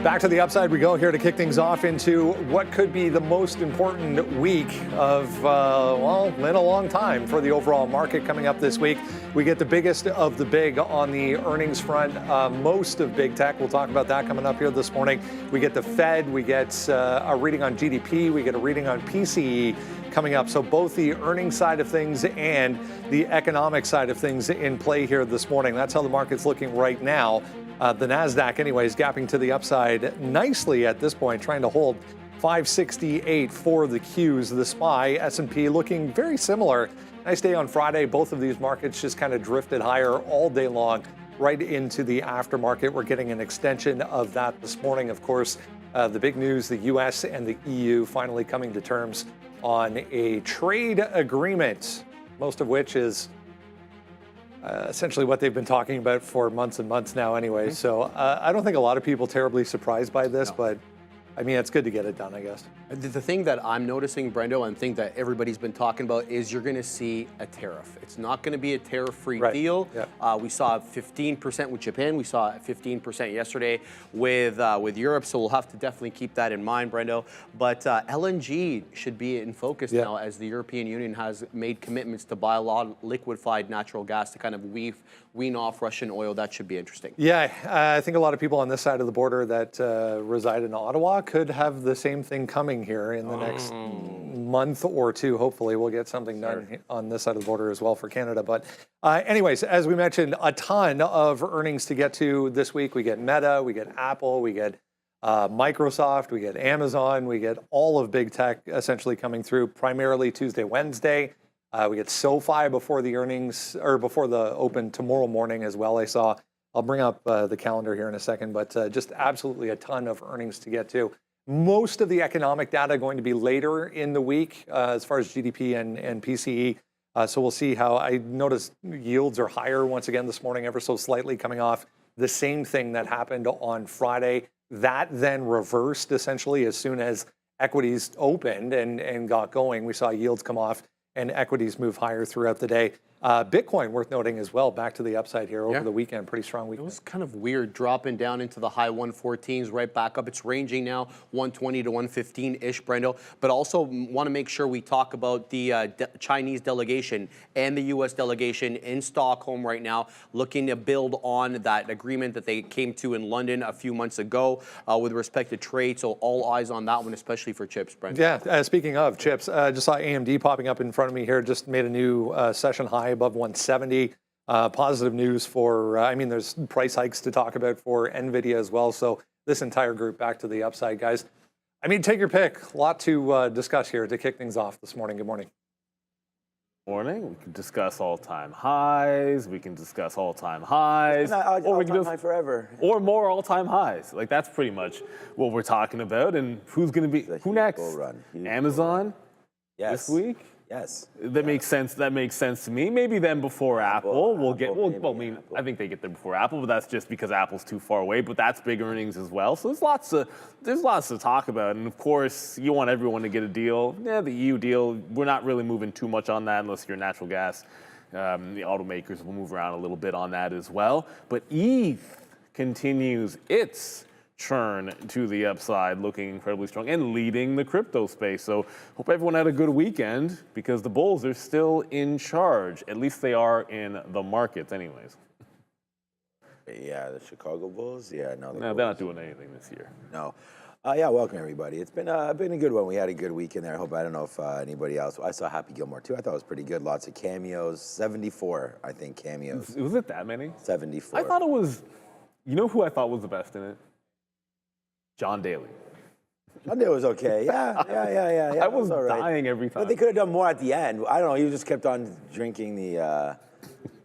Back to the upside we go here to kick things off into what could be the most important week of, well, in a long time for the overall market coming up this week. We get the biggest of the big on the earnings front, most of big tech. We'll talk about that coming up here this morning. We get the Fed, we get a reading on GDP, we get a reading on PCE coming up. So both the earnings side of things and the economic side of things in play here this morning. That's how the market's looking right now. The Nasdaq, anyways, gapping to the upside nicely at this point, trying to hold 568 for the Qs. The SPY, S&P looking very similar. Nice day on Friday. Both of these markets just kind of drifted higher all day long, right into the aftermarket. We're getting an extension of that this morning. Of course, the big news, the U.S. and the EU finally coming to terms on a trade agreement, most of which is essentially what they've been talking about for months and months now anyway. So I don't think a lot of people terribly surprised by this, but I mean, it's good to get it done, I guess. The thing that I'm noticing, Brendo, and think that everybody's been talking about is you're going to see a tariff. It's not going to be a tariff-free deal. Yep. We saw 15% with Japan. We saw 15% yesterday with Europe. So we'll have to definitely keep that in mind, Brendo. But LNG should be in focus now, as the European Union has made commitments to buy a lot of liquefied natural gas to kind of wean off Russian oil. That should be interesting. Yeah, I think a lot of people on this side of the border that reside in Ottawa could have the same thing coming here in the next month or two. Hopefully we'll get something done on this side of the border as well for Canada. But anyways, as we mentioned, a ton of earnings to get to this week. We get Meta, we get Apple, we get Microsoft, we get Amazon, we get all of big tech essentially coming through primarily Tuesday, Wednesday. We get SoFi before the earnings, or before the open tomorrow morning as well. I'll bring up the calendar here in a second, but just absolutely a ton of earnings to get to. Most of the economic data going to be later in the week as far as GDP and PCE. So we'll see how. I noticed yields are higher once again this morning, ever so slightly, coming off the same thing that happened on Friday. That then reversed essentially as soon as equities opened and got going. We saw yields come off and equities move higher throughout the day. Bitcoin, worth noting as well, back to the upside here over the weekend. Pretty strong weekend. It was kind of weird dropping down into the high 114s, right back up. It's ranging now 120 to 115-ish, Brendo. But also want to make sure we talk about the Chinese delegation and the U.S. delegation in Stockholm right now, looking to build on that agreement that they came to in London a few months ago with respect to trade. So all eyes on that one, especially for chips, Brendo. Yeah, speaking of chips, just saw AMD popping up in front of me here. Just made a new session high above 170. Positive news for, I mean, there's price hikes to talk about for NVIDIA as well. So this entire group back to the upside, guys. I mean, take your pick. A lot to discuss here to kick things off this morning. Good morning. Morning. We can discuss all-time highs. We can discuss all-time highs. Or we can do forever. Or more all-time highs. Like, that's pretty much what we're talking about. And who's going to be, who next? Amazon? Yes. This week? Yes. That makes sense. That makes sense to me. Maybe then before Apple. I mean, I think they get there before Apple, but that's just because Apple's too far away. But that's big earnings as well. So there's lots to talk about. And of course, you want everyone to get a deal. Yeah, the EU deal. We're not really moving too much on that unless you're natural gas. The automakers will move around a little bit on that as well. But ETH continues its churn to the upside, looking incredibly strong and leading the crypto space. So hope everyone had a good weekend because the bulls are still in charge. At least they are in the markets anyways. Yeah, the Chicago Bulls. Yeah, no, they're not doing anything this year. No. Yeah, welcome everybody. It's been a good one. We had a good weekend there. I don't know if anybody else. I saw Happy Gilmore too. I thought it was pretty good. Lots of cameos. 74, I think, cameos. Was it that many? 74. I thought it was. You know who I thought was the best in it? John Daly. John Daly was okay. Yeah. I was dying every time. But they could have done more at the end. I don't know. He just kept on drinking the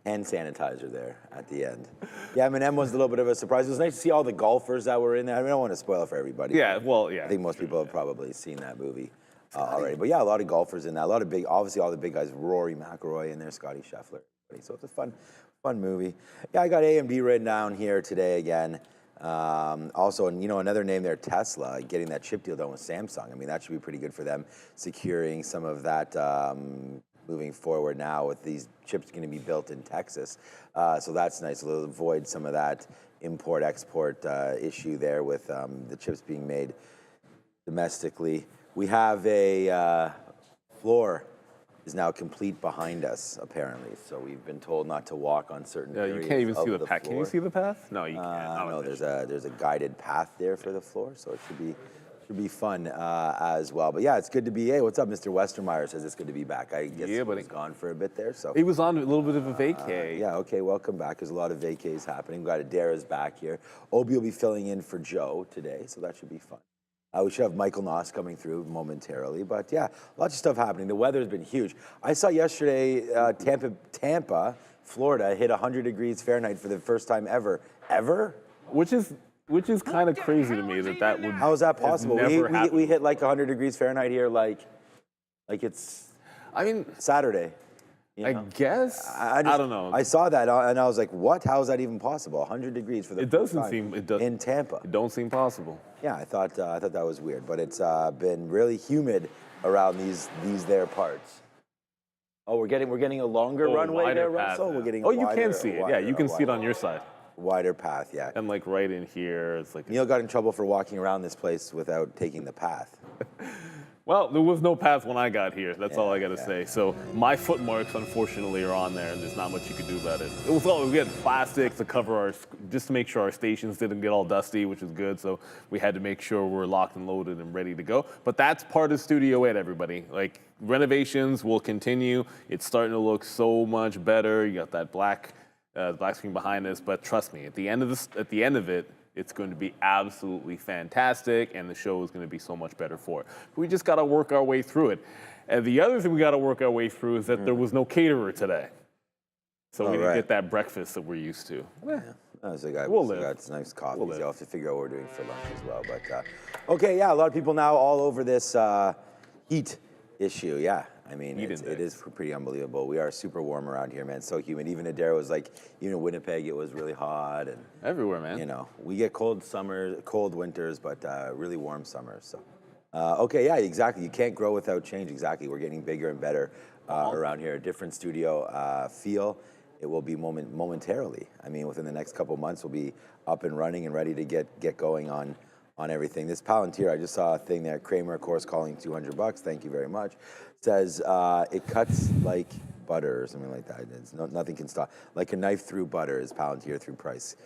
hand sanitizer there at the end. Yeah, Eminem was a little bit of a surprise. It was nice to see all the golfers that were in there. I mean, I don't want to spoil it for everybody. Yeah, well, yeah. I think most people have probably seen that movie already. But yeah, a lot of golfers in that. A lot of big, obviously all the big guys, Rory McIlroy in there, Scotty Scheffler. So it's a fun movie. Yeah, I got AMD written down here today again. Also, another name there, Tesla, getting that chip deal done with Samsung. I mean, that should be pretty good for them, securing some of that moving forward now with these chips going to be built in Texas. So that's nice. It'll avoid some of that import-export issue there with the chips being made domestically. We have a floor is now complete behind us, apparently. So we've been told not to walk on certain areas. Yeah, you can't even see the path. Floor. Can you see the path? No, you can't. No, there's a guided path there for the floor, so it should be fun as well. But yeah, it's good to be. Hey, what's up, Mr. Westermeyer says it's good to be back. I guess he was gone for a bit there. So he was on a little bit of a vacay. yeah, okay, welcome back. There's a lot of vacays happening. We've got Adara's back here. Obi will be filling in for Joe today, so that should be fun. We should have Michael Noss coming through momentarily. But yeah, lots of stuff happening. The weather's been huge. I saw yesterday Tampa, Florida, hit 100 degrees Fahrenheit for the first time ever. Ever? Which is kind of crazy to me that would. How is that possible? We hit like 100 degrees Fahrenheit here, like it's. I mean, Saturday. I guess. I don't know. I saw that and I was like, what? How is that even possible? 100 degrees for the first time in Tampa. It don't seem possible. Yeah, I thought that was weird, but it's been really humid around these there parts. Oh, we're getting a longer runway there, Russell. We're getting. You can see it. Yeah, you can see it on your side. Wider path, yeah. And like right in here, it's like. Neil got in trouble for walking around this place without taking the path. Well, there was no path when I got here. That's all I got to say. So my foot marks, unfortunately, are on there, and there's not much you could do about it. We had plastic to cover just to make sure our stations didn't get all dusty, which is good. So we had to make sure we're locked and loaded and ready to go. But that's part of Studio 8, everybody. Like, renovations will continue. It's starting to look so much better. You got that black screen behind us. But trust me, at the end of it, it's going to be absolutely fantastic, and the show is going to be so much better for it. We just got to work our way through it. And the other thing we got to work our way through is that there was no caterer today. So we didn't get that breakfast that we're used to. Yeah. So We'll live. Got some nice coffees. You'll have to figure out what we're doing for lunch as well. But okay, yeah, a lot of people now all over this heat issue. Yeah. I mean, it is pretty unbelievable. We are super warm around here, man. It's so humid. Even Adara was like, even in Winnipeg, it was really hot. And everywhere, man. You know, we get cold summers, cold winters, but really warm summers. So, okay, yeah, exactly. You can't grow without change. Exactly. We're getting bigger and better around here. A different studio feel. It will be momentarily. I mean, within the next couple months, we'll be up and running and ready to get going on everything. This Palantir, I just saw a thing there. Kramer, of course, calling $200. Thank you very much. Says it cuts like butter or something like that. Nothing can stop. Like a knife through butter is Palantir through price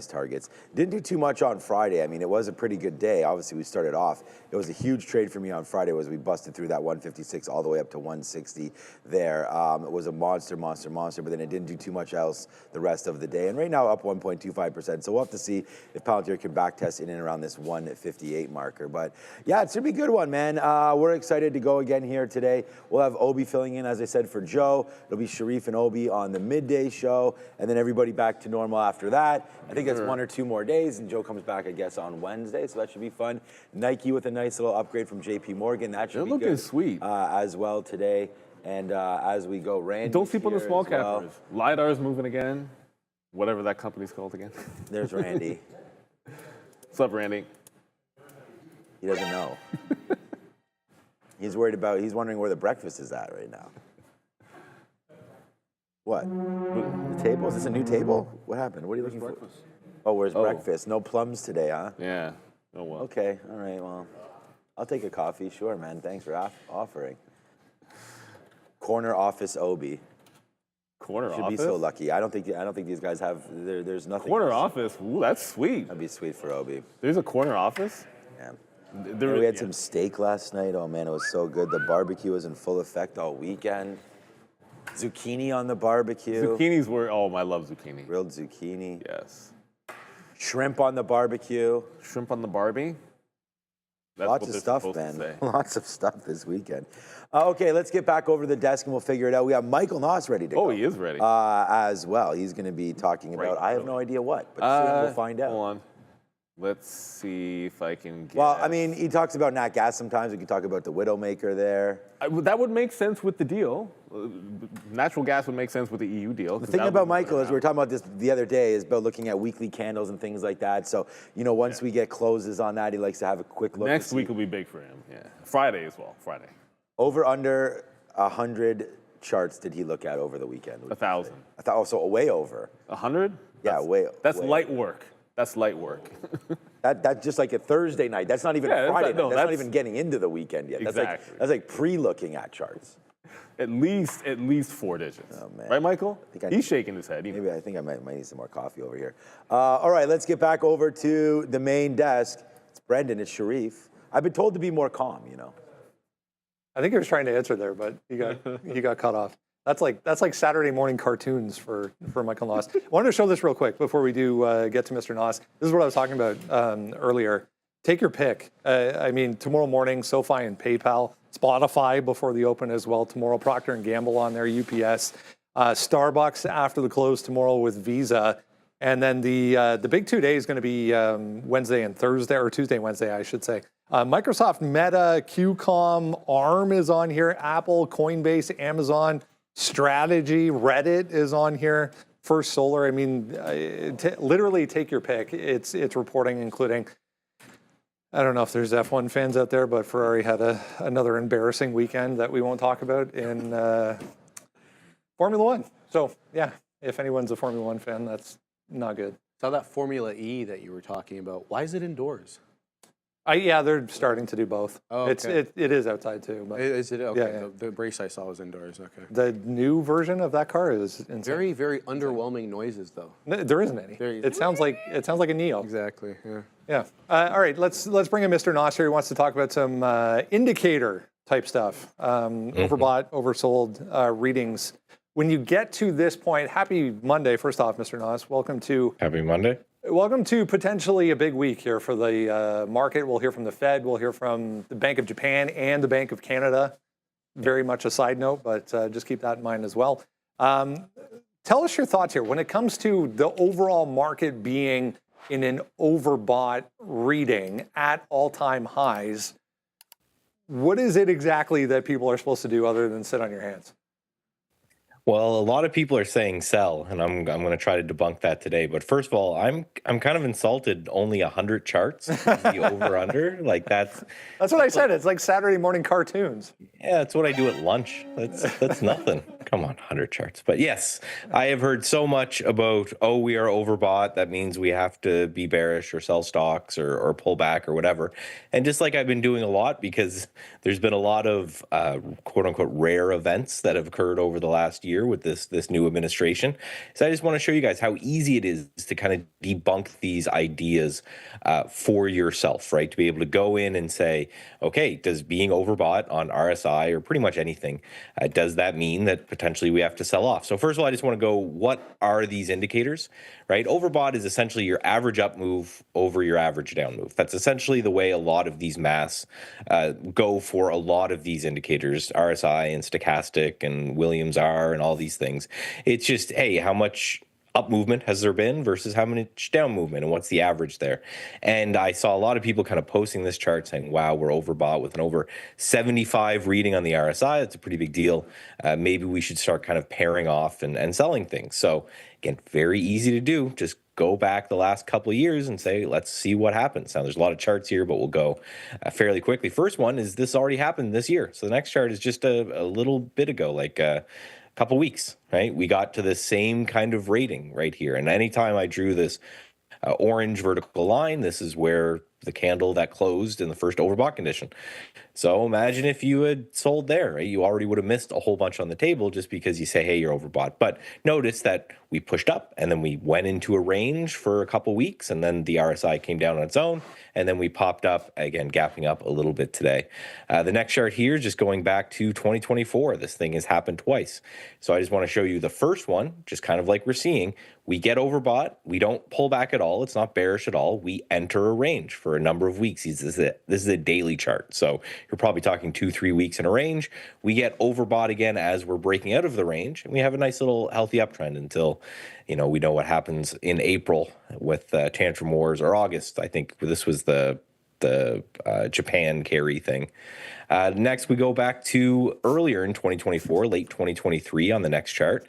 targets. Didn't do too much on Friday. I mean, it was a pretty good day. Obviously, we started off. It was a huge trade for me on Friday. Was we busted through that 156 all the way up to 160 there. It was a monster. But then it didn't do too much else the rest of the day. And right now, up 1.25%. So we'll have to see if Palantir can backtest in and around this 158 marker. But yeah, it should be a good one, man. We're excited to go again here today. We'll have Obi filling in, as I said, for Joe. It'll be Sharif and Obi on the midday show, and then everybody back to normal after that. I think that's 1 or 2 more days, and Joe comes back, I guess, on Wednesday, so that should be fun. Nike with a nice little upgrade from JP Morgan. That should be good. They're looking sweet. As well today. And as we go, Randy. Don't sleep on the small cappers. LiDAR's moving again. Whatever that company's called again. There's Randy. What's up, Randy? He doesn't know. He's wondering where the breakfast is at right now. What? The table? Is this a new table? What happened? What are you looking for? Oh, where's breakfast? No plums today, huh? Yeah. Oh, well. Okay. All right. Well, I'll take a coffee. Sure, man. Thanks for offering. Corner office Obi. Corner office? office? Should be so lucky. I don't think these guys have. There's nothing. Corner office. Ooh, that's sweet. That'd be sweet for Obi. There's a corner office? Yeah. We had some steak last night. Oh man, it was so good. The barbecue was in full effect all weekend. Zucchini on the barbecue. Zucchinis were, I love zucchini. Grilled zucchini. Yes. Shrimp on the barbecue. Shrimp on the Barbie? That's lots of stuff, man. Lots of stuff this weekend. Okay, let's get back over to the desk and we'll figure it out. We have Michael Noss ready to go. Oh, he is ready. As well. He's going to be talking about, I have no idea what, but soon we'll find out. Hold on. Let's see if I can get... Well, I mean, he talks about nat gas sometimes. We can talk about the Widowmaker there. That would make sense with the deal. Natural gas would make sense with the EU deal. The thing about Michael is, we were talking about this the other day, is about looking at weekly candles and things like that. So, once we get closes on that, he likes to have a quick look. Next week will be big for him, yeah. Friday as well, Friday. Over under 100 charts did he look at over the weekend? 1,000. So way over. 100? Yeah, That's way light work. That's light work. That's just like a Thursday night. That's not even Friday night. That's not even getting into the weekend yet. Exactly. That's like pre-looking at charts. At least 4 digits. Oh, man. Right, Michael? He's shaking his head. Maybe I think I might need some more coffee over here. All right, let's get back over to the main desk. It's Brendan, it's Sharif. I've been told to be more calm, you know. I think he was trying to answer there, but he got cut off. That's like Saturday morning cartoons for Michael Noss. I wanted to show this real quick before we do get to Mr. Noss. This is what I was talking about earlier. Take your pick. I mean, tomorrow morning, SoFi and PayPal, Spotify before the open as well tomorrow, Procter & Gamble on there, UPS, Starbucks after the close tomorrow with Visa. And then the big 2 days is going to be Wednesday and Thursday, or Tuesday, Wednesday, I should say. Microsoft, Meta, QCOM, ARM is on here, Apple, Coinbase, Amazon, Strategy, Reddit is on here, First Solar. I mean, literally take your pick. It's reporting, including, I don't know if there's F1 fans out there, but Ferrari had another embarrassing weekend that we won't talk about in Formula One. So, yeah, if anyone's a Formula One fan, that's not good. Saw that Formula E that you were talking about. Why is it indoors? Yeah, they're starting to do both. Oh, okay. It is outside too. But is it? Okay. Yeah. The race I saw was indoors. Okay. the new version of that car is insane. Very, very underwhelming noises, though. No, there isn't any. It sounds like a Neo. Exactly. Yeah. Yeah. All right. Let's bring in Mr. Noss here. He wants to talk about some indicator type stuff. Overbought, oversold readings. When you get to this point, happy Monday. First off, Mr. Noss, welcome to Happy Monday. Welcome to potentially a big week here for the market. We'll hear from the Fed. We'll hear from the Bank of Japan and the Bank of Canada. Very much a side note, but just keep that in mind as well. Tell us your thoughts here. When it comes to the overall market being in an overbought reading at all-time highs, what is it exactly that people are supposed to do other than sit on your hands? Well, a lot of people are saying sell, and I'm going to try to debunk that today. But first of all, I'm kind of insulted. Only 100 charts, the over under, like that's what I said. It's like Saturday morning cartoons. Yeah, that's what I do at lunch. That's nothing. Come on, 100 charts. But yes, I have heard so much about, we are overbought. That means we have to be bearish or sell stocks or pull back or whatever. And just like I've been doing a lot, because there's been a lot of quote unquote rare events that have occurred over the last year with this new administration. So I just want to show you guys how easy it is to kind of debunk these ideas for yourself, right? To be able to go in and say, okay, does being overbought on RSI or pretty much anything, does that mean that potentially we have to sell off? So first of all, I just want to go, what are these indicators, right? Overbought is essentially your average up move over your average down move. That's essentially the way a lot of these maths go for a lot of these indicators, RSI and stochastic and Williams R and all these things. It's just, hey, how much up movement has there been versus how much down movement, and what's the average there? And I saw a lot of people kind of posting this chart saying, wow, we're overbought with an over 75 reading on the RSI. That's a pretty big deal. Maybe we should start kind of pairing off and selling things. So again, very easy to do. Just go back the last couple of years and say, let's see what happens. Now, there's a lot of charts here, but we'll go fairly quickly. First one is this already happened this year. So the next chart is just a little bit ago, like couple weeks, right? We got to the same kind of rating right here. And anytime I drew this orange vertical line, this is where the candle that closed in the first overbought condition. So imagine if you had sold there, right? You already would have missed a whole bunch on the table just because you say, hey, you're overbought. But notice that we pushed up and then we went into a range for a couple weeks, and then the RSI came down on its own, and then we popped up again, gapping up a little bit today. The next chart here, just going back to 2024, this thing has happened twice. So I just want to show you the first one, just kind of like we're seeing. We get overbought. We don't pull back at all. It's not bearish at all. We enter a range for a number of weeks. This is a daily chart. So you're probably talking 2-3 weeks in a range. We get overbought again as we're breaking out of the range, and we have a nice little healthy uptrend until, we know what happens in April with tantrum wars, or August. I think this was the Japan carry thing. Next, we go back to earlier in 2024, late 2023 on the next chart.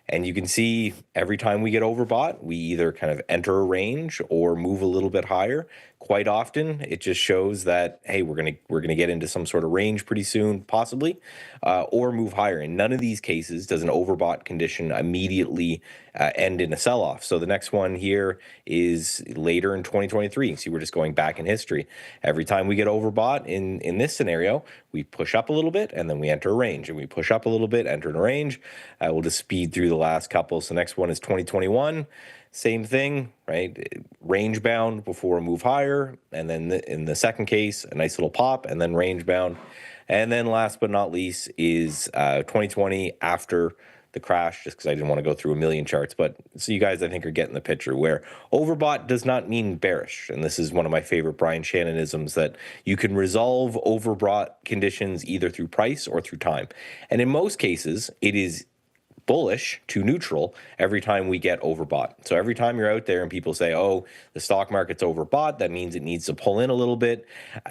And you can see every time we get overbought, we either kind of enter a range or move a little bit higher. Quite often, it just shows that, hey, we're gonna get into some sort of range pretty soon, possibly, or move higher. In none of these cases does an overbought condition immediately end in a sell-off. So the next one here is later in 2023. See, we're just going back in history. Every time we get overbought in this scenario, we push up a little bit and then we enter a range, and we push up a little bit, enter a range. We'll just speed through the last couple. So next one is 2021. Same thing, right? Range bound before a move higher. And then in the second case, a nice little pop and then range bound. And then last but not least is 2020 after the crash, just because I didn't want to go through a million charts. But so you guys, I think, are getting the picture where overbought does not mean bearish. And this is one of my favorite Brian Shannonisms, that you can resolve overbought conditions either through price or through time. And in most cases, it is bullish to neutral every time we get overbought. So every time you're out there and people say, oh, the stock market's overbought, that means it needs to pull in a little bit.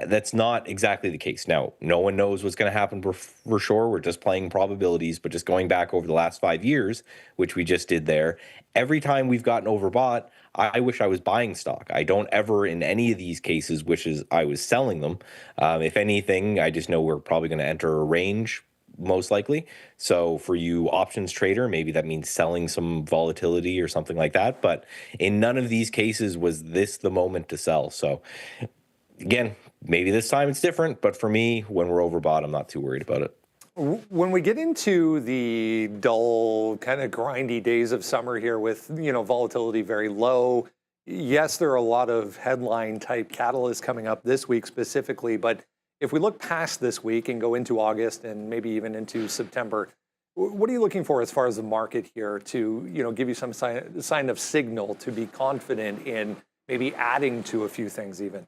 That's not exactly the case. Now, no one knows what's going to happen for sure. We're just playing probabilities, but just going back over the last 5 years, which we just did there, every time we've gotten overbought, I wish I was buying stock. I don't ever in any of these cases wish I was selling them. If anything, I just know we're probably going to enter a range, most likely. So for you options trader, maybe that means selling some volatility or something like that. But in none of these cases was this the moment to sell. So again, maybe this time it's different, but for me, when we're overbought, I'm not too worried about it. When we get into the dull, kind of grindy days of summer here with, volatility very low, yes, there are a lot of headline type catalysts coming up this week specifically, but if we look past this week and go into August and maybe even into September, what are you looking for as far as the market here to, give you some sign of signal to be confident in maybe adding to a few things even?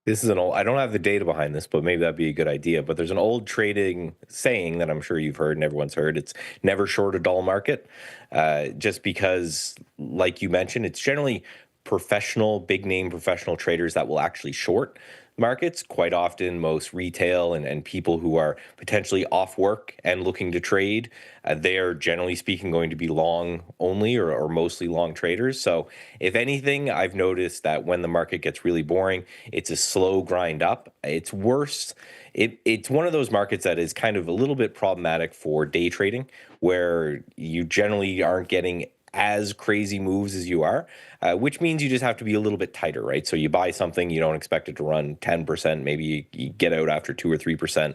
This is I don't have the data behind this, but maybe that'd be a good idea. But there's an old trading saying that I'm sure you've heard and everyone's heard. It's never short a dull market, just because, like you mentioned, it's generally big name professional traders that will actually short markets. Quite often, most retail and people who are potentially off work and looking to trade, they are generally speaking going to be long only or mostly long traders. So if anything, I've noticed that when the market gets really boring, it's a slow grind up. It's worse. It's one of those markets that is kind of a little bit problematic for day trading, where you generally aren't getting as crazy moves as you are, which means you just have to be a little bit tighter, right? So you buy something, you don't expect it to run 10%, maybe you get out after 2 or 3%,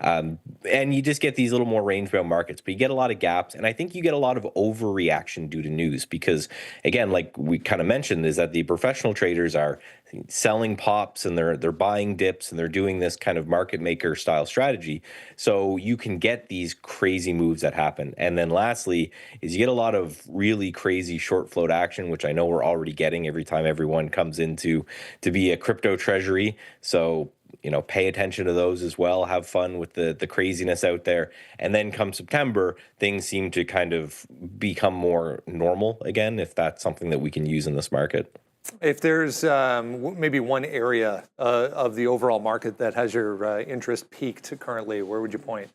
and you just get these little more range-bound markets, but you get a lot of gaps, and I think you get a lot of overreaction due to news, because again, like we kind of mentioned, is that the professional traders are selling pops and they're buying dips and they're doing this kind of market maker style strategy. So you can get these crazy moves that happen. And then lastly is you get a lot of really crazy short float action, which I know we're already getting every time everyone comes into to be a crypto treasury. So pay attention to those as well. Have fun with the craziness out there. And then come September, things seem to kind of become more normal again, if that's something that we can use in this market. If there's maybe one area of the overall market that has your interest peaked currently, where would you point?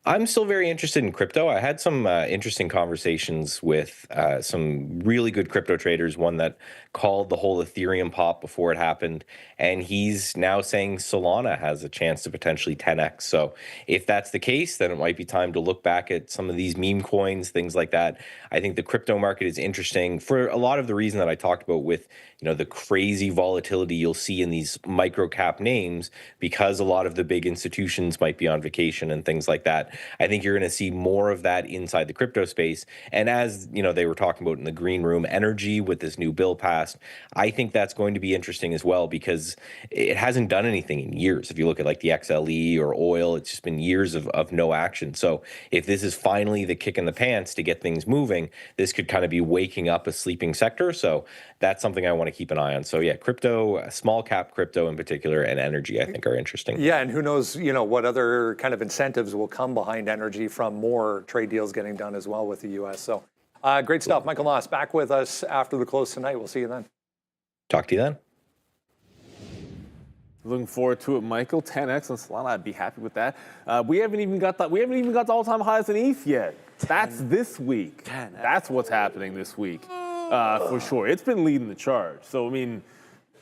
I'm still very interested in crypto. I had some interesting conversations with some really good crypto traders, one that called the whole Ethereum pop before it happened, and he's now saying Solana has a chance to potentially 10x. So if that's the case, then it might be time to look back at some of these meme coins, things like that. I think the crypto market is interesting for a lot of the reason that I talked about with the crazy volatility you'll see in these micro cap names, because a lot of the big institutions might be on vacation and things like that. I think you're going to see more of that inside the crypto space. And as they were talking about in the green room, energy with this new bill passed, I think that's going to be interesting as well, because it hasn't done anything in years. If you look at like the XLE or oil, it's just been years of no action. So if this is finally the kick in the pants to get things moving, this could kind of be waking up a sleeping sector. So that's something I want to keep an eye on. So yeah, crypto, small cap crypto in particular, and energy, I think are interesting. Yeah, and who knows, what other kind of incentives will come behind energy from more trade deals getting done as well with the U.S. So great stuff. Michael Noss back with us after the close tonight. We'll see you then. Talk to you then. Looking forward to it, Michael. 10x on Solana, I'd be happy with that. We haven't even got the all-time highs in ETH yet. That's this week. That's what's happening this week, for sure. It's been leading the charge. So, I mean,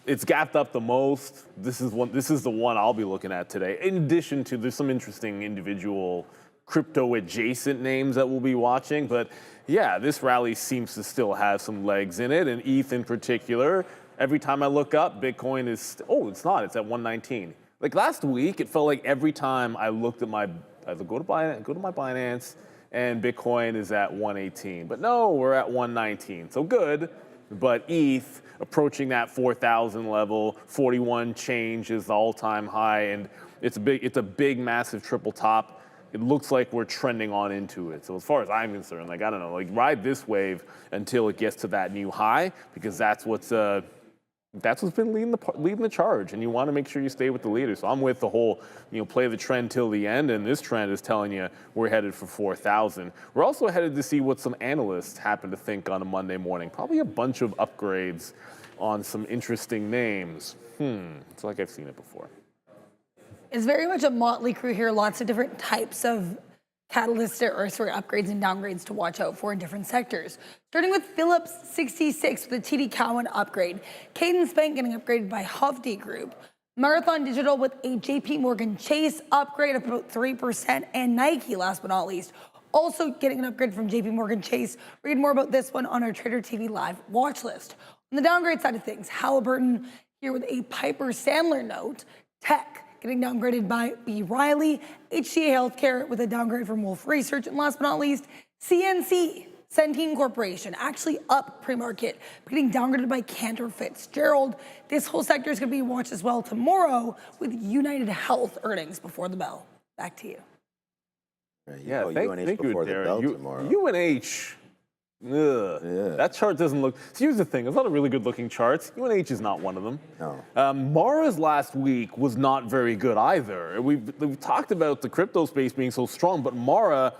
it's gapped up the most. This is the one I'll be looking at today. In addition to, there's some interesting individual crypto adjacent names that we'll be watching. But yeah, this rally seems to still have some legs in it, and ETH in particular. Every time I look up, Bitcoin is, it's not, it's at 119. Like last week, it felt like every time I looked at I go to my Binance, and Bitcoin is at 118. But no, we're at 119. So good, but ETH approaching that 4,000 level, 41 change is the all-time high, and it's a big, massive triple top. It looks like we're trending on into it. So as far as I'm concerned, like, I don't know, like ride this wave until it gets to that new high, because that's what's been leading the charge, and you want to make sure you stay with the leader. So I'm with the whole, play the trend till the end, and this trend is telling you we're headed for 4,000. We're also headed to see what some analysts happen to think on a Monday morning. Probably a bunch of upgrades on some interesting names. It's like I've seen it before. It's very much a motley crew here. Lots of different types of catalysts upgrades and downgrades to watch out for in different sectors. Starting with Phillips 66 with a TD Cowen upgrade. Cadence Bank getting upgraded by Hovde Group. Marathon Digital with a JP Morgan Chase upgrade of about 3%. And Nike, last but not least, also getting an upgrade from JP Morgan Chase. Read more about this one on our Trader TV Live watch list. On the downgrade side of things, Halliburton here with a Piper Sandler note. Tech getting downgraded by B. Riley, HCA Healthcare with a downgrade from Wolf Research, and last but not least, CNC, Centene Corporation, actually up pre-market, getting downgraded by Cantor Fitzgerald. This whole sector is going to be watched as well tomorrow with United Health earnings before the bell. Back to you. Yeah, thank you, Darren. UNH. That chart doesn't look. So here's the thing: there's a lot of really good-looking charts. UNH is not one of them. No. Mara's last week was not very good either. We've talked about the crypto space being so strong, but Mara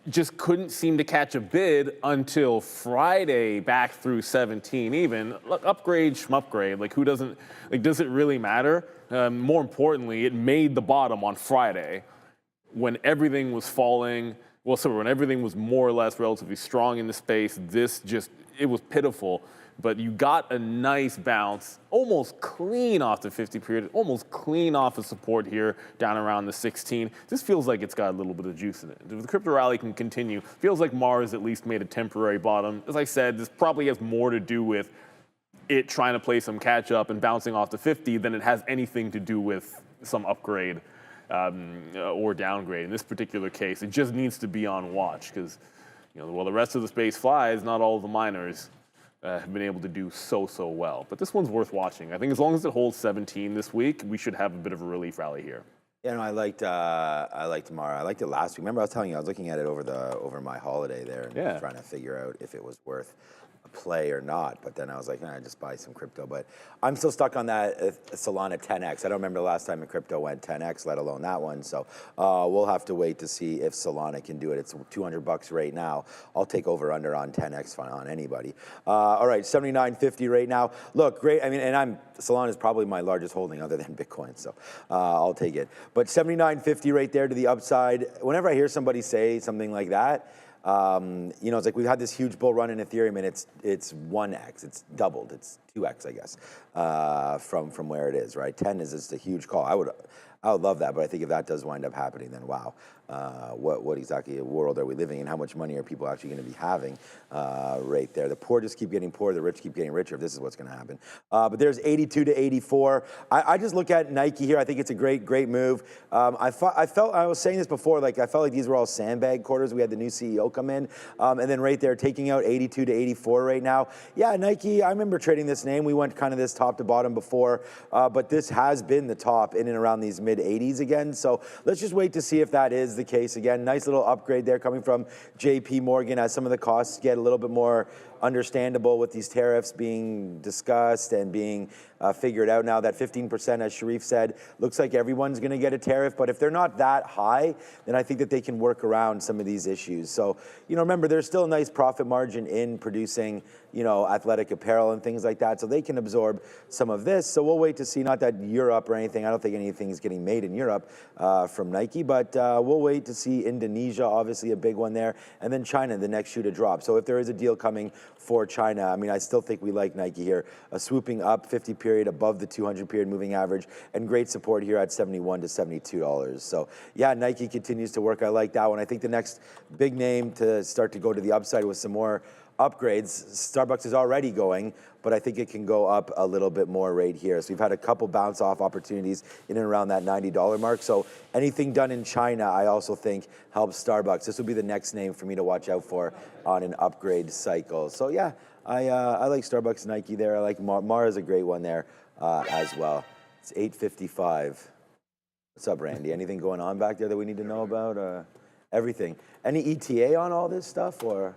just couldn't seem to catch a bid until Friday, back through 17 even. Look, upgrade, schmupgrade. Like, who doesn't? Like, does it really matter? More importantly, it made the bottom on Friday when everything was falling. Well, so when everything was more or less relatively strong in the space, it was pitiful. But you got a nice bounce, almost clean off the 50 period, almost clean off of support here, down around the 16. This feels like it's got a little bit of juice in it. If the crypto rally can continue, feels like Mars at least made a temporary bottom. As I said, this probably has more to do with it trying to play some catch up and bouncing off the 50 than it has anything to do with some upgrade or downgrade. In this particular case, it just needs to be on watch because, while the rest of the space flies, not all of the miners have been able to do so well. But this one's worth watching. I think as long as it holds 17 this week, we should have a bit of a relief rally here. Yeah, no, I liked Mara. I liked it last week. Remember, I was telling you I was looking at it over my holiday there and trying to figure out if it was worth a play or not. But then I was like, I just buy some crypto. But I'm still stuck on that Solana 10x. I don't remember the last time a crypto went 10x, let alone that one. So we'll have to wait to see if Solana can do it. It's $200 right now. I'll take over under on 10x on anybody. All right, 79.50 right now. Look, great. I mean, and Solana is probably my largest holding other than Bitcoin, so I'll take it. But 79.50 right there to the upside. Whenever I hear somebody say something like that, it's like we've had this huge bull run in Ethereum, and it's 1x, it's doubled, it's 2x, I guess, from where it is, right? 10 is just a huge call. I would love that, but I think if that does wind up happening, then wow, what exactly a world are we living in? How much money are people actually going to be having right there? The poor just keep getting poorer, the rich keep getting richer, if this is what's going to happen. But there's 82 to 84. I just look at Nike here. I think it's a great move. I was saying this before, like I felt like these were all sandbag quarters. We had the new CEO come in, and then right there taking out 82 to 84 right now. Yeah, Nike, I remember trading this name. We went kind of this top to bottom before, but this has been the top in and around these mid 80s again. So let's just wait to see if that is the case again. Nice little upgrade there coming from JP Morgan as some of the costs get a little bit more understandable with these tariffs being discussed and being figured out now. That 15%, as Sharif said, looks like everyone's going to get a tariff. But if they're not that high, then I think that they can work around some of these issues. So, remember, there's still a nice profit margin in producing, athletic apparel and things like that. So they can absorb some of this. So we'll wait to see, not that Europe or anything. I don't think anything is getting made in Europe from Nike, but we'll wait to see Indonesia, obviously a big one there, and then China, the next shoe to drop. So if there is a deal coming for China, I mean, I still think we like Nike here. A swooping up 50 period above the 200 period moving average, and great support here at $71 to $72. So yeah, Nike continues to work. I like that one. I think the next big name to start to go to the upside with some more upgrades, Starbucks is already going, but I think it can go up a little bit more right here. So we've had a couple bounce off opportunities in and around that $90 mark. So anything done in China, I also think helps Starbucks. This will be the next name for me to watch out for on an upgrade cycle. So yeah, I like Starbucks, Nike there. I like Mara is a great one there as well. It's 8:55. What's up, Randy? Anything going on back there that we need to know about? Everything. Any ETA on all this stuff or?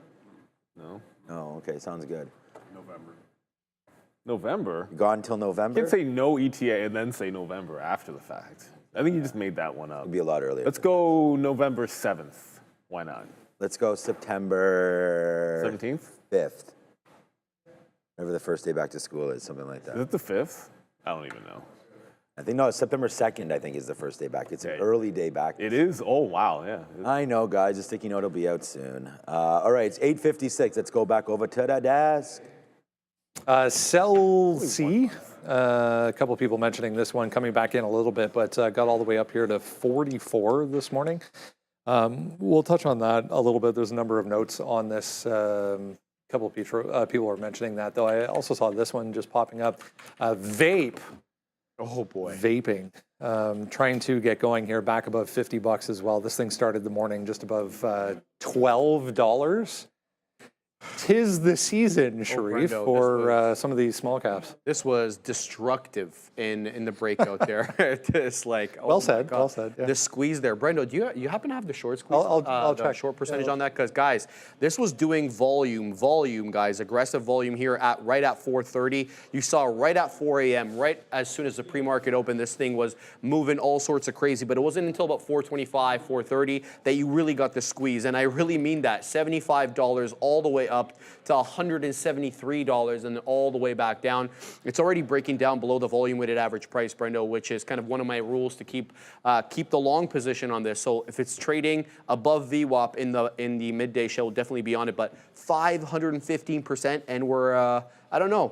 No. Oh, okay. Sounds good. November? Gone till November? You can say no ETA and then say November after the fact. I think you just made that one up. It'd be a lot earlier. Let's go November 7th. Why not? Let's go September 17th? 5th. Whatever the first day back to school is, something like that. Is it the 5th? I don't even know. I think, no, September 2nd, I think, is the first day back. It's an early day back. It is? Oh, wow, yeah. I know, guys. A sticky note will be out soon. All right, it's 8:56. Let's go back over to the desk. Cell C, a couple of people mentioning this one coming back in a little bit, but got all the way up here to 44 this morning. We'll touch on that a little bit. There's a number of notes on this. A couple of people are mentioning that, though. I also saw this one just popping up. Vape. Oh boy. Vaping. Trying to get going here, back above $50 as well. This thing started the morning just above $12. 'Tis the season, Sharif, Brendo, for some of these small caps. This was destructive in the breakout there. It's like, oh Well my said, God. well said, yeah. The squeeze there, Brendo. Do you happen to have the short squeeze? I'll the check. short percentage on that, because guys, this was doing volume, guys, aggressive volume here at right at 4:30. You saw right at 4 a.m. right as soon as the pre-market opened, this thing was moving all sorts of crazy. But it wasn't until about 4:25, 4:30 that you really got the squeeze, and I really mean that. $75 all the way up to $173 and all the way back down. It's already breaking down below the volume weighted average price, Brendo, which is kind of one of my rules to keep the long position on this. So if it's trading above VWAP in the midday show, we'll definitely be on it. But 515%, and we're I don't know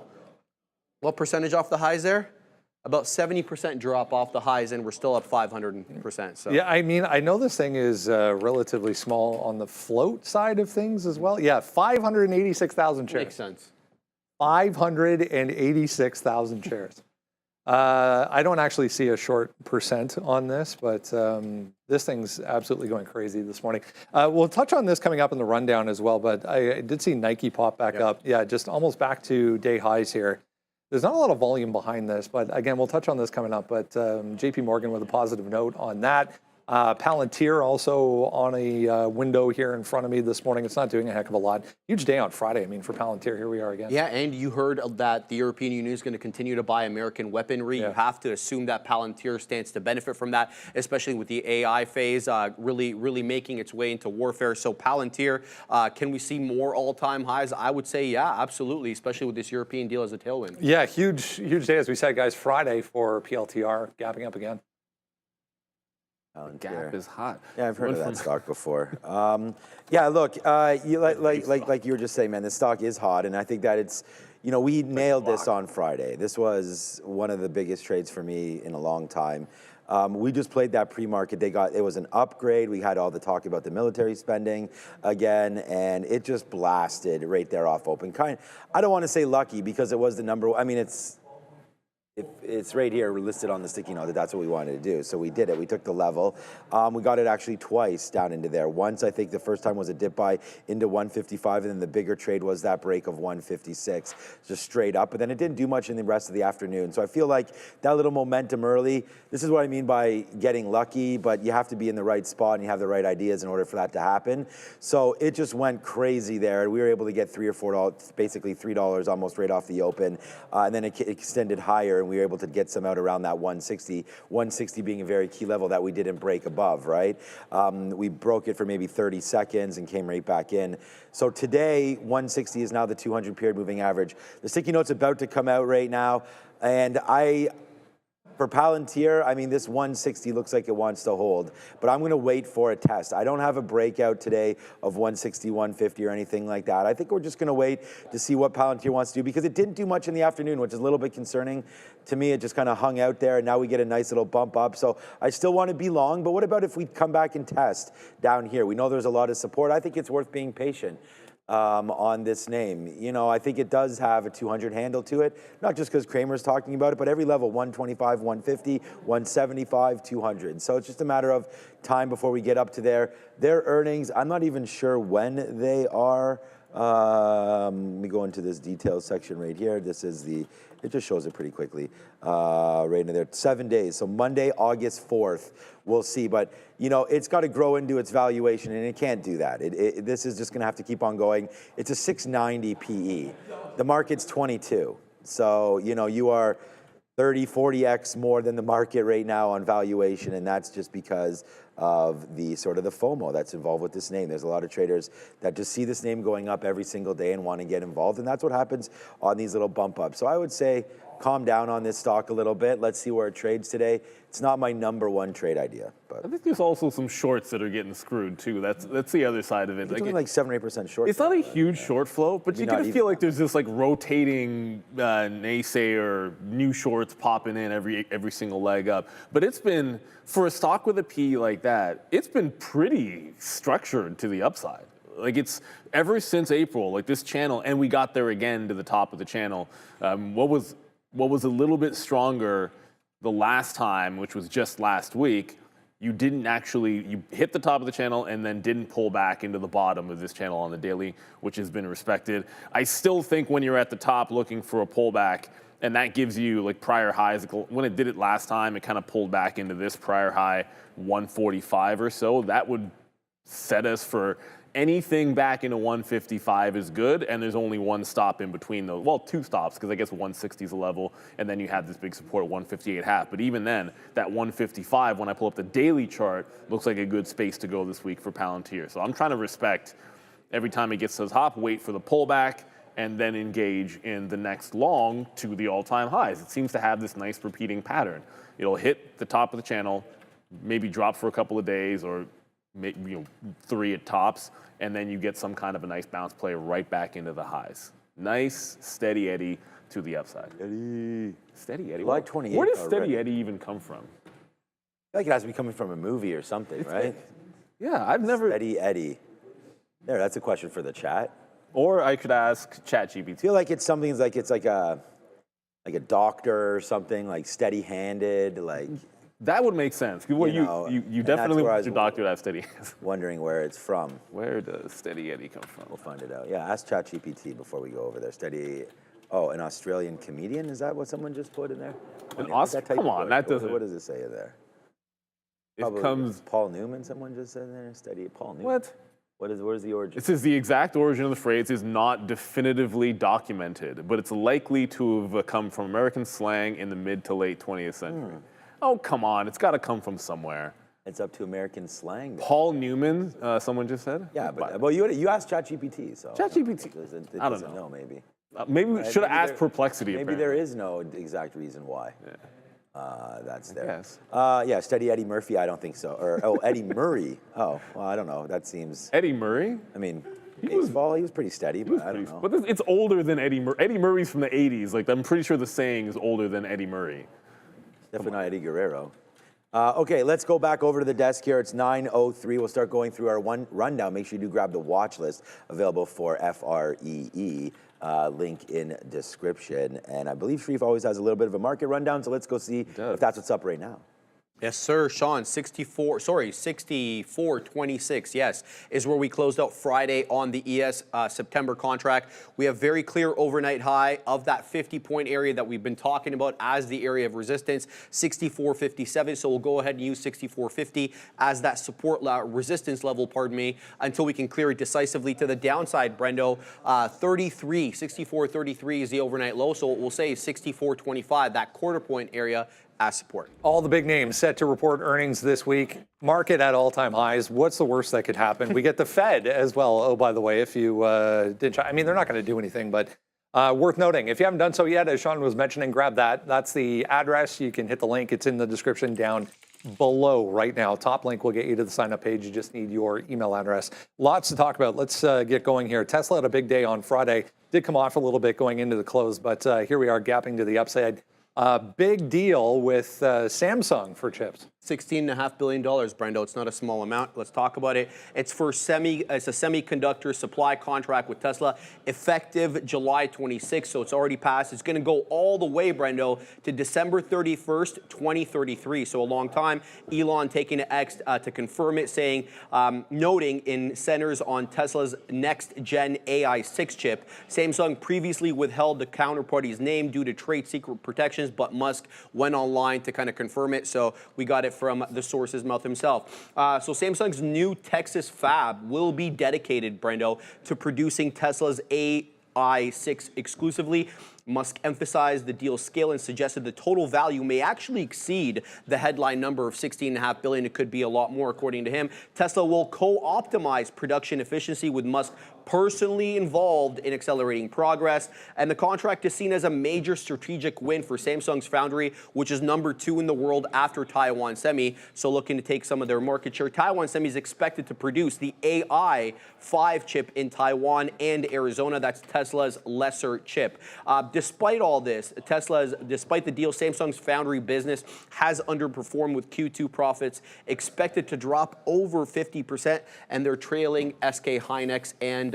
what percentage off the highs there. About 70% drop off the highs, and we're still up 500%. So. Yeah, I mean, I know this thing is relatively small on the float side of things as well. Yeah, 586,000 shares. Makes sense. 586,000 shares. I don't actually see a short percent on this, but this thing's absolutely going crazy this morning. We'll touch on this coming up in the rundown as well, but I did see Nike pop back up. Yeah, just almost back to day highs here. There's not a lot of volume behind this, but again, we'll touch on this coming up. But JP Morgan with a positive note on that. Palantir also on a window here in front of me this morning. It's not doing a heck of a lot. Huge day on Friday. I mean, for Palantir, here we are again. Yeah, and you heard that the European Union is going to continue to buy American weaponry. Yeah. You have to assume that Palantir stands to benefit from that, especially with the AI phase really making its way into warfare. So Palantir, can we see more all-time highs? I would say, yeah, absolutely, especially with this European deal as a tailwind. Yeah, huge day, as we said, guys. Friday for PLTR, gapping up again. Gap is hot. Yeah, I've heard of that stock before. Yeah, look, like you were just saying, man, this stock is hot, and I think that it's, we nailed this on Friday. This was one of the biggest trades for me in a long time. We just played that pre-market. It was an upgrade. We had all the talk about the military spending again, and it just blasted right there off open. I don't want to say lucky because it was the number. I mean, it's It's right here listed on the sticky note that that's what we wanted to do. So we did it. We took the level. We got it actually twice down into there. Once, I think the first time was a dip buy into 155, and then the bigger trade was that break of 156, just straight up. But then it didn't do much in the rest of the afternoon. So I feel like that little momentum early, this is what I mean by getting lucky, but you have to be in the right spot and you have the right ideas in order for that to happen. So it just went crazy there. We were able to get $3 or $4, basically $3 almost right off the open. And then it extended higher, and we were able to get some out around that 160 being a very key level that we didn't break above, right? We broke it for maybe 30 seconds and came right back in. So today, 160 is now the 200 period moving average. The sticky note's about to come out right now, and for Palantir, I mean, this 160 looks like it wants to hold, but I'm going to wait for a test. I don't have a breakout today of 160, 150 or anything like that. I think we're just going to wait to see what Palantir wants to do, because it didn't do much in the afternoon, which is a little bit concerning to me. It just kind of hung out there, and now we get a nice little bump up. So I still want to be long, but what about if we come back and test down here? We know there's a lot of support. I think it's worth being patient on this name. You know, I think it does have a 200 handle to it, not just because Kramer's talking about it, but every level, 125, 150, 175, 200. So it's just a matter of time before we get up to there. Their earnings, I'm not even sure when they are. Let me go into this details section right here. This is it just shows it pretty quickly. Right in there, 7 days. So Monday, August 4th, we'll see. But, you know, it's got to grow into its valuation, and it can't do that. This is just going to have to keep on going. It's a 690 PE. The market's 22. So, you know, you are 30, 40x more than the market right now on valuation, and that's just because of the sort of the FOMO that's involved with this name. There's a lot of traders that just see this name going up every single day and want to get involved, and that's what happens on these little bump ups. So I would say calm down on this stock a little bit. Let's see where it trades today. It's not my #1 trade idea. But I think there's also some shorts that are getting screwed too. That's the other side of it. It's only like 7 or 8% short. It's not a huge short flow, but you kind of feel like there's this like rotating naysayer, new shorts popping in every single leg up. But it's been, for a stock with a P like that, it's been pretty structured to the upside. Like it's ever since April, like this channel, and we got there again to the top of the channel. What was a little bit stronger the last time, which was just last week, you hit the top of the channel and then didn't pull back into the bottom of this channel on the daily, which has been respected. I still think when you're at the top looking for a pullback, and that gives you like prior highs, when it did it last time, it kind of pulled back into this prior high 145 or so. That would set us for anything back into 155 is good, and there's only one stop in between those. Well, two stops, because I guess 160 is a level, and then you have this big support at 158.5. But even then, that 155, when I pull up the daily chart, looks like a good space to go this week for Palantir. So I'm trying to respect every time it gets to the top, wait for the pullback, and then engage in the next long to the all-time highs. It seems to have this nice repeating pattern. It'll hit the top of the channel, maybe drop for a couple of days, or maybe 3 at tops, and then you get some kind of a nice bounce play right back into the highs. Nice, steady eddy to the upside. Steady eddy. Like 28. Where does steady eddy even come from? I feel like it has to be coming from a movie or something, right? Yeah, I've never. Steady eddy. There, that's a question for the chat. Or I could ask ChatGPT. I feel like it's something like it's like a doctor or something, like steady-handed, like. That would make sense. Well, you definitely want your doctor to have steady hands. Wondering where it's from. Where does steady eddy come from? We'll find it out. Yeah, ask ChatGPT before we go over there. Steady. Oh, an Australian comedian? Is that what someone just put in there? Come on, that doesn't. What does it say in there? It comes. Paul Newman. Someone just said there. Steady. Paul Newman. What? Where's the origin? It says the exact origin of the phrase is not definitively documented, but it's likely to have come from American slang in the mid to late 20th century. Oh, come on. It's got to come from somewhere. It's up to American slang. Paul Newman, someone just said? Yeah, but well, you asked ChatGPT, so. ChatGPT. It I don't doesn't know. Maybe. Maybe we should have asked Perplexity. Maybe apparently. there is no exact reason why. Yeah. That's there. Yes. Yeah, steady Eddie Murphy, I don't think so. Or, Eddie Murray. Oh, well, I don't know. That seems. Eddie Murray? I mean, baseball, he was pretty steady, but I don't know. But it's older than Eddie Murray. Eddie Murray's from the 80s. Like, I'm pretty sure the saying is older than Eddie Murray. Definitely not Eddie Guerrero. Okay, let's go back over to the desk here. It's 9:03. We'll start going through our rundown. Make sure you do grab the watch list available for FREE. link in description. And I believe Sharif always has a little bit of a market rundown, so let's go see if that's what's up right now. Yes, sir, Sean, 64.26, yes, is where we closed out Friday on the ES September contract. We have very clear overnight high of that 50-point area that we've been talking about as the area of resistance, 64.57. So we'll go ahead and use 64.50 as that support resistance level, pardon me, until we can clear it decisively to the downside, Brendo. 64.33 is the overnight low, so we'll say 64.25, that quarter point area, as support. All the big names set to report earnings this week. Market at all-time highs. What's the worst that could happen? We get the Fed as well. Oh, by the way, if you didn't, I mean, they're not going to do anything, but worth noting. If you haven't done so yet, as Sean was mentioning, grab that. That's the address. You can hit the link. It's in the description down below right now. Top link will get you to the sign-up page. You just need your email address. Lots to talk about. Let's get going here. Tesla had a big day on Friday. Did come off a little bit going into the close, but here we are gapping to the upside. Big deal with Samsung for chips. $16.5 billion, Brendo. It's not a small amount. Let's talk about it. It's for it's a semiconductor supply contract with Tesla, effective July 26th. So it's already passed. It's going to go all the way, Brendo, to December 31st, 2033. So a long time. Elon taking an X to confirm it, saying, noting in centers on Tesla's next-gen AI 6 chip. Samsung previously withheld the counterparty's name due to trade secret protections, but Musk went online to kind of confirm it. So we got it from the source's mouth himself. So Samsung's new Texas fab will be dedicated, Brendo, to producing Tesla's AI 6 exclusively. Musk emphasized the deal's scale and suggested the total value may actually exceed the headline number of $16.5 billion. It could be a lot more, according to him. Tesla will co-optimize production efficiency with Musk personally involved in accelerating progress. And the contract is seen as a major strategic win for Samsung's foundry, which is #2 in the world after Taiwan Semi. So looking to take some of their market share. Taiwan Semi is expected to produce the AI 5 chip in Taiwan and Arizona. That's Tesla's lesser chip. Despite all this, despite the deal, Samsung's foundry business has underperformed, with Q2 profits expected to drop over 50%, and they're trailing SK Hynix and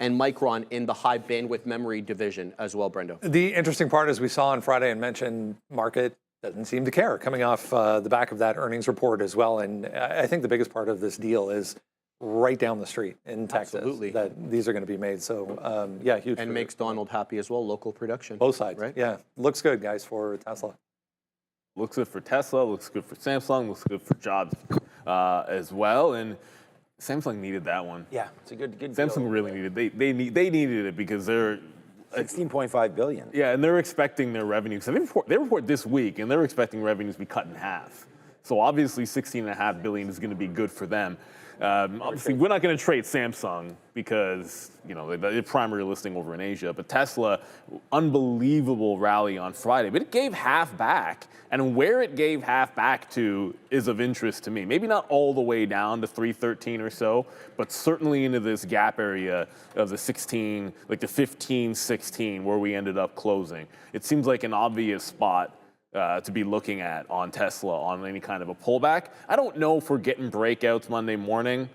Micron in the high bandwidth memory division as well, Brendo. The interesting part, as we saw on Friday and mentioned, market doesn't seem to care coming off the back of that earnings report as well. And I think the biggest part of this deal is right down the street in Texas. Absolutely. That these are going to be made. So yeah, huge. And makes Donald happy as well, local production. Both sides, right? Yeah, looks good, guys, for Tesla. Looks good for Tesla, looks good for Samsung, looks good for jobs as well. And Samsung needed that one. Yeah, it's a good Samsung deal. really needed they needed it because they're 16.5 billion. Yeah, and they're expecting their revenue. So they report this week, and they're expecting revenues to be cut in half. So obviously, $16.5 billion is going to be good for them. Obviously, we're not going to trade Samsung because they're primary listing over in Asia. But Tesla, unbelievable rally on Friday, but it gave half back, and where it gave half back to is of interest to me. Maybe not all the way down to 313 or so, but certainly into this gap area of the 16, like the 15, 16, where we ended up closing. It seems like an obvious spot to be looking at on Tesla on any kind of a pullback. I don't know if we're getting breakouts Monday morning.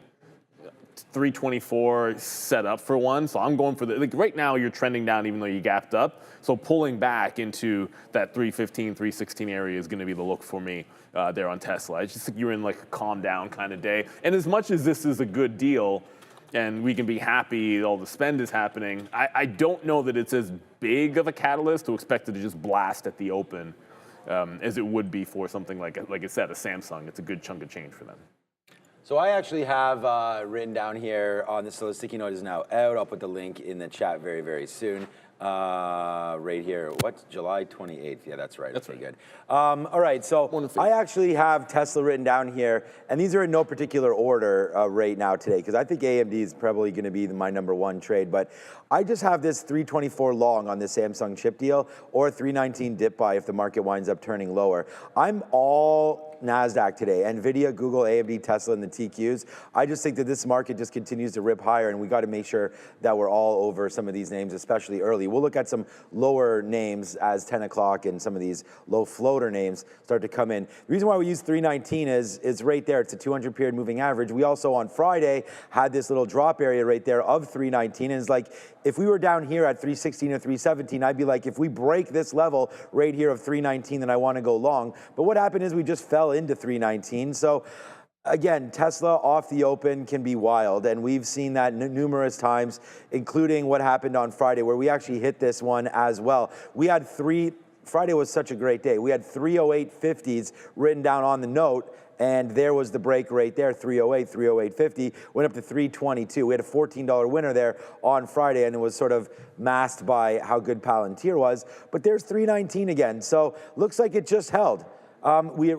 324 set up for one, so I'm going for the, right now you're trending down even though you gapped up. So pulling back into that 315, 316 area is going to be the look for me there on Tesla. I just think you're in like a calm down kind of day. And as much as this is a good deal and we can be happy all the spend is happening, I don't know that it's as big of a catalyst to expect it to just blast at the open as it would be for something like I said, a Samsung. It's a good chunk of change for them. So I actually have written down here on this, so the sticky note is now out. I'll put the link in the chat very, very soon. Right here. What's July 28th? Yeah, that's right. That's okay, right. Good. All right, so I actually have Tesla written down here, and these are in no particular order right now today, because I think AMD is probably going to be my #1 trade, but I just have this 324 long on this Samsung chip deal, or 319 dip buy if the market winds up turning lower. I'm all Nasdaq today. NVIDIA, Google, AMD, Tesla, and the TQs. I just think that this market just continues to rip higher, and we got to make sure that we're all over some of these names, especially early. We'll look at some lower names as 10 o'clock and some of these low floater names start to come in. The reason why we use 319 is right there. It's a 200 period moving average. We also on Friday had this little drop area right there of 319, and it's like, if we were down here at 316 or 317, I'd be like, if we break this level right here of 319, then I want to go long. But what happened is we just fell into 319. So again, Tesla off the open can be wild, and we've seen that numerous times, including what happened on Friday, where we actually hit this one as well. We had Friday was such a great day. We had 308.50s written down on the note, and there was the break right there, 308, 308.50, went up to 322. We had a $14 winner there on Friday, and it was sort of masked by how good Palantir was. But there's 319 again, so looks like it just held. We had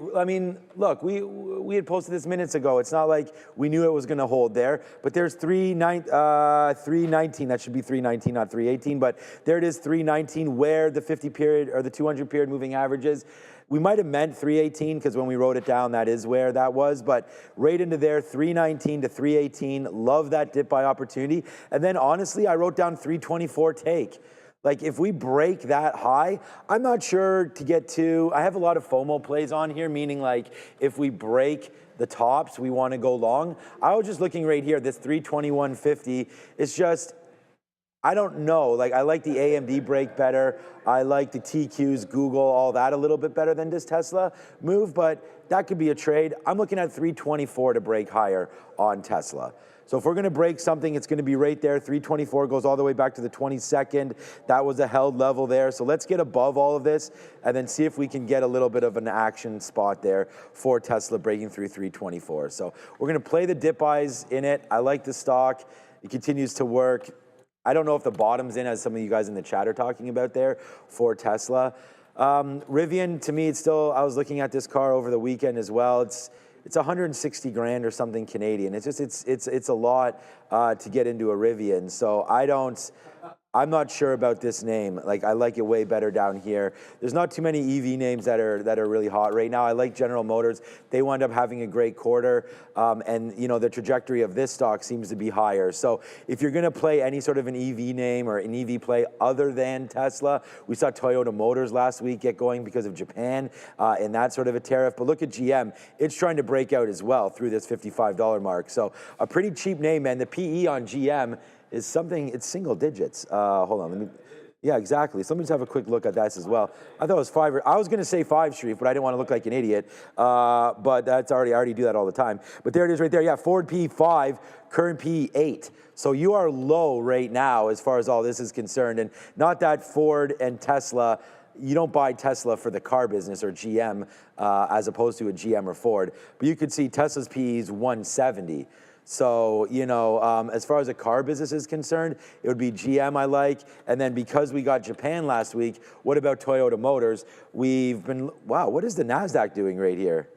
posted this minutes ago. It's not like we knew it was going to hold there, but there's 319. That should be 319, not 318, but there it is, 319, where the 50 period or the 200 period moving average is. We might have meant 318 because when we wrote it down, that is where that was, but right into there, 319 to 318. Love that dip by opportunity. And then honestly, I wrote down 324 take. Like, if we break that high, I'm not sure to get to, I have a lot of FOMO plays on here, meaning like if we break the tops, we want to go long. I was just looking right here, this 321.50 is just, I don't know, like I like the AMD break better. I like the TQs, Google, all that a little bit better than this Tesla move, but that could be a trade. I'm looking at 324 to break higher on Tesla. So if we're going to break something, it's going to be right there. 324 goes all the way back to the 22nd. That was a held level there. So let's get above all of this and then see if we can get a little bit of an action spot there for Tesla breaking through 324. So we're going to play the dip buys in it. I like the stock. It continues to work. I don't know if the bottom's in, as some of you guys in the chat are talking about there, for Tesla. Rivian, to me, it's still, I was looking at this car over the weekend as well. It's 160 grand or something Canadian. It's just, it's a lot to get into a Rivian. So I'm not sure about this name. Like, I like it way better down here. There's not too many EV names that are really hot right now. I like General Motors. They wound up having a great quarter, and you know the trajectory of this stock seems to be higher. So if you're going to play any sort of an EV name or an EV play other than Tesla, we saw Toyota Motors last week get going because of Japan and that sort of a tariff. But look at GM. It's trying to break out as well through this $55 mark. So a pretty cheap name, man. The PE on GM is something, it's single digits. Hold on, yeah, exactly. So let me just have a quick look at that as well. I thought it was I was gonna say 5 Street, but I didn't want to look like an idiot. But that's I already do that all the time. But there it is right there. Yeah, Ford PE 5, current PE 8. So you are low right now as far as all this is concerned. And not that Ford and Tesla, you don't buy Tesla for the car business or GM as opposed to a GM or Ford. But you could see Tesla's PE is 170. So, you know, as far as the car business is concerned, it would be GM I like. And then because we got Japan last week, what about Toyota Motors? We've been, wow, what is the Nasdaq doing right here?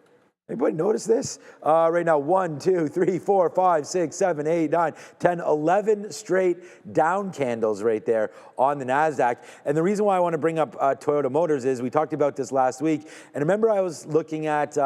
Anybody notice this? Right now, 1, 2, 3, 4, 5, 6, 7, 8, 9, 10, 11 straight down candles right there on the Nasdaq. And the reason why I want to bring up Toyota Motors is we talked about this last week. And remember I was looking at,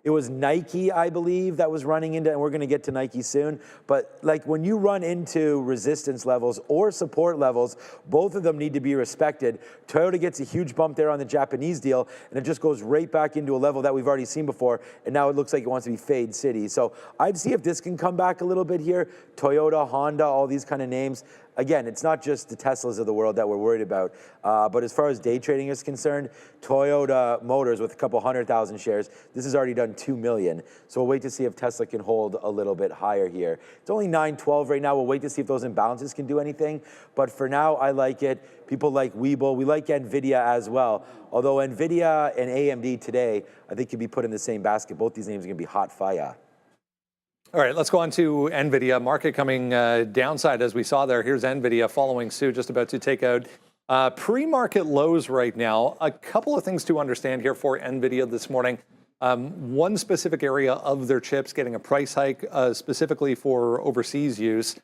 it was Nike, I believe, that was running into, and we're going to get to Nike soon. But like when you run into resistance levels or support levels, both of them need to be respected. Toyota gets a huge bump there on the Japanese deal, and it just goes right back into a level that we've already seen before. And now it looks like it wants to be Fade City. So I'd see if this can come back a little bit here. Toyota, Honda, all these kind of names. Again, it's not just the Teslas of the world that we're worried about, but as far as day trading is concerned, Toyota Motors with a couple 100,000 shares, this has already done 2 million. So we'll wait to see if Tesla can hold a little bit higher here. It's only 912 right now. We'll wait to see if those imbalances can do anything. But for now, I like it. People like Webull. We like NVIDIA as well. Although NVIDIA and AMD today, I think could be put in the same basket. Both these names are going to be hot fire. All right, let's go on to NVIDIA. Market coming downside as we saw there. Here's NVIDIA following suit, just about to take out pre-market lows right now. A couple of things to understand here for NVIDIA this morning. One specific area of their chips getting a price hike specifically for overseas use.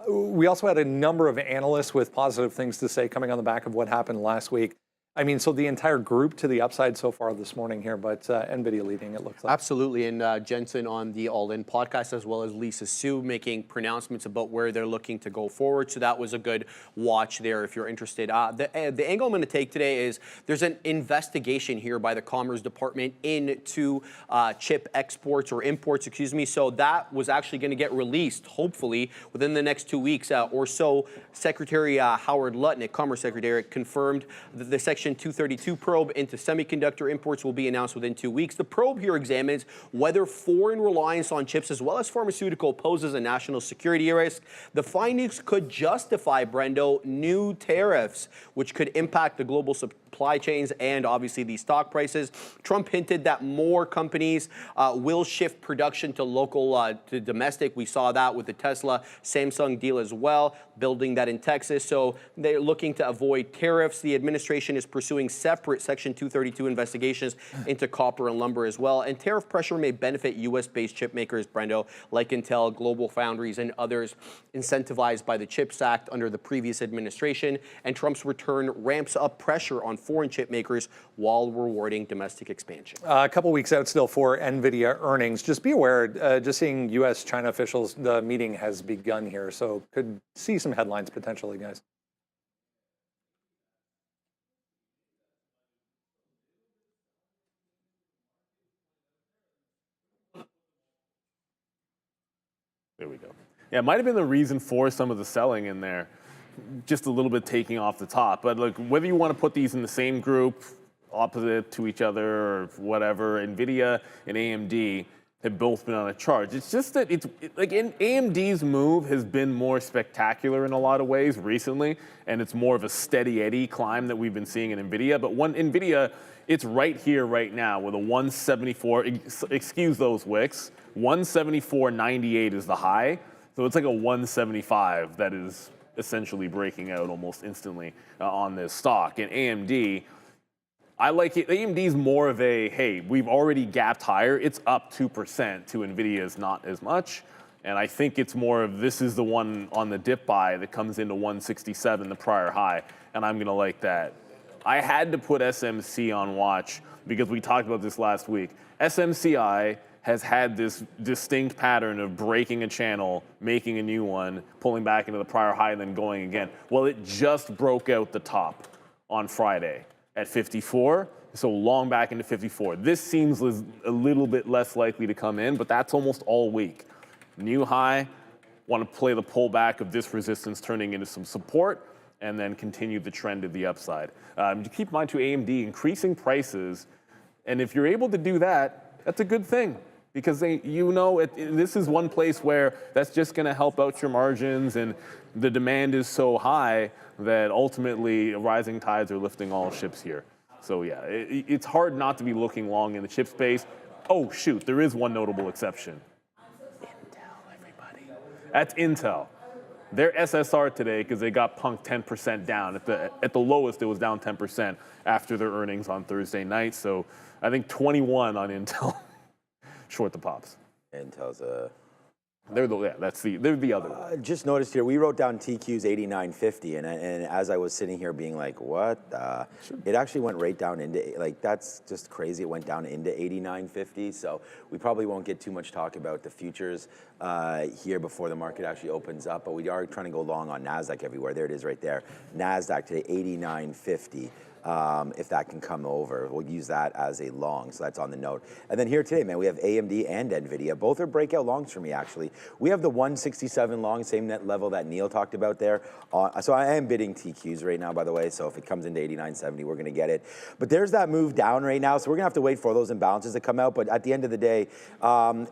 We also had a number of analysts with positive things to say coming on the back of what happened last week I mean, so the entire group to the upside so far this morning here, but NVIDIA leading, it looks like. Absolutely, and Jensen on the All In podcast, as well as Lisa Su making pronouncements about where they're looking to go forward. So that was a good watch there if you're interested. The angle I'm going to take today is there's an investigation here by the Commerce Department into chip exports or imports, excuse me. So that was actually going to get released, hopefully, within the next 2 weeks or so. Secretary Howard Lutnick, Commerce Secretary, confirmed that the Section 232 probe into semiconductor imports will be announced within 2 weeks. The probe here examines whether foreign reliance on chips as well as pharmaceutical poses a national security risk. The findings could justify, Brendo, new tariffs, which could impact the global supply chains and obviously the stock prices. Trump hinted that more companies will shift production to local, to domestic. We saw that with the Tesla Samsung deal as well, building that in Texas. So they're looking to avoid tariffs. The administration is pursuing separate Section 232 investigations into copper and lumber as well. And tariff pressure may benefit U.S.-based chip makers, Brendo, like Intel, Global Foundries, and others incentivized by the CHIPS Act under the previous administration. And Trump's return ramps up pressure on foreign chip makers while rewarding domestic expansion. A couple weeks out still for NVIDIA earnings. Just be aware, just seeing U.S.-China officials, the meeting has begun here, so could see some headlines potentially, guys. There we go. Yeah, it might have been the reason for some of the selling in there, just a little bit taking off the top. But look, whether you want to put these in the same group, opposite to each other or whatever, NVIDIA and AMD have both been on a charge. It's just that AMD's move has been more spectacular in a lot of ways recently, and it's more of a steady Eddie climb that we've been seeing in NVIDIA. But NVIDIA, it's right here, right now, with a 174, excuse those wicks, 174.98 is the high. So it's like a 175 that is essentially breaking out almost instantly on this stock. And AMD, I like it. AMD's more of a, hey, we've already gapped higher. It's up 2%. To NVIDIA's not as much. And I think it's more of this is the one on the dip buy that comes into 167, the prior high. And I'm going to like that. I had to put SMC on watch because we talked about this last week. SMCI has had this distinct pattern of breaking a channel, making a new one, pulling back into the prior high, and then going again. Well, it just broke out the top on Friday at 54, so long back into 54. This seems a little bit less likely to come in, but that's almost all week. New high, want to play the pullback of this resistance turning into some support, and then continue the trend of the upside. Keep in mind, to AMD, increasing prices, and if you're able to do that, that's a good thing. Because this is one place where that's just going to help out your margins, and the demand is so high that ultimately rising tides are lifting all ships here. So yeah, it's hard not to be looking long in the chip space. Oh shoot, there is one notable exception. Intel, everybody. That's Intel. Their SSR today, because they got punked 10% down. At the lowest, it was down 10% after their earnings on Thursday night. So I think 21 on Intel. Short the pops. Intel's they're the other one. Just noticed here, we wrote down TQ's 89.50, and as I was sitting here being like, what? It actually went right down into, like, that's just crazy. It went down into 89.50, so we probably won't get too much talk about the futures here before the market actually opens up, but we are trying to go long on Nasdaq everywhere. There it is right there. Nasdaq today, 89.50. If that can come over, we'll use that as a long. So that's on the note. And then here today, man, we have AMD and NVIDIA. Both are breakout longs for me, actually. We have the 167 long, same net level that Neil talked about there. So I am bidding TQs right now, by the way. So if it comes into 89.70, we're going to get it. But there's that move down right now. So we're going to have to wait for those imbalances to come out. But at the end of the day,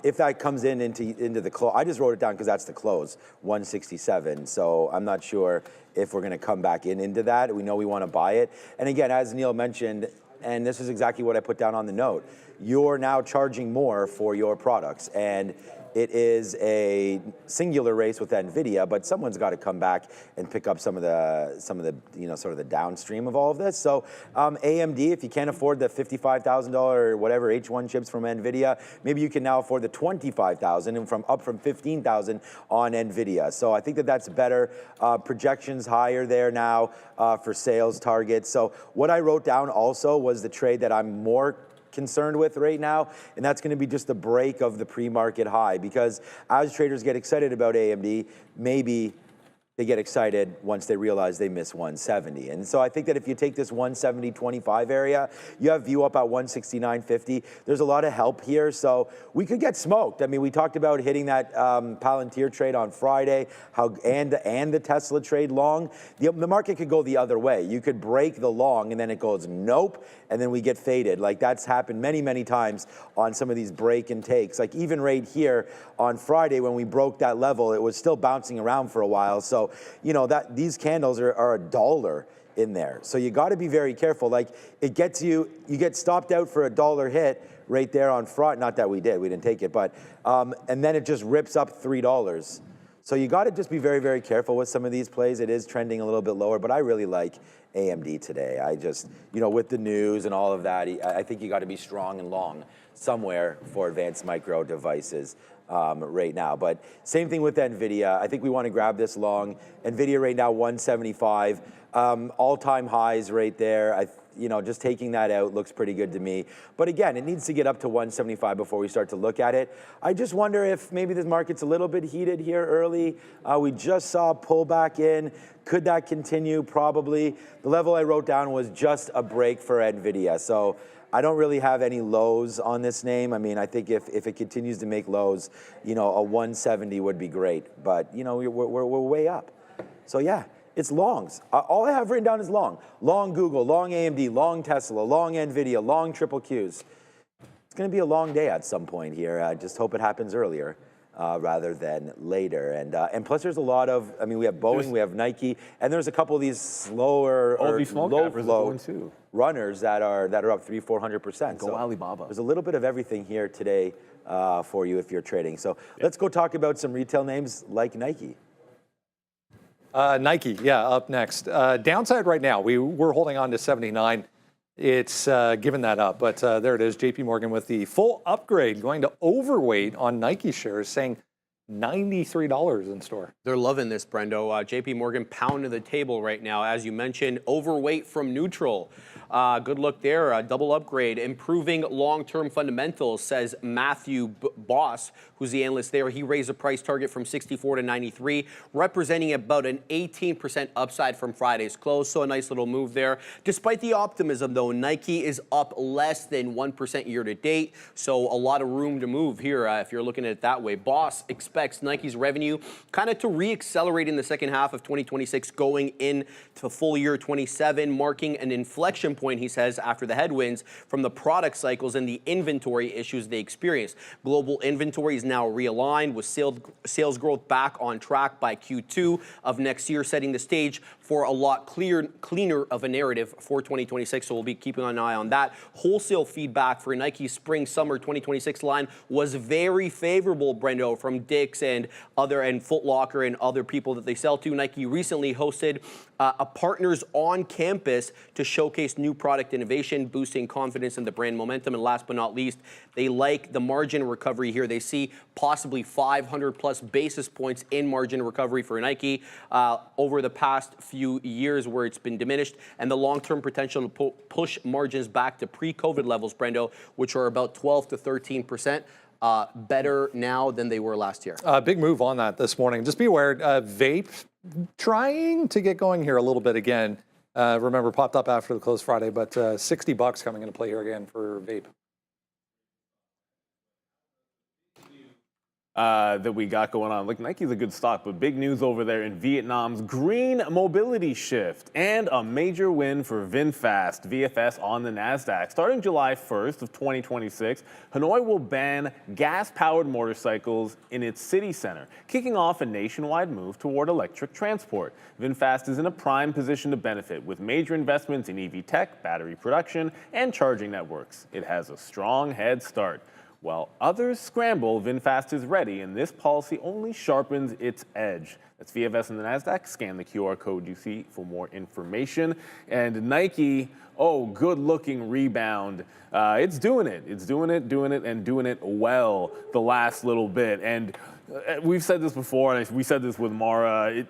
if that comes into the close, I just wrote it down because that's the close, 167. So I'm not sure if we're going to come back into that. We know we want to buy it. And again, as Neil mentioned, and this is exactly what I put down on the note, you're now charging more for your products. And it is a singular race with NVIDIA, but someone's got to come back and pick up some of the you know, sort of the downstream of all of this. So AMD, if you can't afford the $55,000 or whatever H1 chips from NVIDIA, maybe you can now afford the $25,000 and up from $15,000 on NVIDIA. So I think that that's better. Projections higher there now for sales targets. So what I wrote down also was the trade that I'm more concerned with right now, and that's going to be just the break of the pre-market high, because as traders get excited about AMD, maybe they get excited once they realize they miss 170. And so I think that if you take this 170.25 area, you have view up at 169.50. There's a lot of help here, so we could get smoked. I mean, we talked about hitting that Palantir trade on Friday, and the Tesla trade long. The market could go the other way. You could break the long, and then it goes nope, and then we get faded. Like, that's happened many, many times on some of these break and takes. Like, even right here on Friday when we broke that level, it was still bouncing around for a while. So, you know, that these candles are $1 in there. So you got to be very careful. Like, it gets you get stopped out for $1 hit right there on Friday. Not that we didn't take it, but, and then it just rips up $3. So you got to just be very, very careful with some of these plays. It is trending a little bit lower, but I really like AMD today. I just, you know, with the news and all of that, I think you got to be strong and long somewhere for advanced micro devices right now. But same thing with NVIDIA. I think we want to grab this long. NVIDIA right now 175, all-time highs right there. You know, just taking that out looks pretty good to me. But again, it needs to get up to 175 before we start to look at it. I just wonder if maybe this market's a little bit heated here early. We just saw a pullback in. Could that continue? Probably. The level I wrote down was just a break for NVIDIA. So I don't really have any lows on this name. I mean, I think if it continues to make lows, you know, a 170 would be great. But, you know, we're way up. So, yeah. It's longs. All I have written down is long. Long Google, long AMD, long Tesla, long NVIDIA, long triple Qs. It's going to be a long day at some point here. I just hope it happens earlier rather than later. And plus there's a lot of, I mean, we have Boeing, we have Nike, and there's a couple of these slower or low flow runners that are up 300-400%. Go Alibaba. There's a little bit of everything here today for you if you're trading. So let's go talk about some retail names like Nike. Nike, yeah, up next. Downside right now, we're holding on to 79. It's given that up, but there it is. JP Morgan with the full upgrade, going to overweight on Nike shares, saying $93 in store. They're loving this, Brendo. JP Morgan pounding the table right now. As you mentioned, overweight from neutral. Good look there. Double upgrade. Improving long-term fundamentals, says Matthew Boss, who's the analyst there. He raised the price target from 64 to 93, representing about an 18% upside from Friday's close. So a nice little move there. Despite the optimism, though, Nike is up less than 1% year to date. So a lot of room to move here if you're looking at it that way. Boss expects Nike's revenue kind of to re-accelerate in the second half of 2026, going into full year 27, marking an inflection point, he says, after the headwinds from the product cycles and the inventory issues they experienced. Global inventory is now realigned with sales growth back on track by Q2 of next year, setting the stage for a lot cleaner of a narrative for 2026. So we'll be keeping an eye on that. Wholesale feedback for Nike's spring-summer 2026 line was very favorable, Brendo, from Dick's and Foot Locker and other people that they sell to. Nike recently hosted a partners on campus to showcase new product innovation, boosting confidence in the brand momentum. And last but not least, they like the margin recovery here. They see possibly 500 plus basis points in margin recovery for Nike over the past few years where it's been diminished, and the long-term potential to push margins back to pre-COVID levels, Brendo, which are about 12 to 13%. Better now than they were last year. Big move on that this morning. Just be aware, vape trying to get going here a little bit again. Remember, popped up after the close Friday, but $60 coming into play here again for vape. That we got going on. Look, Nike's a good stock, but big news over there in Vietnam's green mobility shift and a major win for Vinfast, VFS, on the Nasdaq. Starting July 1st of 2026, Hanoi will ban gas-powered motorcycles in its city center, kicking off a nationwide move toward electric transport. Vinfast is in a prime position to benefit with major investments in EV tech, battery production, and charging networks. It has a strong head start. While others scramble, VinFast is ready, and this policy only sharpens its edge. That's VFS and the Nasdaq. Scan the QR code you see for more information. And Nike, oh, good-looking rebound. It's doing it. It's doing it well the last little bit. And we've said this before, and we said this with Mara.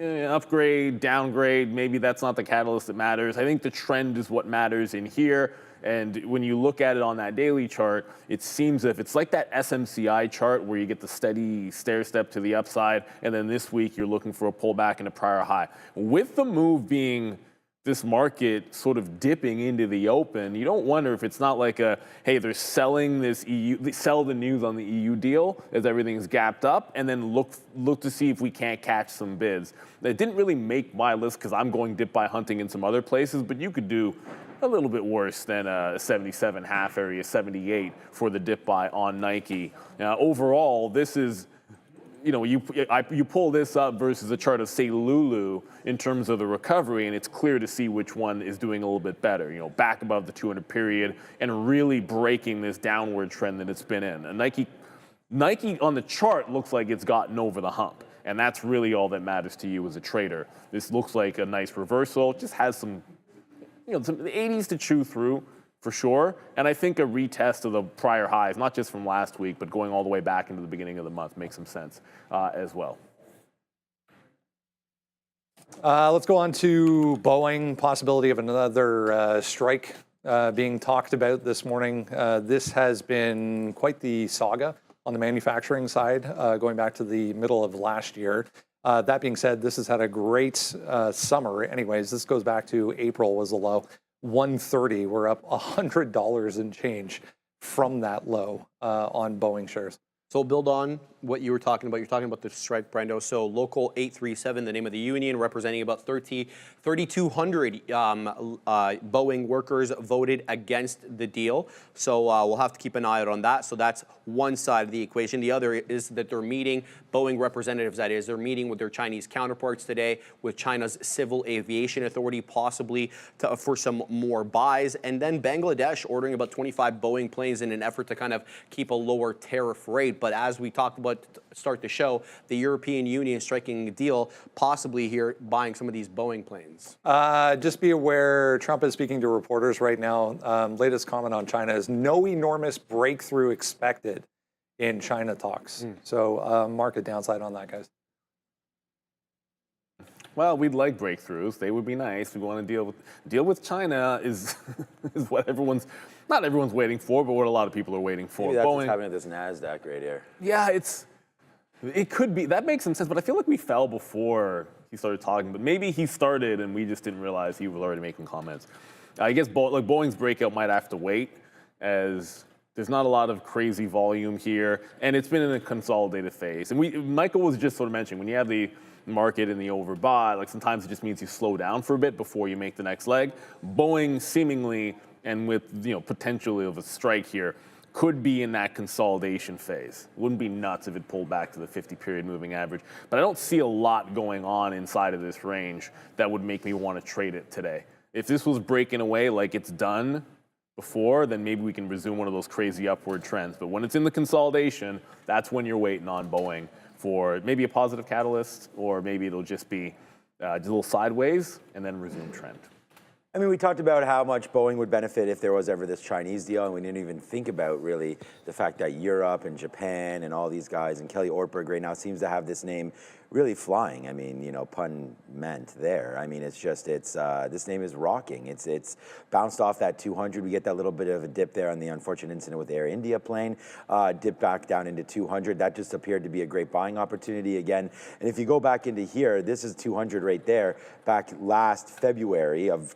Upgrade, downgrade, maybe that's not the catalyst that matters. I think the trend is what matters in here. And when you look at it on that daily chart, it seems if it's like that SMCI chart where you get the steady stair step to the upside, and then this week you're looking for a pullback in a prior high. With the move being this market sort of dipping into the open, you don't wonder if it's not like a, hey, they're selling this EU, sell the news on the EU deal as everything's gapped up, and then look to see if we can't catch some bids. It didn't really make my list because I'm going dip buy hunting in some other places, but you could do a little bit worse than a 77 half area, 78 for the dip buy on Nike. Overall, this is, you pull this up versus a chart of, say, Lulu in terms of the recovery, and it's clear to see which one is doing a little bit better. Back above the 200 period and really breaking this downward trend that it's been in. And Nike on the chart looks like it's gotten over the hump, and that's really all that matters to you as a trader. This looks like a nice reversal. It just has some some 80s to chew through for sure. And I think a retest of the prior highs, not just from last week, but going all the way back into the beginning of the month makes some sense as well. Let's go on to Boeing, possibility of another strike being talked about this morning. This has been quite the saga on the manufacturing side, going back to the middle of last year. That being said, this has had a great summer. Anyways, this goes back to April was the low. 130, we're up $100 and change from that low on Boeing shares. So build on what you were talking about. You're talking about the strike, Brendo. So local 837, the name of the union, representing about 3,200 Boeing workers voted against the deal. So we'll have to keep an eye out on that. So that's one side of the equation. The other is that they're meeting, Boeing representatives, that is, they're meeting with their Chinese counterparts today, with China's Civil Aviation Authority, possibly for some more buys. And then Bangladesh ordering about 25 Boeing planes in an effort to kind of keep a lower tariff rate. But as we talked about start the show, the European Union striking a deal, possibly here buying some of these Boeing planes. Just be aware, Trump is speaking to reporters right now. Latest comment on China is no enormous breakthrough expected in China talks. So market downside on that, guys. Well, we'd like breakthroughs. They would be nice. We want to deal with China is is what not everyone's waiting for, but what a lot of people are waiting for. Maybe that's Boeing, what's happening with this Nasdaq right here. Yeah, it could be. That makes some sense, but I feel like we fell before he started talking. But maybe he started and we just didn't realize he was already making comments. I guess Boeing's breakout might have to wait, as there's not a lot of crazy volume here, and it's been in a consolidated phase. And Michael was just sort of mentioning, when you have the market and the overbought, like sometimes it just means you slow down for a bit before you make the next leg. Boeing seemingly, and with potentially of a strike here, could be in that consolidation phase. Wouldn't be nuts if it pulled back to the 50-period moving average. But I don't see a lot going on inside of this range that would make me want to trade it today. If this was breaking away like it's done before, then maybe we can resume one of those crazy upward trends. But when it's in the consolidation, that's when you're waiting on Boeing for maybe a positive catalyst, or maybe it'll just be a little sideways and then resume trend. I mean, we talked about how much Boeing would benefit if there was ever this Chinese deal, and we didn't even think about really the fact that Europe and Japan and all these guys, and Kelly Ortberg right now seems to have this name really flying. I mean, pun meant there. I mean, this name is rocking. It's bounced off that 200. We get that little bit of a dip there on the unfortunate incident with Air India plane, dip back down into 200. That just appeared to be a great buying opportunity again. And if you go back into here, this is 200 right there, back last February of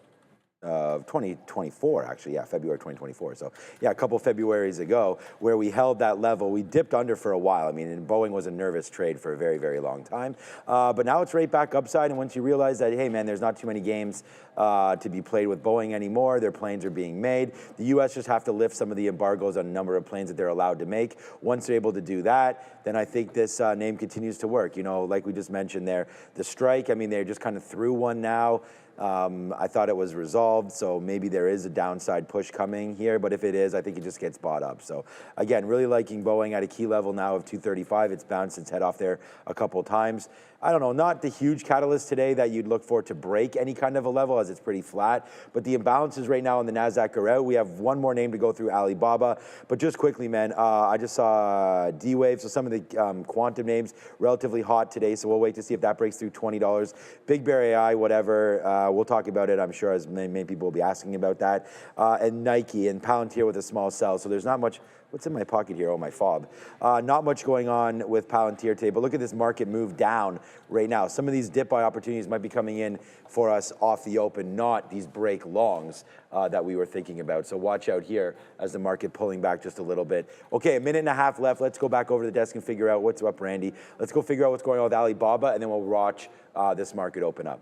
2024, actually, February 2024. So, a couple Februaries ago, where we held that level. We dipped under for a while. I mean, and Boeing was a nervous trade for a very, very long time. But now it's right back upside. And once you realize that, hey, man, there's not too many games to be played with Boeing anymore. Their planes are being made. The U.S. just have to lift some of the embargoes on a number of planes that they're allowed to make. Once they're able to do that, then I think this name continues to work. Like we just mentioned there, the strike, I mean, they're just kind of through one now. I thought it was resolved, so maybe there is a downside push coming here, but if it is, I think it just gets bought up. So again, really liking Boeing at a key level now of 235. It's bounced its head off there a couple of times. I don't know, not the huge catalyst today that you'd look for to break any kind of a level, as it's pretty flat, but the imbalances right now on the Nasdaq are out. We have one more name to go through, Alibaba, but just quickly, man, I just saw D-Wave, so some of the quantum names relatively hot today, so we'll wait to see if that breaks through $20. Big Bear AI, whatever, we'll talk about it, I'm sure, as many people will be asking about that, and Nike and Palantir with a small sell, so there's not much. What's in my pocket here? Oh, my fob. Not much going on with Palantir today, but look at this market move down right now. Some of these dip buy opportunities might be coming in for us off the open, not these break longs that we were thinking about. So watch out here as the market pulling back just a little bit. Okay, a minute and a half left. Let's go back over to the desk and figure out what's up, Randy. Let's go figure out what's going on with Alibaba, and then we'll watch this market open up.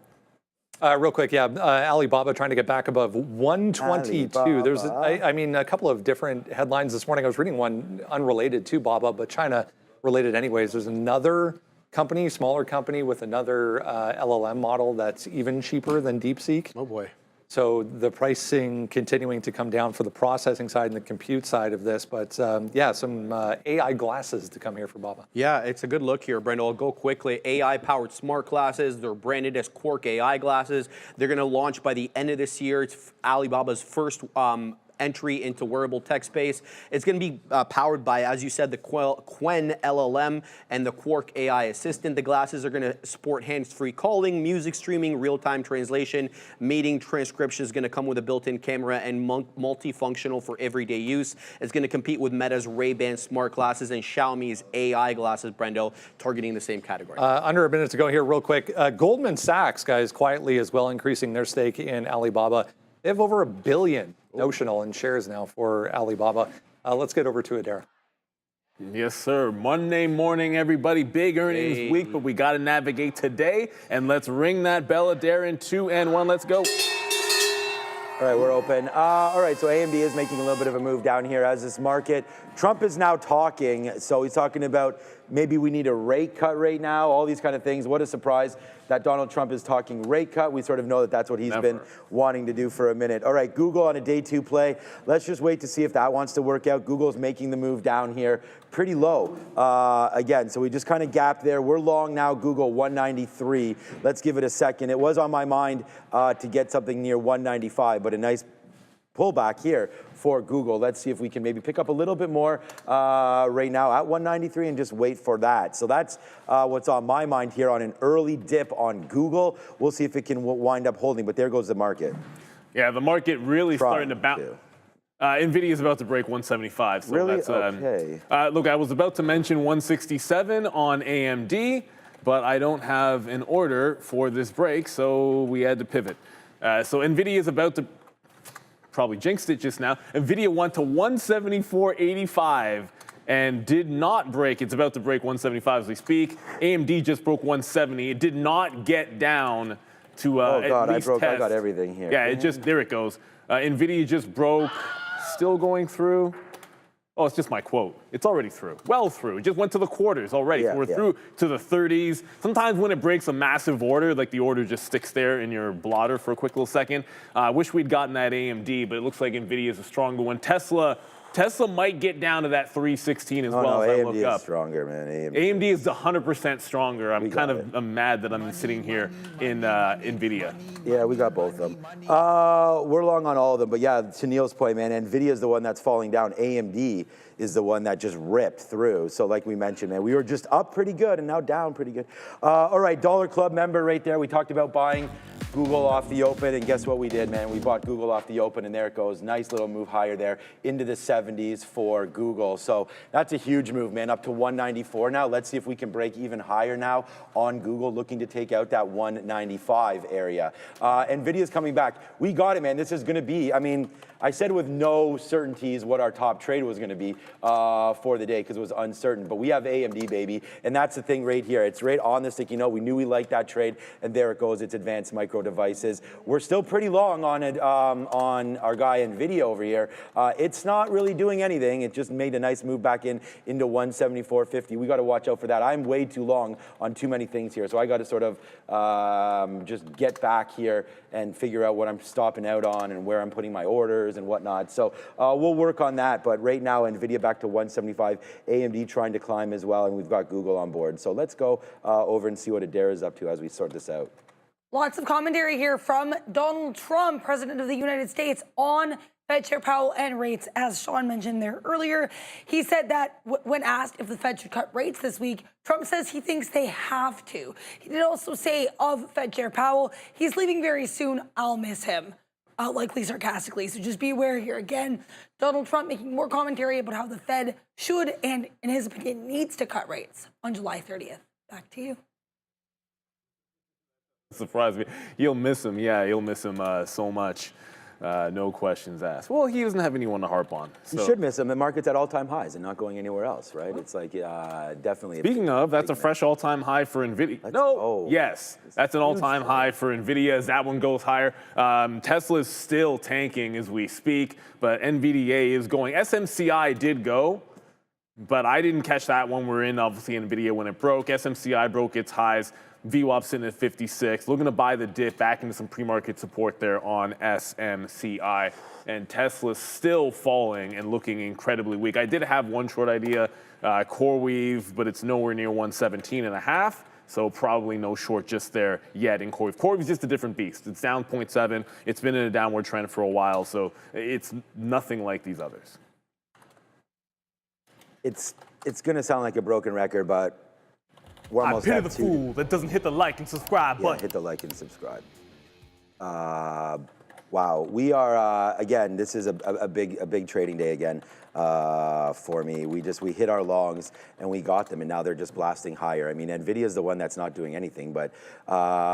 Real quick, yeah, Alibaba trying to get back above 122. Alibaba. There's, I mean, a couple of different headlines this morning. I was reading one unrelated to Baba, but China related anyways. There's another company, smaller company with another LLM model that's even cheaper than DeepSeek. Oh boy. So the pricing continuing to come down for the processing side and the compute side of this, but yeah, some AI glasses to come here for Baba. Yeah, it's a good look here, Brenda. I'll go quickly. AI-powered smart glasses. They're branded as Quark AI glasses. They're going to launch by the end of this year. It's Alibaba's first entry into wearable tech space. It's going to be powered by, as you said, the Qwen LLM and the Quark AI assistant. The glasses are going to support hands-free calling, music streaming, real-time translation, meeting transcription is going to come with a built-in camera and multifunctional for everyday use. It's going to compete with Meta's Ray-Ban smart glasses and Xiaomi's AI glasses, Brendo, targeting the same category. Under a minute to go here real quick. Goldman Sachs, guys, quietly as well, increasing their stake in Alibaba. They have over $1 billion notional in shares now for Alibaba. Let's get over to Adair. Yes, sir. Monday morning, everybody. Big earnings week, but we got to navigate today. And let's ring that bell, Adair, in 2 and 1. Let's go. All right, we're open. All right, so AMD is making a little bit of a move down here as this market. Trump is now talking, so he's talking about maybe we need a rate cut right now, all these kind of things. What a surprise that Donald Trump is talking rate cut. We sort of know that that's what he's been wanting to do for a minute. All right, Google on a day 2 play. Let's just wait to see if that wants to work out. Google's making the move down here pretty low again. So we just kind of gapped there. We're long now, Google 193. Let's give it a second. It was on my mind to get something near 195, but a nice pullback here for Google. Let's see if we can maybe pick up a little bit more right now at 193 and just wait for that. So that's what's on my mind here on an early dip on Google. We'll see if it can wind up holding, but there goes the market. Yeah, the market really starting to bounce. NVIDIA is about to break 175. So really? That's, okay. Look, I was about to mention 167 on AMD, but I don't have an order for this break, so we had to pivot. So NVIDIA is about to, probably jinxed it just now. NVIDIA went to 174.85 and did not break. It's about to break 175 as we speak. AMD just broke 170. It did not get down to oh God, at least I test. got everything here. Yeah, it just, there it goes. NVIDIA just broke, still going through. Oh, it's just my quote. It's already through. Well through. It just went to the quarters already. Yeah, so we're through to the 30s. Sometimes when it breaks a massive order, like the order just sticks there in your blotter for a quick little second. I wish we'd gotten that AMD, but it looks like NVIDIA is a stronger one. Tesla might get down to that 316 as well as I look up. AMD is stronger, man. AMD is 100% stronger. I'm mad that I'm sitting here in NVIDIA. Yeah, we got both of them. We're long on all of them, but yeah, to Neil's point, man, NVIDIA is the one that's falling down. AMD is the one that just ripped through. So like we mentioned, man, we were just up pretty good and now down pretty good. All right, Dollar Club member right there. We talked about buying Google off the open, and guess what we did, man? We bought Google off the open, and there it goes. Nice little move higher there into the 70s for Google. So that's a huge move, man, up to 194 now. Let's see if we can break even higher now on Google, looking to take out that 195 area. NVIDIA's coming back. We got it, man. This is going to be, I mean, I said with no certainties what our top trade was going to be for the day because it was uncertain. But we have AMD, baby, and that's the thing right here. It's right on the sticky note. We knew we liked that trade, and there it goes. It's advanced micro devices. We're still pretty long on it on our guy NVIDIA over here. It's not really doing anything. It just made a nice move back into 174.50. We got to watch out for that. I'm way too long on too many things here, so I got to sort of just get back here and figure out what I'm stopping out on and where I'm putting my orders and whatnot. So we'll work on that. But right now, NVIDIA back to 175, AMD trying to climb as well, and we've got Google on board. So let's go over and see what Adair is up to as we sort this out. Lots of commentary here from Donald Trump, President of the United States, on Fed Chair Powell and rates. As Sean mentioned there earlier, he said that when asked if the Fed should cut rates this week, Trump says he thinks they have to. He did also say of Fed Chair Powell, he's leaving very soon. I'll miss him, likely sarcastically. So just be aware here. Again, Donald Trump making more commentary about how the Fed should and, in his opinion, needs to cut rates on July 30th. Back to you. Surprised me. You'll miss him. Yeah, you'll miss him so much. No questions asked. Well, he doesn't have anyone to harp on. So. You should miss him. The market's at all-time highs and not going anywhere else, right? It's like definitely. Speaking of, that's a fresh all-time high for NVIDIA. Yes, that's an all-time high for NVIDIA as that one goes higher. Tesla's still tanking as we speak, but NVDA is going. SMCI did go, but I didn't catch that one. We're in, obviously, NVIDIA when it broke. SMCI broke its highs. VWAP sitting at 56. Looking to buy the dip back into some pre-market support there on SMCI. And Tesla's still falling and looking incredibly weak. I did have one short idea, CoreWeave, but it's nowhere near 117.5. So probably no short just there yet in CoreWeave. CoreWeave's just a different beast. It's down 0.7. It's been in a downward trend for a while, so it's nothing like these others. It's going to sound like a broken record, but we're almost I pity the fool that doesn't hit the like and subscribe button. Hit the like and subscribe. Wow, we are again. This is a big trading day again for me. We hit our longs and we got them, and now they're just blasting higher. I mean, NVIDIA is the one that's not doing anything, but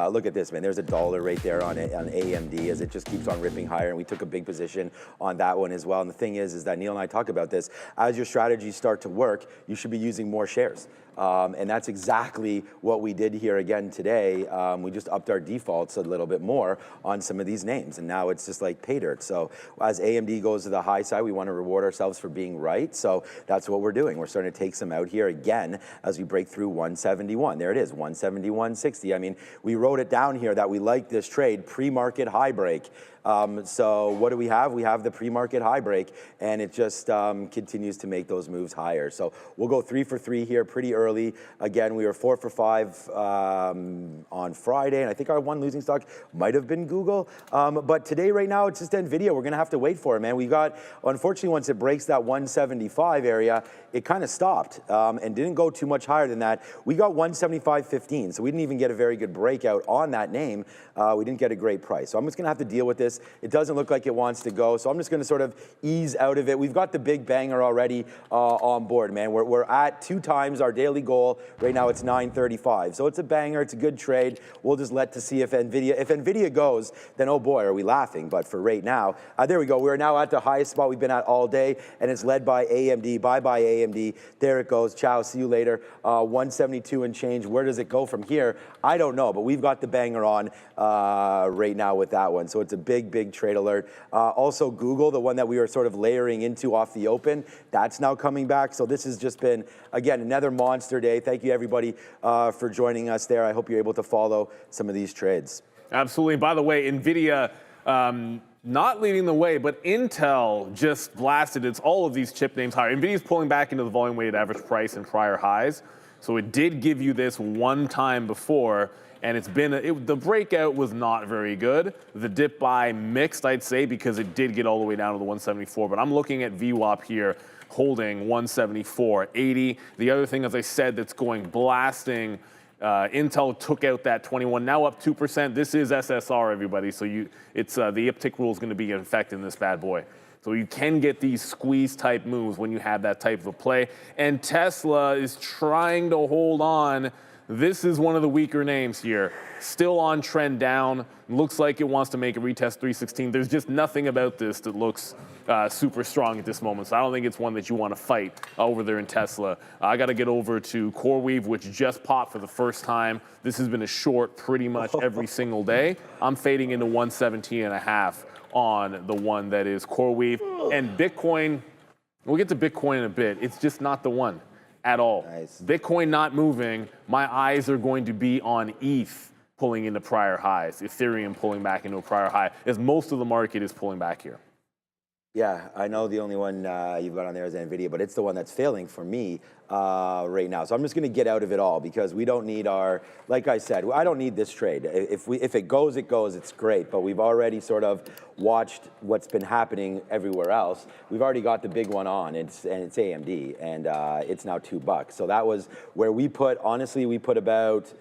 look at this, man. There's $1 right there on AMD as it just keeps on ripping higher, and we took a big position on that one as well. And the thing is that Neil and I talk about this. As your strategies start to work, you should be using more shares. And that's exactly what we did here again today. We just upped our defaults a little bit more on some of these names, and now it's just like pay dirt. So as AMD goes to the high side, we want to reward ourselves for being right. So that's what we're doing. We're starting to take some out here again as we break through 171. There it is, 171.60. I mean, we wrote it down here that we like this trade, pre-market high break. So what do we have? We have the pre-market high break, and it just continues to make those moves higher. So we'll go 3 for 3 here pretty early. Again, we were 4 for 5 on Friday, and I think our one losing stock might have been Google. But today, right now, it's just NVIDIA. We're going to have to wait for it, man. We got, unfortunately, once it breaks that 175 area, it kind of stopped and didn't go too much higher than that. We got 175.15, so we didn't even get a very good breakout on that name. We didn't get a great price. So I'm just going to have to deal with this. It doesn't look like it wants to go, so I'm just going to sort of ease out of it. We've got the big banger already on board, man. We're at 2 times our daily goal. Right now it's 935, so it's a banger. It's a good trade. We'll just let to see if NVIDIA goes, then oh boy, are we laughing. But for right now, there we go. We're now at the highest spot we've been at all day, and it's led by AMD. Bye-bye, AMD. There it goes. Ciao. See you later. 172 and change. Where does it go from here? I don't know, but we've got the banger on right now with that one. So it's a big trade alert. Also Google, the one that we were sort of layering into off the open, that's now coming back. So this has just been, again, another monster day. Thank you, everybody, for joining us there. I hope you're able to follow some of these trades. Absolutely. By the way, NVIDIA not leading the way, but Intel just blasted all of these chip names higher. NVIDIA's pulling back into the volume-weighted average price and prior highs. So it did give you this one time before, and it's been the breakout was not very good. The dip buy mixed, I'd say, because it did get all the way down to the 174. But I'm looking at VWAP here, holding 174.80. The other thing, as I said, that's going blasting. Intel took out that 21, now up 2%. This is SSR, everybody. So it's the uptick rule is going to be in effect in this bad boy. So you can get these squeeze type moves when you have that type of a play. And Tesla is trying to hold on This is one of the weaker names here. Still on trend down. Looks like it wants to make a retest 316. There's just nothing about this that looks super strong at this moment. So I don't think it's one that you want to fight over there in Tesla. I got to get over to CoreWeave, which just popped for the first time. This has been a short pretty much every single day. I'm fading into 117.5 on the one that is CoreWeave. And Bitcoin, we'll get to Bitcoin in a bit. It's just not the one at all. Nice. Bitcoin not moving. My eyes are going to be on ETH pulling into prior highs, Ethereum pulling back into a prior high, as most of the market is pulling back here. Yeah, I know the only one you've got on there is NVIDIA, but it's the one that's failing for me right now. So I'm just going to get out of it all because we don't need our, like I said, I don't need this trade. If it goes, it's great. But we've already sort of watched what's been happening everywhere else. We've already got the big one on, and it's AMD, and it's now $2. So that was where we put, honestly, we put about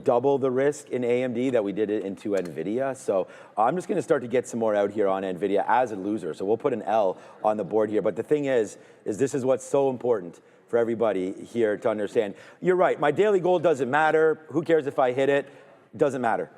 double the risk in AMD that we did it into NVIDIA. So I'm just going to start to get some more out here on NVIDIA as a loser. So we'll put an L on the board here. But the thing is this is what's so important for everybody here to understand. You're right. My daily goal doesn't matter. Who cares if I hit it? Doesn't matter.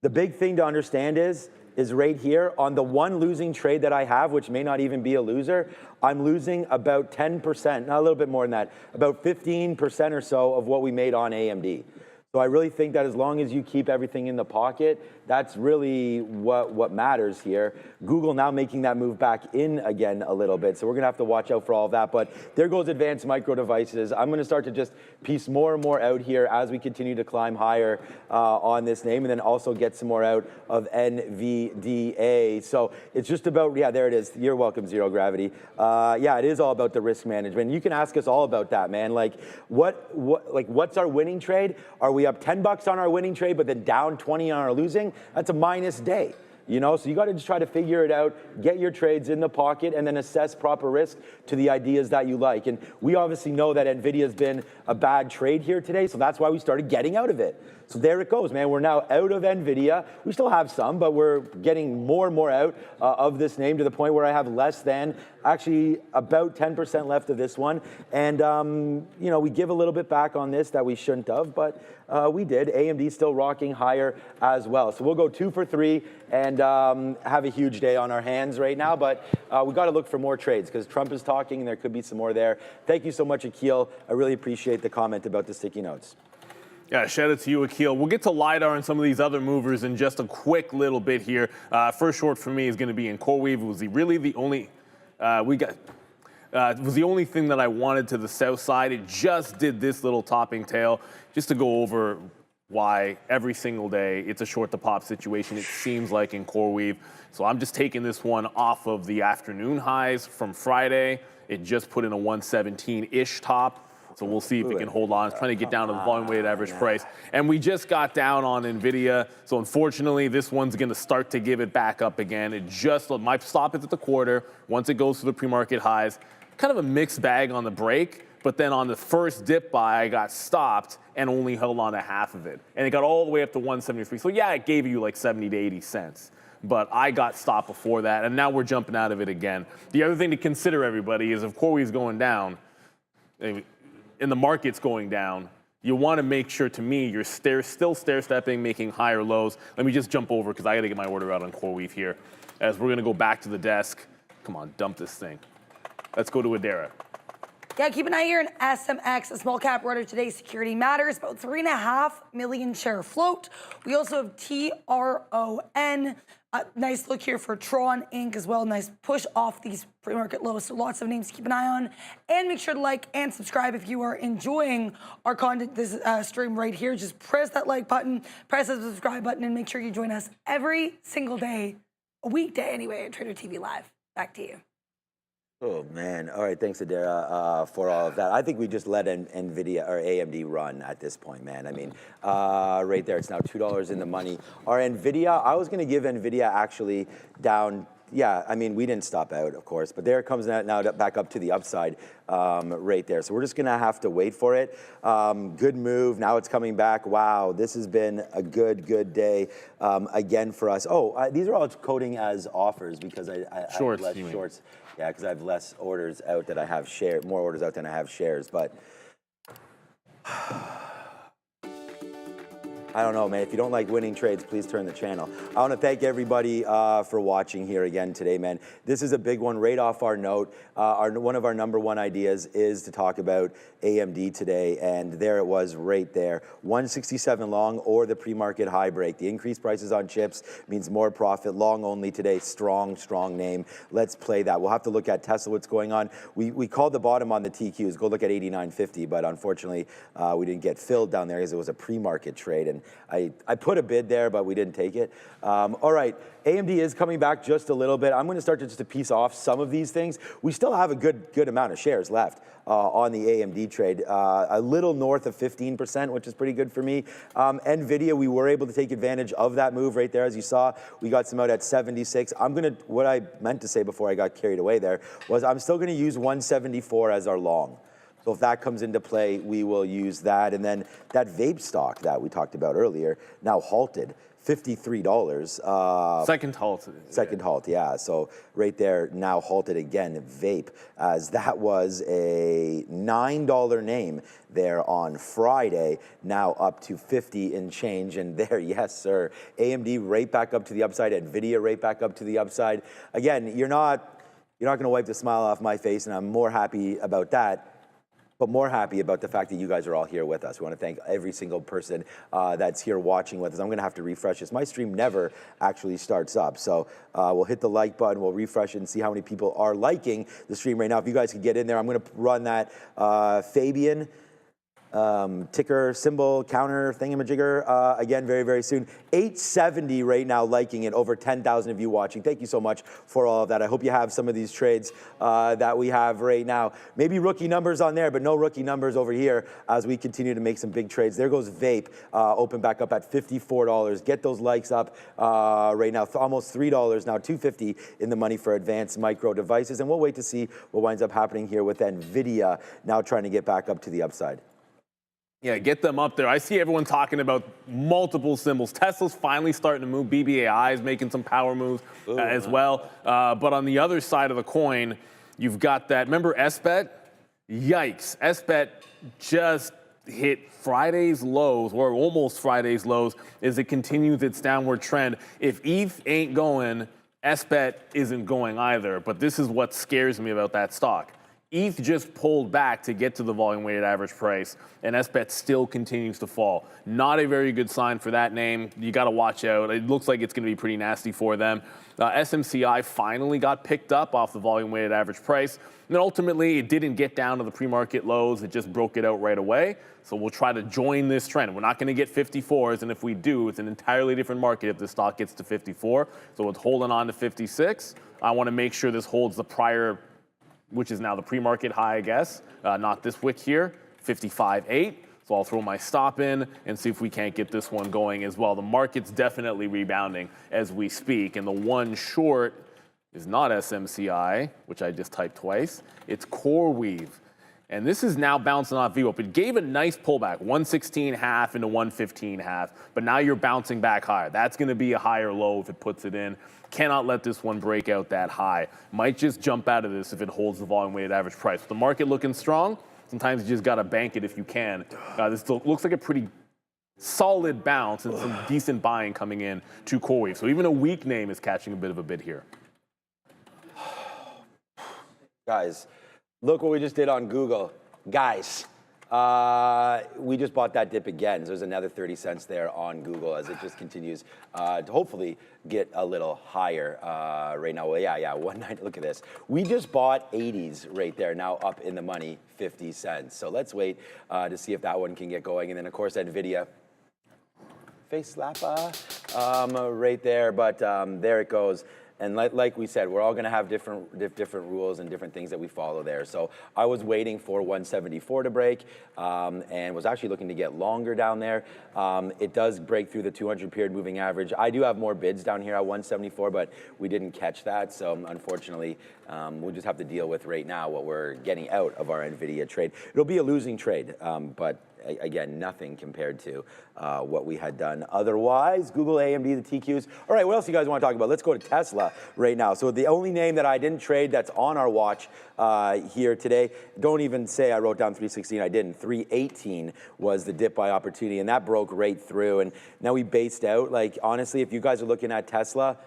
The big thing to understand is right here on the one losing trade that I have, which may not even be a loser, I'm losing about 10%, not a little bit more than that, about 15% or so of what we made on AMD. So I really think that as long as you keep everything in the pocket, that's really what matters here. Google now making that move back in again a little bit. So we're gonna have to watch out for all of that. But there goes advanced micro devices. I'm gonna start to just piece more and more out here as we continue to climb higher on this name, and then also get some more out of NVDA. So it's just about, yeah, there it is. You're welcome, Zero Gravity. Yeah, it is all about the risk management. You can ask us all about that, man. Like what's our winning trade? Are we up $10 on our winning trade, but then down 20 on our losing? That's a minus day, you know? So you got to just try to figure it out, get your trades in the pocket, and then assess proper risk to the ideas that you like. And we obviously know that NVIDIA's been a bad trade here today, so that's why we started getting out of it. So there it goes, man. We're now out of NVIDIA. We still have some, but we're getting more and more out of this name to the point where I have less than, actually about 10% left of this one. And, you know, we give a little bit back on this that we shouldn't have, but we did. AMD still rocking higher as well. So we'll go 2 for 3 and have a huge day on our hands right now. But we got to look for more trades because Trump is talking and there could be some more there. Thank you so much, Akil. I really appreciate the comment about the sticky notes. Yeah, shout out to you, Akil. We'll get to LiDAR and some of these other movers in just a quick little bit here. First short for me is going to be in CoreWeave. It was really the only it was the only thing that I wanted to the south side. It just did this little topping tail just to go over why every single day it's a short to pop situation, it seems like in CoreWeave. So I'm just taking this one off of the afternoon highs from Friday. It just put in a 117-ish top. So we'll see if it can hold on. It's trying to get down to the volume weighted average price. And we just got down on NVIDIA. So unfortunately, this one's going to start to give it back up again. It just, my stop is at the quarter. Once it goes to the pre-market highs, kind of a mixed bag on the break. But then on the first dip buy, I got stopped and only held on to half of it. And it got all the way up to 173. So yeah, it gave you like 70 to 80 cents. But I got stopped before that, and now we're jumping out of it again. The other thing to consider, everybody, is if CoreWeave's going down, and the market's going down, you want to make sure, to me, you're still stair-stepping, making higher lows. Let me just jump over because I got to get my order out on CoreWeave here as we're going to go back to the desk. Come on, dump this thing. Let's go to Adara. Yeah, keep an eye here in SMX, a small cap order today. Security matters, about 3.5 million share float. We also have TRON. Nice look here for Tron Inc. as well. Nice push off these pre-market lows. So lots of names to keep an eye on. And make sure to like and subscribe if you are enjoying our content, this stream right here. Just press that like button, press that subscribe button, and make sure you join us every single day, a weekday anyway, at Trader TV Live. Back to you. Oh, man. All right. Thanks, Adara, for all of that. I think we just let NVIDIA or AMD run at this point, man. I mean, right there, it's now $2 in the money. Our NVIDIA, I was going to give NVIDIA actually down. Yeah, I mean, we didn't stop out, of course, but there it comes now back up to the upside right there. So we're just going to have to wait for it. Good move. Now it's coming back. Wow, this has been a good day again for us. Oh, these are all coding as offers because I shorts, have less shorts. Yeah, because I have less orders out than I have more orders out than I have shares. But I don't know, man. If you don't like winning trades, please turn the channel. I want to thank everybody for watching here again today, man. This is a big one right off our note. One of our #1 ideas is to talk about AMD today, and there it was right there. 167 long or the pre-market high break. The increased prices on chips means more profit. Long only today. Strong name. Let's play that. We'll have to look at Tesla, what's going on. We called the bottom on the TQs. Go look at 89.50, but unfortunately, we didn't get filled down there because it was a pre-market trade, and I put a bid there, but we didn't take it. All right, AMD is coming back just a little bit. I'm going to start to just to piece off some of these things. We still have a good amount of shares left on the AMD trade, a little north of 15%, which is pretty good for me. NVIDIA, we were able to take advantage of that move right there. As you saw, we got some out at 76. What I meant to say before I got carried away there was I'm still going to use 174 as our long. So if that comes into play, we will use that. And then that vape stock that we talked about earlier, now halted, $53. Second halt. Second halt, yeah. So right there, now halted again, vape, as that was a $9 name there on Friday, now up to 50 and change. And there, yes, sir, AMD right back up to the upside, NVIDIA right back up to the upside. Again, you're not going to wipe the smile off my face, and I'm more happy about that. But more happy about the fact that you guys are all here with us. We want to thank every single person that's here watching with us. I'm going to have to refresh this. My stream never actually starts up. So we'll hit the like button, we'll refresh it and see how many people are liking the stream right now. If you guys could get in there, I'm going to run that Fabian ticker symbol counter thingamajigger again very soon. 870 right now liking it, over 10,000 of you watching. Thank you so much for all of that. I hope you have some of these trades that we have right now. Maybe rookie numbers on there, but no rookie numbers over here as we continue to make some big trades. There goes vape, open back up at $54. Get those likes up right now, almost $3 now, $2.50 in the money for advanced micro devices. And we'll wait to see what winds up happening here with NVIDIA now trying to get back up to the upside. Yeah, get them up there. I see everyone talking about multiple symbols. Tesla's finally starting to move. BBAI is making some power moves as well. But on the other side of the coin, you've got that. Remember SBET? Yikes. SBET just hit Friday's lows, or almost Friday's lows, as it continues its downward trend. If ETH ain't going, SBET isn't going either. But this is what scares me about that stock. ETH just pulled back to get to the volume-weighted average price, and SBET still continues to fall. Not a very good sign for that name. You got to watch out. It looks like it's going to be pretty nasty for them. SMCI finally got picked up off the volume-weighted average price. And then ultimately, it didn't get down to the pre-market lows. It just broke it out right away. So we'll try to join this trend. We're not going to get 54s, and if we do, it's an entirely different market if the stock gets to 54. So it's holding on to 56. I want to make sure this holds the prior, which is now the pre-market high, I guess, not this wick here, 55.8. So I'll throw my stop in and see if we can't get this one going as well. The market's definitely rebounding as we speak, and the one short is not SMCI, which I just typed twice. It's CoreWeave. And this is now bouncing off VWAP. It gave a nice pullback, 116.5 into 115.5, but now you're bouncing back higher. That's going to be a higher low if it puts it in. Cannot let this one break out that high. Might just jump out of this if it holds the volume-weighted average price. With the market looking strong, sometimes you just got to bank it if you can. This still looks like a pretty solid bounce and some decent buying coming in to CoreWeave. So even a weak name is catching a bit of a bid here. Guys, look what we just did on Google. Guys, we just bought that dip again. So there's another 30 cents there on Google as it just continues to hopefully get a little higher right now. Well, yeah, 190. Look at this. We just bought 80s right there, now up in the money, 50 cents. So let's wait to see if that one can get going. And then, of course, NVIDIA. Face slapper right there, but there it goes. And like we said, we're all going to have different rules and different things that we follow there. So I was waiting for 174 to break and was actually looking to get longer down there. It does break through the 200 period moving average. I do have more bids down here at 174, but we didn't catch that. So unfortunately, we'll just have to deal with right now what we're getting out of our NVIDIA trade. It'll be a losing trade, but again, nothing compared to what we had done otherwise. Google, AMD, the TQs. All right, what else do you guys want to talk about? Let's go to Tesla right now. So the only name that I didn't trade that's on our watch here today, don't even say I wrote down 316, I didn't. 318 was the dip by opportunity, and that broke right through. And now we based out. Like, honestly, if you guys are looking at Tesla,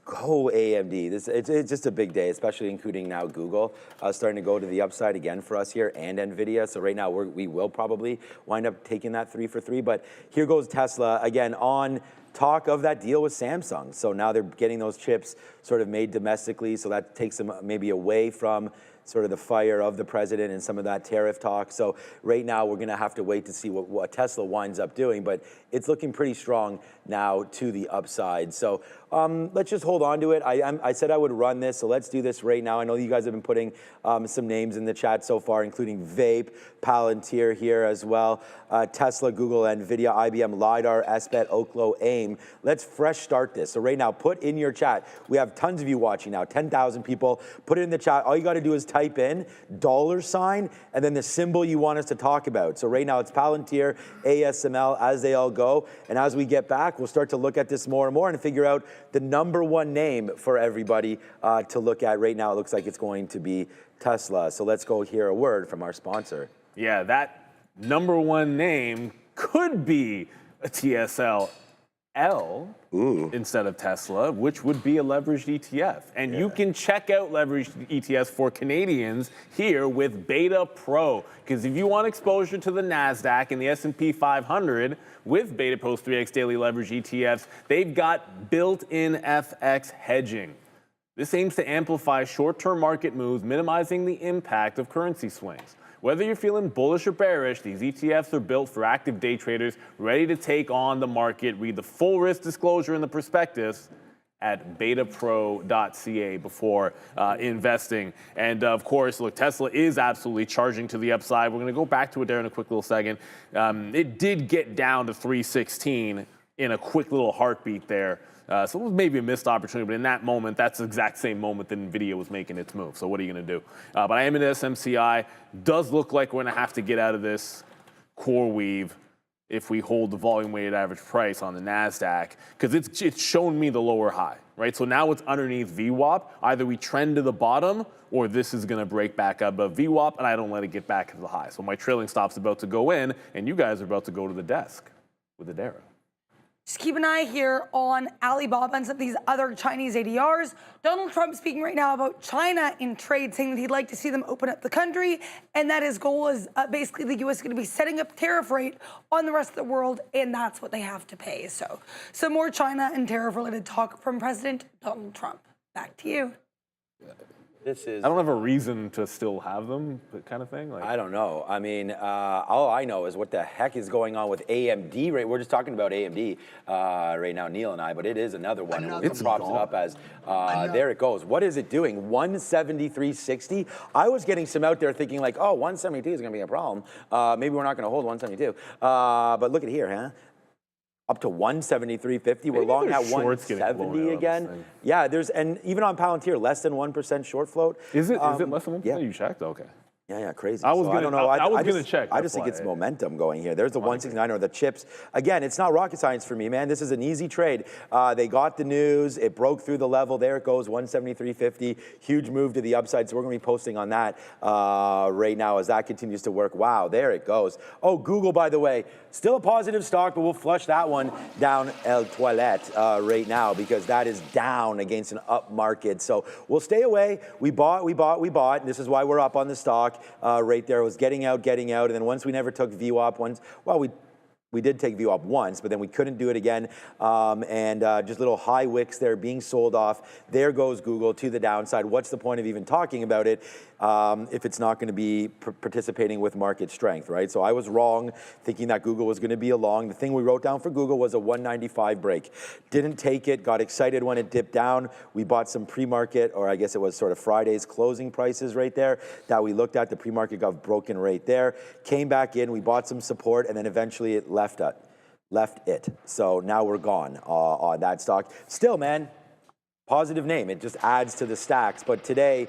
go AMD. It's just a big day, especially including now Google starting to go to the upside again for us here, and NVIDIA. So right now we will probably wind up taking that 3 for 3. But here goes Tesla again on talk of that deal with Samsung. So now they're getting those chips sort of made domestically. So that takes them maybe away from sort of the fire of the president and some of that tariff talk. So right now we're going to have to wait to see what Tesla winds up doing, but it's looking pretty strong now to the upside. So let's just hold on to it. I said I would run this, so let's do this right now. I know you guys have been putting some names in the chat so far, including Vape, Palantir here as well, Tesla, Google, NVIDIA, IBM, LiDAR, SBET, Oklo, AIM. Let's fresh start this. So right now, put in your chat. We have tons of you watching now, 10,000 people. Put it in the chat. All you got to do is type in $, and then the symbol you want us to talk about. So right now it's Palantir, ASML, as they all go. And as we get back, we'll start to look at this more and more and figure out the #1 name for everybody to look at. Right now, it looks like it's going to be Tesla. So let's go hear a word from our sponsor. Yeah, that #1 name could be a TSLL instead of Tesla, which would be a leveraged ETF. And you can check out leveraged ETFs for Canadians here with Beta Pro. Because if you want exposure to the Nasdaq and the S&P 500 with Beta Pro's 3x daily leveraged ETFs, they've got built-in FX hedging. This aims to amplify short-term market moves, minimizing the impact of currency swings. Whether you're feeling bullish or bearish, these ETFs are built for active day traders ready to take on the market. Read the full risk disclosure in the prospectus at betapro.ca before investing. And of course, look, Tesla is absolutely charging to the upside. We're going to go back to it there in a quick little second. It did get down to 316 in a quick little heartbeat there. So it was maybe a missed opportunity, but in that moment, that's the exact same moment that NVIDIA was making its move. So what are you going to do? But I am in SMCI. Does look like we're going to have to get out of this core weave if we hold the volume weighted average price on the NASDAQ, because it's shown me the lower high, right? So now it's underneath VWAP. Either we trend to the bottom or this is going to break back above VWAP, and I don't let it get back to the high. So my trailing stop's about to go in, and you guys are about to go to the desk with the Dara. Just keep an eye here on Alibaba and some of these other Chinese ADRs. Donald Trump speaking right now about China in trade, saying that he'd like to see them open up the country, and that his goal is basically the U.S. is going to be setting up tariff rate on the rest of the world, and that's what they have to pay. So some more China and tariff-related talk from President Donald Trump. Back to you. This is. I don't have a reason to still have them, that kind of thing. Like, I don't know. I mean, all I know is what the heck is going on with AMD. Right, we're just talking about AMD right now, Neil and I. But it is another one. And it props it up as there it goes. What is it doing? 173.60. I was getting some out there thinking like, oh, 172 is going to be a problem. Maybe we're not going to hold 172. But look at here, huh? Up to 173.50. We're long at 170 again. Yeah, and even on Palantir, less than 1% short float. Is it less than 1%? Yeah. You checked? Okay. Yeah, crazy. I was going to check. I just think it's momentum going here. There's the 169 or the chips. Again, it's not rocket science for me, man. This is an easy trade. They got the news. It broke through the level. There it goes, 173.50. Huge move to the upside. So we're going to be posting on that right now as that continues to work. Wow, there it goes. Oh, Google, by the way, still a positive stock, but we'll flush that one down el toilette right now because that is down against an up market. So we'll stay away. We bought. And this is why we're up on the stock. Right there. It was getting out, and then once we never took VWAP once. Well, we did take VWAP once, but then we couldn't do it again. Just little high wicks there being sold off. There goes Google to the downside. What's the point of even talking about it if it's not going to be participating with market strength, right? So I was wrong thinking that Google was going to be a long. The thing we wrote down for Google was a 195 break. Didn't take it, got excited when it dipped down. We bought some pre-market, or I guess it was sort of Friday's closing prices right there that we looked at. The pre-market got broken right there. Came back in, we bought some support, and then eventually it left it. So now we're gone on that stock. Still, man, positive name. It just adds to the stacks. But today,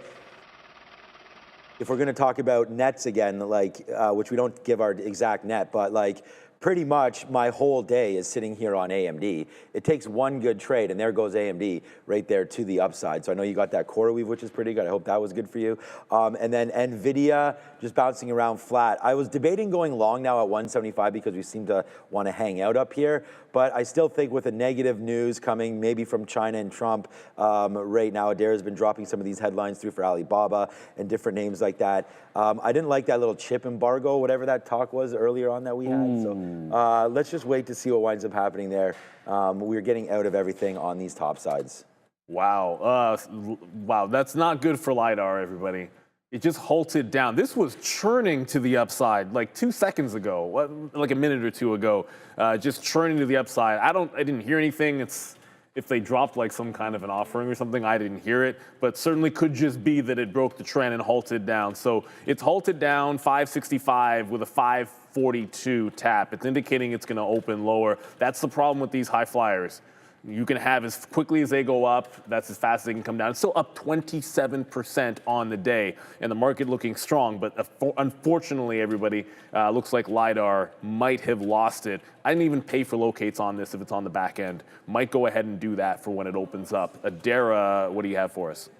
if we're going to talk about nets again, like which we don't give our exact net, but like pretty much my whole day is sitting here on AMD. It takes one good trade, and there goes AMD right there to the upside. So I know you got that CoreWeave, which is pretty good. I hope that was good for you. And then NVIDIA just bouncing around flat. I was debating going long now at 175 because we seem to want to hang out up here. But I still think with the negative news coming maybe from China and Trump right now, Adair's been dropping some of these headlines through for Alibaba and different names like that. I didn't like that little chip embargo, whatever that talk was earlier on that we had. So let's just wait to see what winds up happening there. We're getting out of everything on these top sides. Wow. Wow, that's not good for LiDAR, everybody. It just halted down. This was churning to the upside like 2 seconds ago, like a minute or two ago, just churning to the upside. I didn't hear anything. If they dropped like some kind of an offering or something, I didn't hear it, but certainly could just be that it broke the trend and halted down. So it's halted down 565 with a 542 tap. It's indicating it's going to open lower. That's the problem with these high flyers. You can have as quickly as they go up, that's as fast as they can come down. It's still up 27% on the day, and the market looking strong. But unfortunately, everybody, looks like LiDAR might have lost it. I didn't even pay for locates on this if it's on the back end. Might go ahead and do that for when it opens up. Adara, what do you have for us?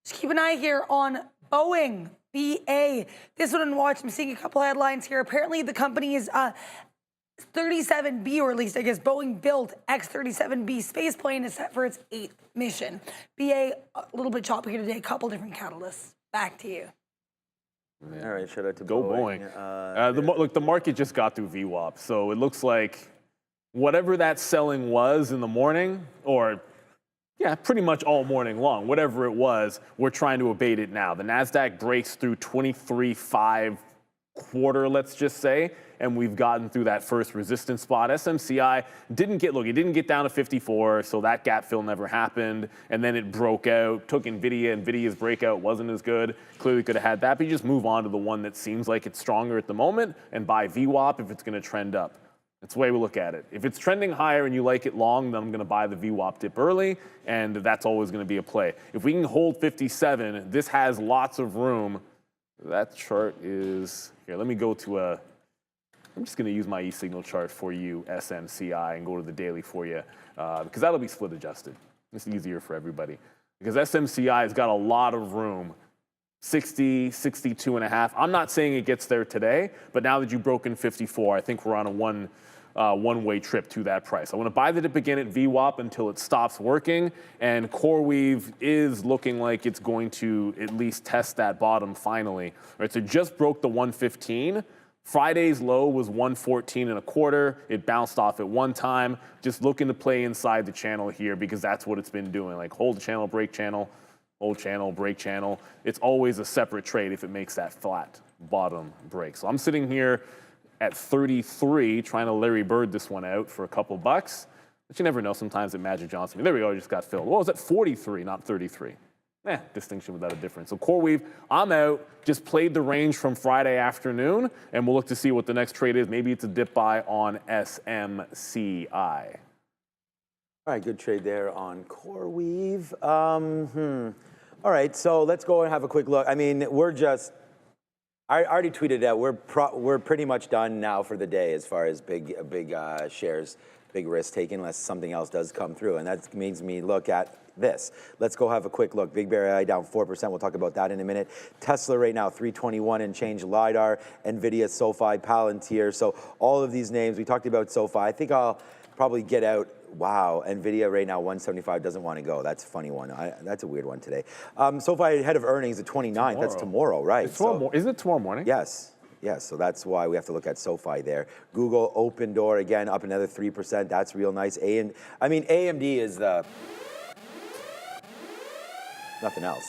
Just keep an eye here on Boeing, BA. This one on watch. I'm seeing a couple headlines here. Apparently, the company is 37B, or at least I guess Boeing built X-37B space plane is set for its 8th mission. BA, a little bit choppy here today, a couple different catalysts. Back to you. Yeah. All right, shout out to Go Boeing. Look, the market just got through VWAP, so it looks like whatever that selling was in the morning, or yeah, pretty much all morning long, whatever it was, we're trying to abate it now. The Nasdaq breaks through 23.5 quarter, let's just say, and we've gotten through that first resistance spot. SMCI didn't get down to 54, so that gap fill never happened, and then it broke out, took NVIDIA. NVIDIA's breakout wasn't as good. Clearly could have had that, but you just move on to the one that seems like it's stronger at the moment and buy VWAP if it's going to trend up. That's the way we look at it. If it's trending higher and you like it long, then I'm going to buy the VWAP dip early, and that's always going to be a play. If we can hold 57, this has lots of room. That chart is, here, let me go to I'm just going to use my e-signal chart for you, SMCI, and go to the daily for you, because that'll be split adjusted. It's easier for everybody. Because SMCI has got a lot of room, 60, 62.5. I'm not saying it gets there today, but now that you've broken 54, I think we're on a one-way trip to that price. I want to buy the dip again at VWAP until it stops working, and CoreWeave is looking like it's going to at least test that bottom finally. All right, so it just broke the 115. Friday's low was 114.25. It bounced off at one time. Just looking to play inside the channel here because that's what it's been doing. Like hold channel, break channel, hold channel, break channel. It's always a separate trade if it makes that flat bottom break. So I'm sitting here at 33 trying to Larry Bird this one out for a couple bucks. But you never know, sometimes at Magic Johnson. There we go, it just got filled. Well, it was at 43, not 33. Distinction without a difference. So CoreWeave, I'm out. Just played the range from Friday afternoon, and we'll look to see what the next trade is. Maybe it's a dip buy on SMCI. All right, good trade there on CoreWeave. All right, so let's go and have a quick look. I mean, I already tweeted out, we're pretty much done now for the day as far as big shares, big risk taking, unless something else does come through. And that makes me look at this. Let's go have a quick look. Big Bear AI down 4%. We'll talk about that in a minute. Tesla right now, 321 and change. LiDAR, NVIDIA, SoFi, Palantir. So all of these names, we talked about SoFi. I think I'll probably get out. Wow, NVIDIA right now, 175, doesn't want to go. That's a funny one. That's a weird one today. SoFi ahead of earnings at 29th. That's tomorrow, right? It's tomorrow, isn't it tomorrow morning? Yes. Yes, so that's why we have to look at SoFi there. Google, open door again, up another 3%. That's real nice. AMD is the... nothing else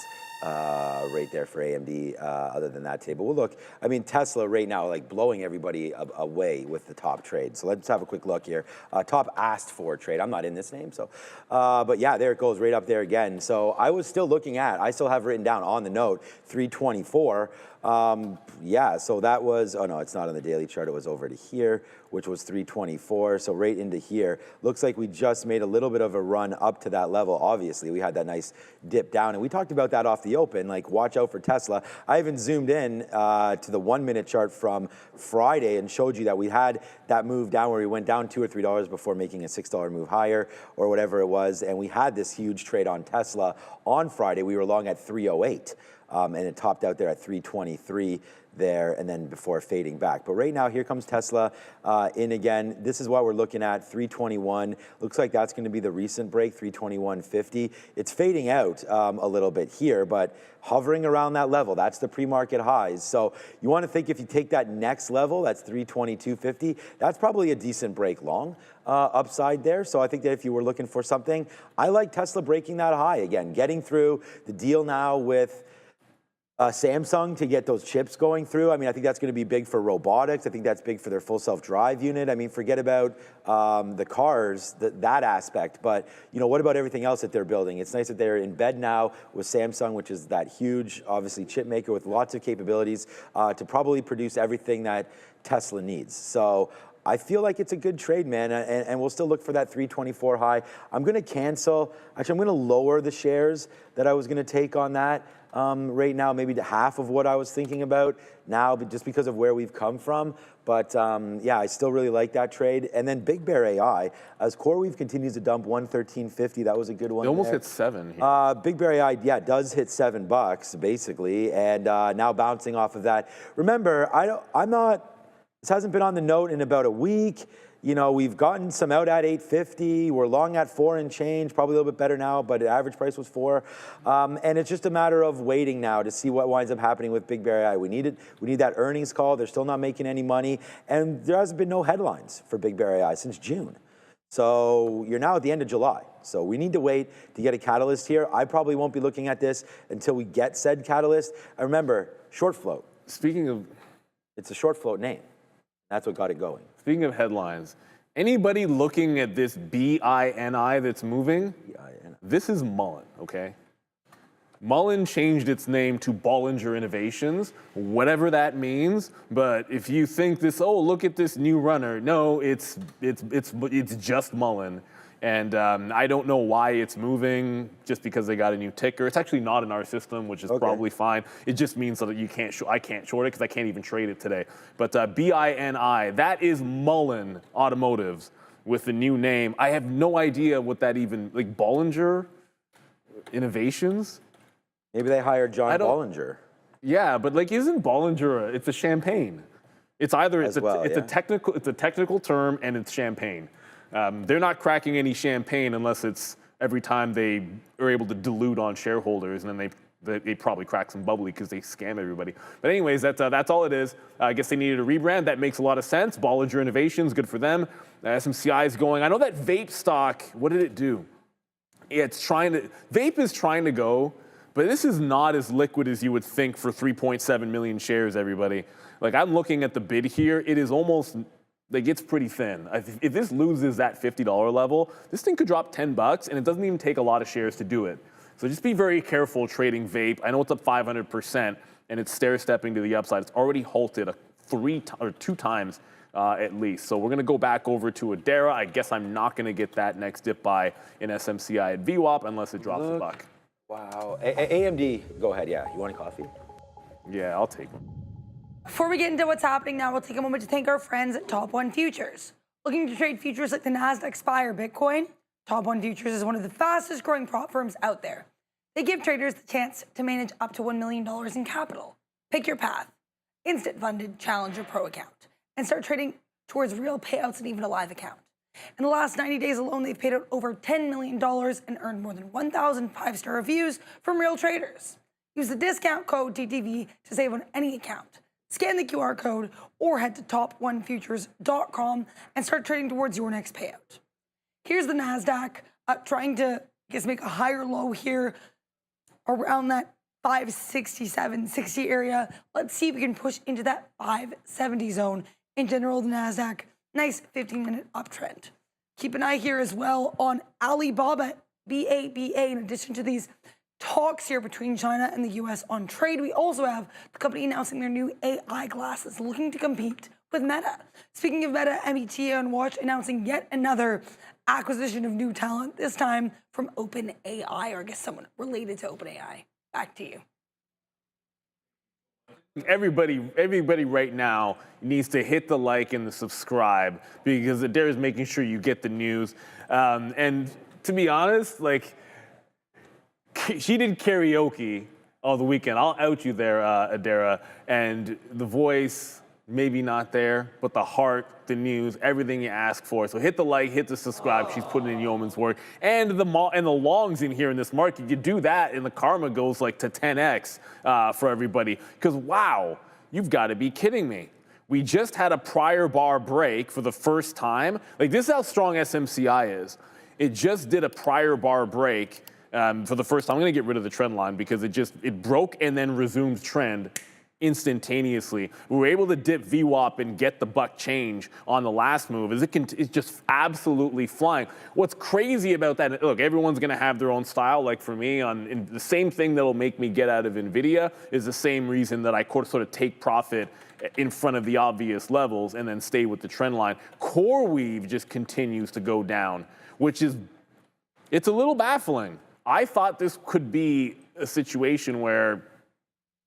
right there for AMD other than that table. Well, look, I mean, Tesla right now, like blowing everybody away with the top trade. So let's have a quick look here. Top asked for trade. I'm not in this name, so. But yeah, there it goes right up there again. So I was still looking at, I still have written down on the note, 324. Yeah, so that was, oh no, it's not on the daily chart. It was over to here, which was 324. So right into here. Looks like we just made a little bit of a run up to that level. Obviously, we had that nice dip down. And we talked about that off the open, like watch out for Tesla. I even zoomed in to the 1 minute chart from Friday and showed you that we had that move down where we went down $2 or $3 before making a $6 move higher or whatever it was. And we had this huge trade on Tesla on Friday. We were long at 308. And it topped out there at 323 there, and then before fading back. But right now, here comes Tesla in again. This is what we're looking at, 321. Looks like that's going to be the recent break, 321.50. It's fading out a little bit here, but hovering around that level. That's the pre-market highs. So you want to think if you take that next level, that's 322.50, that's probably a decent break long upside there. So I think that if you were looking for something, I like Tesla breaking that high again, getting through the deal now with Samsung to get those chips going through. I mean, I think that's going to be big for robotics. I think that's big for their full self-drive unit. I mean, forget about the cars, that aspect. But, you know, what about everything else that they're building? It's nice that they're in bed now with Samsung, which is that huge, obviously, chip maker with lots of capabilities to probably produce everything that Tesla needs. So I feel like it's a good trade, man, and we'll still look for that 324 high. I'm going to cancel. Actually, I'm going to lower the shares that I was going to take on that. Right now, maybe to half of what I was thinking about now, but just because of where we've come from. But yeah, I still really like that trade. And then Big Bear AI, as CoreWeave continues to dump 113.50, that was a good one. It almost hit 7 here. Big Bear AI, yeah, does hit $7 basically, and now bouncing off of that. Remember, this hasn't been on the note in about a week. You know, we've gotten some out at 850. We're long at 4 and change, probably a little bit better now, but the average price was 4. And it's just a matter of waiting now to see what winds up happening with Big Bear AI. We need that earnings call. They're still not making any money. And there hasn't been no headlines for Big Bear AI since June. So you're now at the end of July. So we need to wait to get a catalyst here. I probably won't be looking at this until we get said catalyst. And remember, short float. Speaking of... It's a short float name. That's what got it going. Speaking of headlines, anybody looking at this BINI that's moving, this is Mullen, okay? Mullen changed its name to Bollinger Innovations, whatever that means. But if you think this, oh, look at this new runner, no, it's just Mullen. And I don't know why it's moving, just because they got a new ticker. It's actually not in our system, which is probably fine. It just means that I can't short it because I can't even trade it today. But BINI, that is Mullen Automotives with the new name. I have no idea what that even, like Bollinger Innovations? Maybe they hired John Bollinger. Yeah, but like, isn't Bollinger, it's a champagne. It's either, it's a technical term and it's champagne. They're not cracking any champagne unless it's every time they are able to dilute on shareholders, and then they probably crack some bubbly because they scam everybody. But anyways, that's all it is. I guess they needed a rebrand. That makes a lot of sense. Bollinger Innovations, good for them. SMCI is going. I know that vape stock, what did it do? Vape is trying to go, but this is not as liquid as you would think for 3.7 million shares, everybody. Like, I'm looking at the bid here. It is almost... Like, it's pretty thin. If this loses that $50 level, this thing could drop $10, and it doesn't even take a lot of shares to do it. So just be very careful trading vape. I know it's up 500%, and it's stair-stepping to the upside. It's already halted 2 times at least. So we're going to go back over to Adara. I guess I'm not going to get that next dip buy in SMCI at VWAP unless it drops a buck. Wow. AMD, go ahead. Yeah, you want a coffee? Yeah, I'll take one. Before we get into what's happening now, we'll take a moment to thank our friends at Top One Futures. Looking to trade futures like the Nasdaq, SPY, or Bitcoin? Top One Futures is one of the fastest growing prop firms out there. They give traders the chance to manage up to $1 million in capital. Pick your path. Instant funded Challenger Pro account. And start trading towards real payouts and even a live account. In the last 90 days alone, they've paid out over $10 million and earned more than 1,000 5-star reviews from real traders. Use the discount code TTV to save on any account. Scan the QR code or head to top1futures.com and start trading towards your next payout. Here's the Nasdaq trying to, make a higher low here around that 567, 60 area. Let's see if we can push into that 570 zone. In general, the Nasdaq, nice 15-minute uptrend. Keep an eye here as well on Alibaba, BABA, in addition to these talks here between China and the US on trade. We also have the company announcing their new AI glasses looking to compete with Meta. Speaking of Meta, NVDA on watch announcing yet another acquisition of new talent, this time from OpenAI, or I guess someone related to OpenAI. Back to you. Everybody right now needs to hit the like and the subscribe because Adara is making sure you get the news. And to be honest, like, she did karaoke all the weekend. I'll out you there, Adara. And the voice, maybe not there, but the heart, the news, everything you ask for. So hit the like, hit the subscribe. She's putting in yeoman's work. And the longs in here in this market, you do that and the karma goes like to 10x for everybody. Because wow, you've got to be kidding me. We just had a prior bar break for the first time. Like, this is how strong SMCI is. It just did a prior bar break for the first time. I'm going to get rid of the trend line because it broke and then resumed trend instantaneously. We were able to dip VWAP and get the buck change on the last move. It's just absolutely flying. What's crazy about that, look, everyone's going to have their own style. Like for me, the same thing that'll make me get out of NVIDIA is the same reason that I sort of take profit in front of the obvious levels and then stay with the trend line. CoreWeave just continues to go down, which is, it's a little baffling. I thought this could be a situation where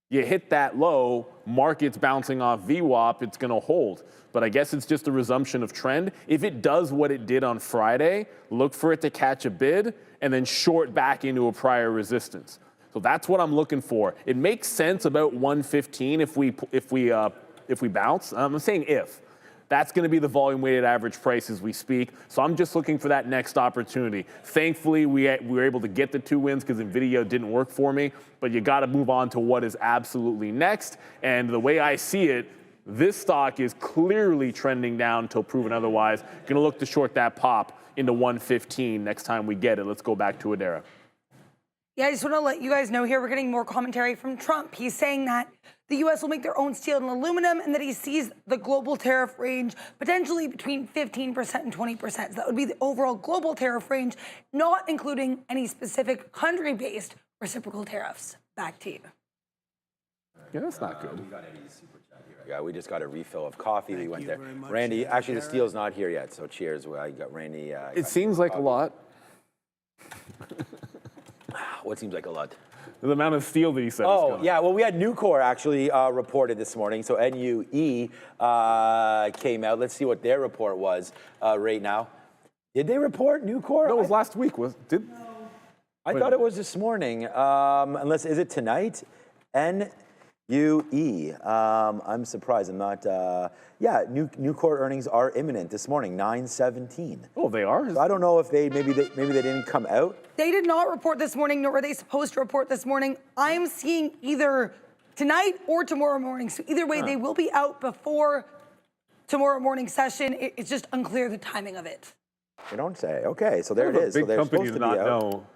you hit that low, market's bouncing off VWAP, it's gonna hold. But I guess it's just a resumption of trend. If it does what it did on Friday, look for it to catch a bid and then short back into a prior resistance. So that's what I'm looking for. It makes sense about 115 if we bounce. I'm saying if. That's going to be the volume weighted average price as we speak. So I'm just looking for that next opportunity. Thankfully, we were able to get the 2 wins because NVIDIA didn't work for me. But you got to move on to what is absolutely next. And the way I see it, this stock is clearly trending down until proven otherwise. Going to look to short that pop into 115 next time we get it. Let's go back to Adara. Yeah, I just want to let you guys know here, we're getting more commentary from Trump. He's saying that the U.S. will make their own steel and aluminum and that he sees the global tariff range potentially between 15% and 20%. So that would be the overall global tariff range, not including any specific country-based reciprocal tariffs. Back to you. Yeah, that's not good. We got Eddie's super chat here. Yeah, we just got a refill of coffee. We went there. Randy, actually, the steel's not here yet, so cheers. I got Randy. It seems like a lot. What seems like a lot? The amount of steel that he said. Oh, yeah. Well, we had Nucor actually reported this morning. So NUE came out. Let's see what their report was right now. Did they report Nucor? No, it was last week. I thought it was this morning. Unless, is it tonight? NUE. I'm surprised. I'm not. Yeah, Nucor earnings are imminent this morning, 9:17. Oh, they are? So I don't know if maybe they didn't come out. They did not report this morning, nor were they supposed to report this morning. I'm seeing either tonight or tomorrow morning. So either way, they will be out before tomorrow morning session. It's just unclear the timing of it. They don't say. Okay, so there it is. Big so they're companies supposed to not be out. know.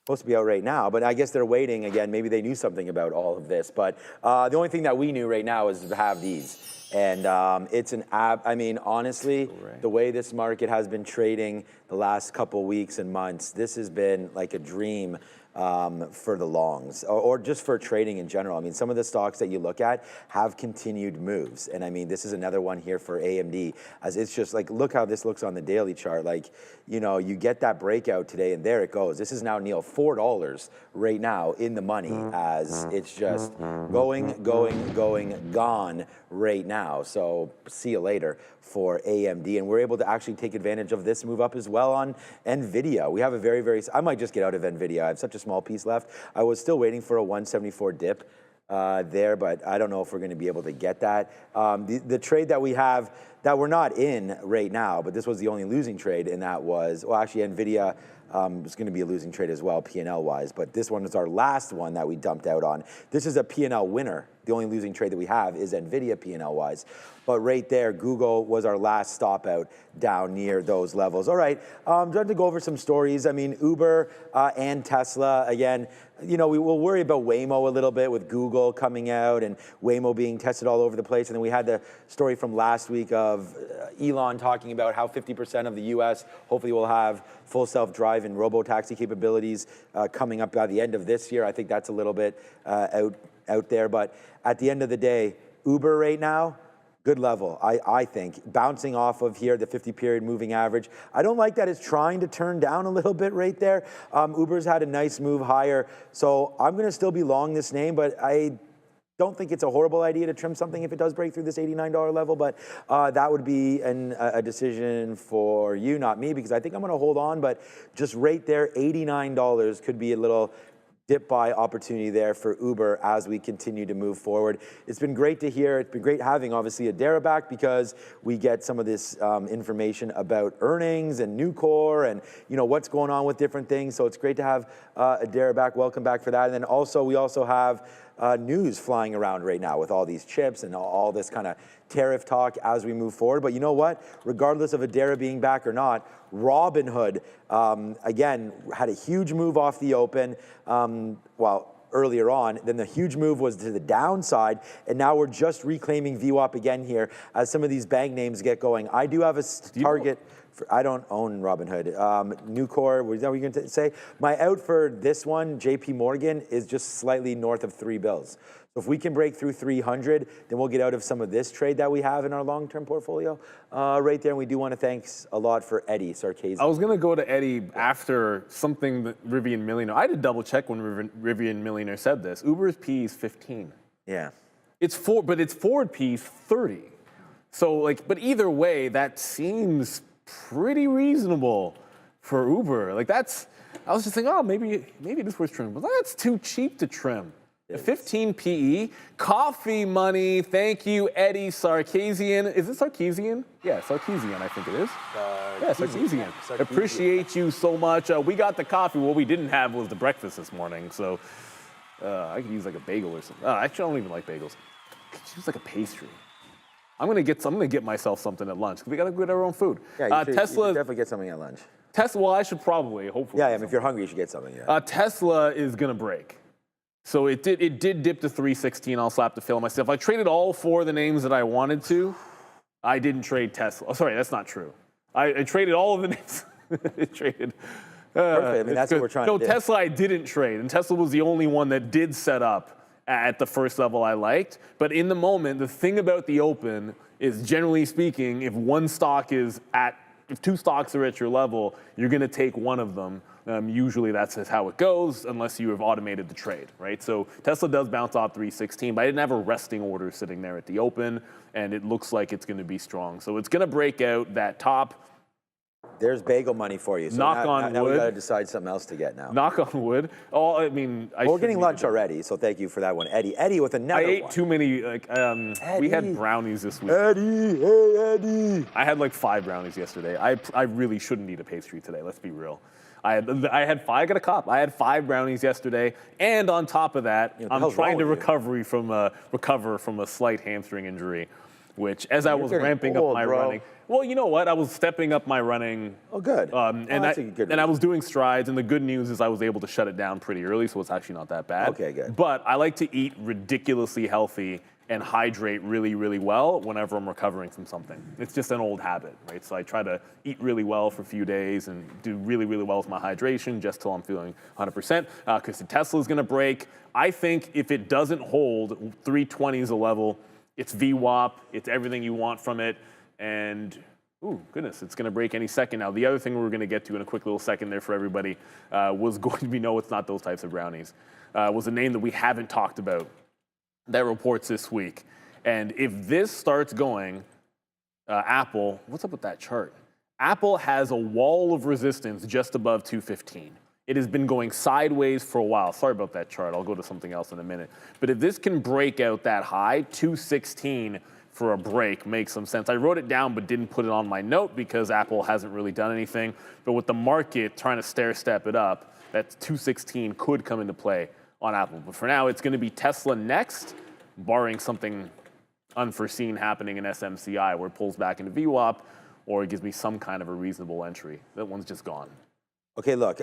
Supposed to be out right now, but I guess they're waiting again. Maybe they knew something about all of this, but the only thing that we knew right now is to have these. And it's an I mean, honestly, the way this market has been trading the last couple weeks and months, this has been like a dream for the longs or just for trading in general. I mean, some of the stocks that you look at have continued moves. And I mean, this is another one here for AMD, as it's just like, look how this looks on the daily chart. Like, you know, you get that breakout today and there it goes. This is now, Neil, $4 right now in the money as it's just going, gone right now. So see you later for AMD. And we're able to actually take advantage of this move up as well on NVIDIA. We have a very, I might just get out of NVIDIA. I have such a small piece left. I was still waiting for a 174 dip there, but I don't know if we're going to be able to get that. The trade that we have that we're not in right now, but this was the only losing trade, and that was, well, actually NVIDIA was going to be a losing trade as well, P&L wise, but this one is our last one that we dumped out on. This is a P&L winner. The only losing trade that we have is NVIDIA P&L wise. But right there, Google was our last stop out down near those levels. All right, I'm trying to go over some stories. I mean, Uber and Tesla, again, you know, we will worry about Waymo a little bit with Google coming out and Waymo being tested all over the place. And then we had the story from last week of of Elon talking about how 50% of the U.S. hopefully will have full self-drive and robo-taxi capabilities coming up by the end of this year. I think that's a little bit out there. But at the end of the day, Uber right now, good level, I think. Bouncing off of here, the 50-period moving average. I don't like that it's trying to turn down a little bit right there. Uber's had a nice move higher. So I'm going to still be long this name, but I don't think it's a horrible idea to trim something if it does break through this $89 level. But that would be a decision for you, not me, because I think I'm going to hold on. But just right there, $89 could be a little dip buy opportunity there for Uber as we continue to move forward. It's been great to hear. It's been great having obviously Adara back because we get some of this information about earnings and Nucor and what's going on with different things. So it's great to have Adara back. Welcome back for that. And then also we also have news flying around right now with all these chips and all this kind of tariff talk as we move forward. But you know what? Regardless of Adara being back or not, Robinhood, again, had a huge move off the open, earlier on. Then the huge move was to the downside, and now we're just reclaiming VWAP again here as some of these bank names get going. I do have a target. I don't own Robinhood. Nucor, is that what you're going to say? My out for this one, JP Morgan, is just slightly north of $3. So if we can break through 300, then we'll get out of some of this trade that we have in our long-term portfolio right there. And we do want to thanks a lot for Eddie Sarkisian. I was going to go to Eddie after something that Rivian Millionaire. I did double check when Rivian Millionaire said this. Uber's P is 15. Yeah. But its forward P is 30. So but either way, that seems pretty reasonable for Uber. I was just thinking, oh, maybe it is worth trimming, but that's too cheap to trim. The 15 PE, coffee money. Thank you, Eddie Sarkisian. Is it Sarkisian? Yeah, Sarkisian, I think it is. Yeah, Sarkisian. Appreciate you so much. We got the coffee. What we didn't have was the breakfast this morning, so I could use like a bagel or something. Actually, I don't even like bagels. I could use like a pastry. I'm gonna get myself something at lunch. We gotta get our own food. Yeah, you should definitely get something at lunch. Tesla. Well, I should probably, hopefully. Yeah, if you're hungry, you should get something. Yeah. Tesla is gonna break. So it did dip to 316. I'll slap the fill myself. I traded all 4 of the names that I wanted to. I didn't trade Tesla. Oh, sorry, that's not true. I traded all of the names. I traded. Perfect. I mean, that's what we're trying to do. No, Tesla I didn't trade, and Tesla was the only one that did set up at the first level I liked. But in the moment, the thing about the open is, generally speaking, if 2 stocks are at your level, you're going to take one of them. Usually that's how it goes, unless you have automated the trade, right? So Tesla does bounce off 316, but I didn't have a resting order sitting there at the open, and it looks like it's going to be strong. So it's going to break out that top. There's bagel money for you. So knock on wood. Now we got to decide something else to get now. Knock on wood. Oh, I mean, we're getting lunch already, so thank you for that one, Eddie. Eddie with another one. I ate too many. We had brownies this week. Eddie, hey Eddie. I had like 5 brownies yesterday. I really shouldn't eat a pastry today. Let's be real. I got a cop. I had 5 brownies yesterday, and on top of that, I'm trying to recover from a slight hamstring injury, which as I was ramping up my running. Well, you know what? I was stepping up my running. Oh, good. And I was doing strides, and the good news is I was able to shut it down pretty early, so it's actually not that bad. Okay, good. But I like to eat ridiculously healthy and hydrate really, really well whenever I'm recovering from something. It's just an old habit, right? So I try to eat really well for a few days and do really, really well with my hydration just till I'm feeling 100%. Because the Tesla is going to break. I think if it doesn't hold, 320 is a level. It's VWAP. It's everything you want from it. And, ooh, goodness, it's going to break any second now. The other thing we're going to get to in a quick little second there for everybody was going to be, no, it's not those types of brownies, was a name that we haven't talked about that reports this week. And if this starts going, Apple, what's up with that chart? Apple has a wall of resistance just above 215. It has been going sideways for a while. Sorry about that chart. I'll go to something else in a minute. But if this can break out that high, 216 for a break makes some sense. I wrote it down but didn't put it on my note because Apple hasn't really done anything. But with the market trying to stair-step it up, that 216 could come into play on Apple. But for now, it's going to be Tesla next, barring something unforeseen happening in SMCI where it pulls back into VWAP or it gives me some kind of a reasonable entry. That one's just gone. Okay, look,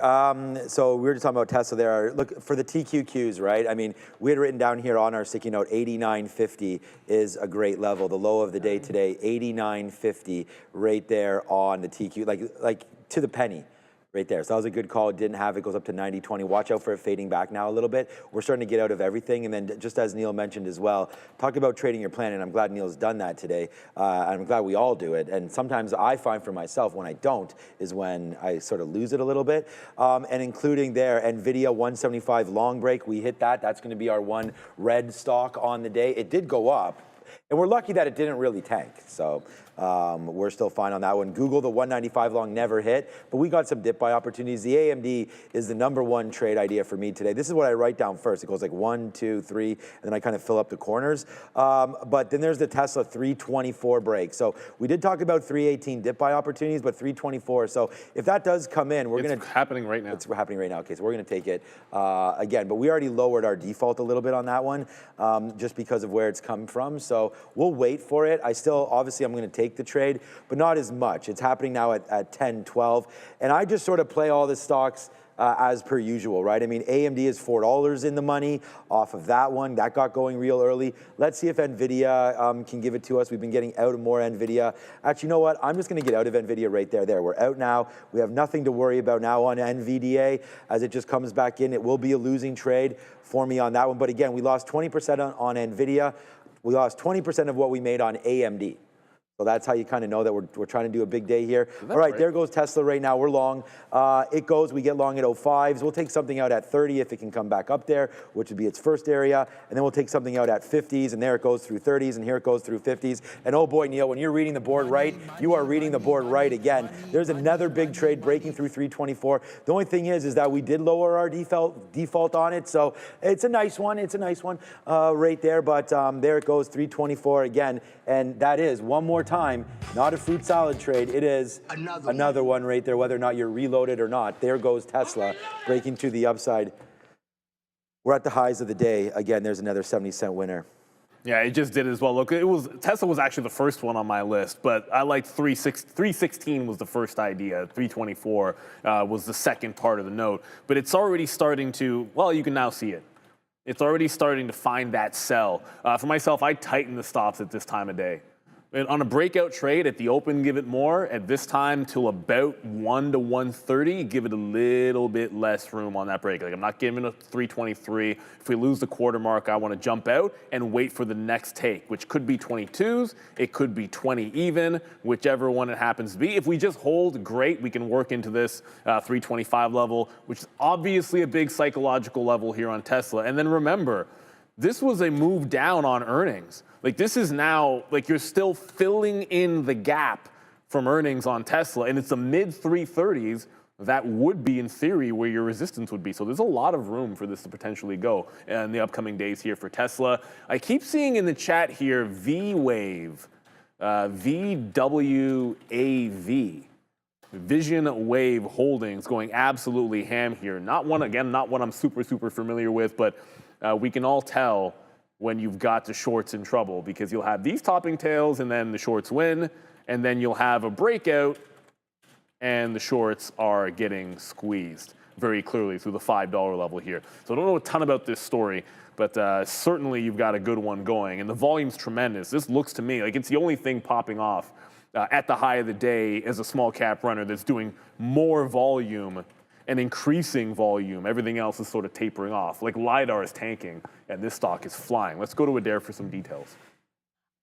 so we were just talking about Tesla there. Look, for the TQQs, right? I mean, we had written down here on our sticky note, 89.50 is a great level. The low of the day today, 89.50 right there on the TQ, like to the penny. Right there. So that was a good call. It didn't have it. Goes up to 90.20. Watch out for it fading back now a little bit. We're starting to get out of everything. And then just as Neil mentioned as well, talk about trading your plan. And I'm glad Neil's done that today. I'm glad we all do it. And sometimes I find for myself when I don't is when I sort of lose it a little bit. And including there, NVIDIA 175 long break. We hit that. That's going to be our one red stock on the day. It did go up. And we're lucky that it didn't really tank. So we're still fine on that one. Google, the 195 long never hit, but we got some dip buy opportunities. The AMD is the #1 trade idea for me today. This is what I write down first. It goes like 1, 2, 3, and then I kind of fill up the corners. But then there's the Tesla 324 break. So we did talk about 318 dip buy opportunities, but 324. So if that does come in, we're going to... It's happening right now. It's happening right now. Okay, so we're going to take it again. But we already lowered our default a little bit on that one just because of where it's come from. So we'll wait for it. Obviously, I'm going to take the trade, but not as much. It's happening now at 10, 12. And I just sort of play all the stocks as per usual, right? I mean, AMD is $4 in the money off of that one. That got going real early. Let's see if NVIDIA can give it to us. We've been getting out of more NVIDIA. Actually, you know what? I'm just going to get out of NVIDIA right there. We're out now. We have nothing to worry about now on NVDA. As it just comes back in, it will be a losing trade for me on that one. But again, we lost 20% on NVIDIA. We lost 20% of what we made on AMD. So that's how you kind of know that we're trying to do a big day here. All right, there goes Tesla right now. We're long. We get long at 05s. We'll take something out at 30 if it can come back up there, which would be its first area. And then we'll take something out at 50s, and there it goes through 30s, and here it goes through 50s. And oh boy, Neil, when you're reading the board right, you are reading the board right again. There's another big trade breaking through 324. The only thing is that we did lower our default on it. So it's a nice one. It's a nice one right there. But there it goes, 324 again. And that is one more time, not a fruit salad trade. It is another one right there, whether or not you're reloaded or not. There goes Tesla breaking to the upside. We're at the highs of the day. Again, there's another 70-cent winner. Yeah, it just did as well. Look, Tesla was actually the first one on my list, but I liked 316 was the first idea. 324 was the second part of the note. But it's already starting to, well, you can now see it. It's already starting to find that sell. For myself, I tighten the stops at this time of day. And on a breakout trade at the open, give it more. At this time, till about 1 to 130, give it a little bit less room on that break. Like I'm not giving it a 323. If we lose the quarter mark, I want to jump out and wait for the next take, which could be 22s. It could be 20 even, whichever one it happens to be. If we just hold, great. We can work into this 325 level, which is obviously a big psychological level here on Tesla. And then remember, this was a move down on earnings. Like this is now, like you're still filling in the gap from earnings on Tesla, and it's the mid 330s that would be in theory where your resistance would be. So there's a lot of room for this to potentially go in the upcoming days here for Tesla. I keep seeing in the chat here V-Wave, VWAV. Vision Wave Holdings going absolutely ham here. Not one I'm super familiar with, but we can all tell when you've got the shorts in trouble because you'll have these topping tails and then the shorts win, and then you'll have a breakout and the shorts are getting squeezed very clearly through the $5 level here. So I don't know a ton about this story, but certainly you've got a good one going, and the volume's tremendous. This looks to me like it's the only thing popping off at the high of the day as a small cap runner that's doing more volume and increasing volume. Everything else is sort of tapering off. Like LiDAR is tanking, and this stock is flying. Let's go to Adair for some details.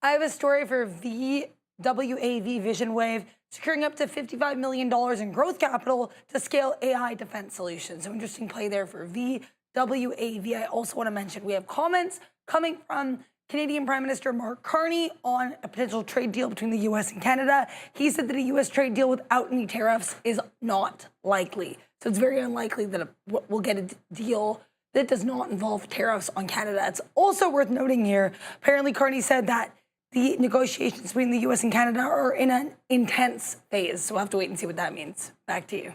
I have a story for VWAV Vision Wave, securing up to $55 million in growth capital to scale AI defense solutions. So interesting play there for VWAV. I also want to mention we have comments coming from Canadian Prime Minister Mark Carney on a potential trade deal between the U.S. and Canada. He said that a U.S. trade deal without any tariffs is not likely. So it's very unlikely that we'll get a deal that does not involve tariffs on Canada. It's also worth noting here, apparently Carney said that the negotiations between the U.S. and Canada are in an intense phase. So we'll have to wait and see what that means. Back to you.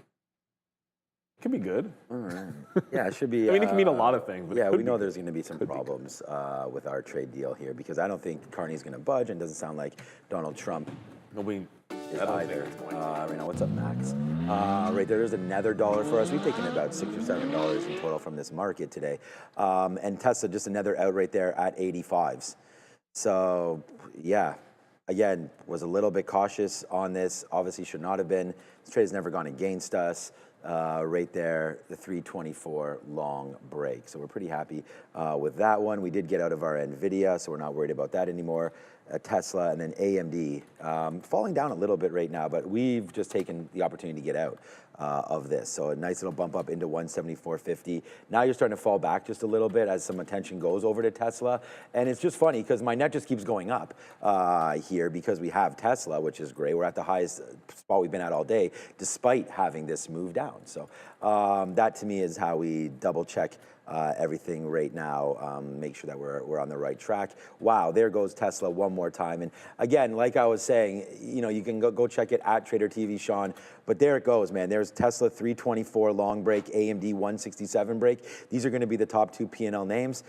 Could be good. All right. Yeah, it should be. I mean, it can mean a lot of things. But yeah, we know there's going to be some problems with our trade deal here because I don't think Carney's going to budge, and it doesn't sound like Donald Trump. Nobody. is either. Right now, what's up, Max? Right there's another dollar for us. We've taken about $6 or $7 in total from this market today. And Tesla, just another out right there at 85s. So, yeah. Again, was a little bit cautious on this. Obviously should not have been. This trade has never gone against us. Right there, the 324 long break. So we're pretty happy with that one. We did get out of our NVIDIA, so we're not worried about that anymore. Tesla and then AMD falling down a little bit right now, but we've just taken the opportunity to get out of this. So a nice little bump up into 174.50. Now you're starting to fall back just a little bit as some attention goes over to Tesla. And it's just funny because my net just keeps going up here because we have Tesla, which is great. We're at the highest spot we've been at all day, despite having this move down. So that to me is how we double check everything right now, make sure that we're on the right track. Wow, there goes Tesla one more time. And again, like I was saying, you know, you can go check it at Trader TV, Sean. But there it goes, man. There's Tesla 324 long break, AMD 167 break. These are going to be the top two P&L names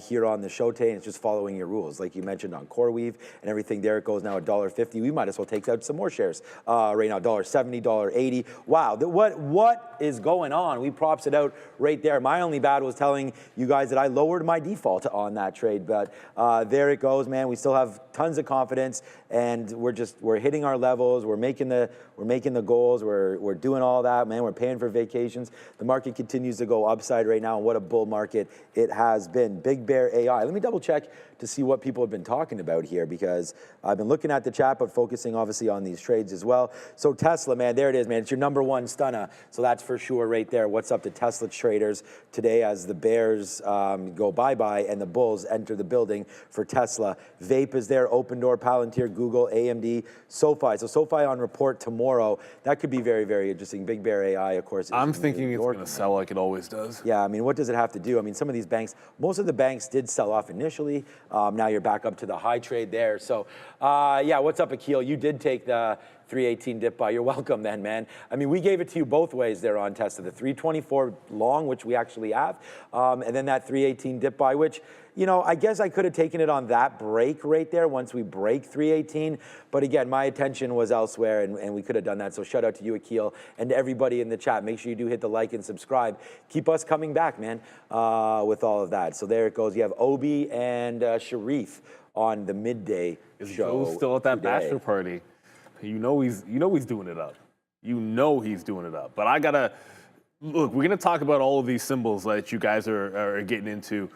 here on the show today. And it's just following your rules, like you mentioned on CoreWeave and everything. There it goes now at $1.50. We might as well take out some more shares right now. $1.70, $1.80. Wow, what is going on? We props it out right there. My only bad was telling you guys that I lowered my default on that trade, but there it goes, man. We still have tons of confidence, and we're hitting our levels. We're making the goals. We're doing all that, man. We're paying for vacations. The market continues to go upside right now, and what a bull market it has been. Big Bear AI. Let me double check to see what people have been talking about here, because I've been looking at the chat, but focusing obviously on these trades as well. So Tesla, man, there it is, man. It's your number one stunner. So that's for sure right there. What's up to Tesla traders today as the bears go bye-bye and the bulls enter the building for Tesla. Vape is there, Open Door, Palantir, Google, AMD, SoFi. So SoFi on report tomorrow. That could be very, very interesting. Big Bear AI, of course. I'm thinking it's going to sell like it always does. Yeah, I mean, what does it have to do? I mean, some of these banks, most of the banks did sell off initially. Now you're back up to the high trade there. So, yeah, what's up, Akil? You did take the 318 dip buy. You're welcome then, man. I mean, we gave it to you both ways there on Tesla. The 324 long, which we actually have, and then that 318 dip buy, which, you know, I guess I could have taken it on that break right there once we break 318. But again, my attention was elsewhere, and we could have done that. So shout out to you, Akil, and to everybody in the chat. Make sure you do hit the like and subscribe. Keep us coming back, man, with all of that. So there it goes. You have Obi and Sharif on the midday show. Joe's still at that bachelor party. You know he's doing it up. You know he's doing it up. But I gotta look. We're gonna talk about all of these symbols that you guys are getting into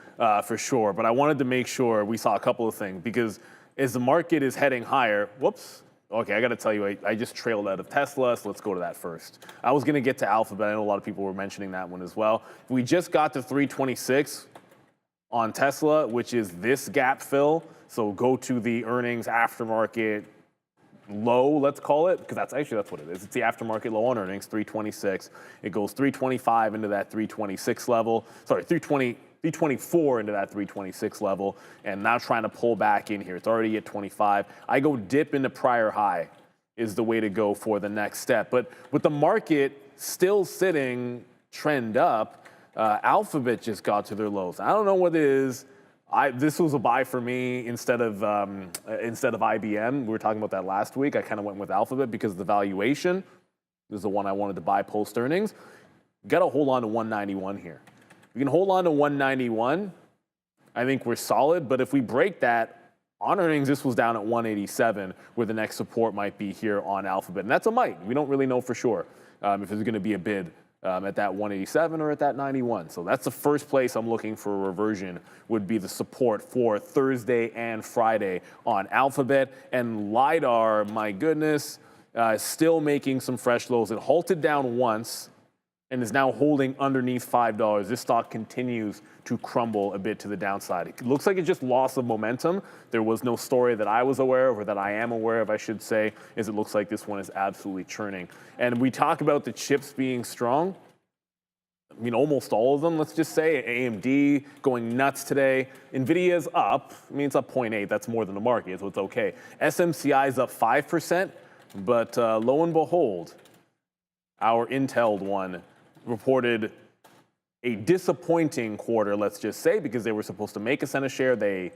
for sure. But I wanted to make sure we saw a couple of things, because as the market is heading higher. Whoops. Okay, I got to tell you, I just trailed out of Tesla, so let's go to that first. I was going to get to Alphabet. I know a lot of people were mentioning that one as well. We just got to 326 on Tesla, which is this gap fill. So go to the earnings aftermarket low, let's call it, because that's what it is. It's the aftermarket low on earnings, 326. It goes 325 into that 326 level. Sorry, 324 into that 326 level, and now trying to pull back in here. It's already at 25. I go dip into prior high is the way to go for the next step. But with the market still sitting trend up, Alphabet just got to their lows. I don't know what it is. This was a buy for me instead of IBM. We were talking about that last week. I kind of went with Alphabet because the valuation is the one I wanted to buy post earnings. Got to hold on to 191 here. We can hold on to 191. I think we're solid. But if we break that on earnings, this was down at 187, where the next support might be here on Alphabet, and that's a might. We don't really know for sure if there's going to be a bid at that 187 or at that 91. So that's the first place I'm looking for a reversion, would be the support for Thursday and Friday on Alphabet. And LiDAR, my goodness, still making some fresh lows. It halted down once and is now holding underneath $5. This stock continues to crumble a bit to the downside. It looks like it just lost the momentum. There was no story that I was aware of, or that I am aware of, I should say, is it looks like this one is absolutely churning. And we talk about the chips being strong. I mean, almost all of them, let's just say. AMD going nuts today. NVIDIA is up. I mean, it's up 0.8. That's more than the market, so it's okay. SMCI is up 5%, but lo and behold, our Intel one reported a disappointing quarter, let's just say, because they were supposed to make a cent a share. They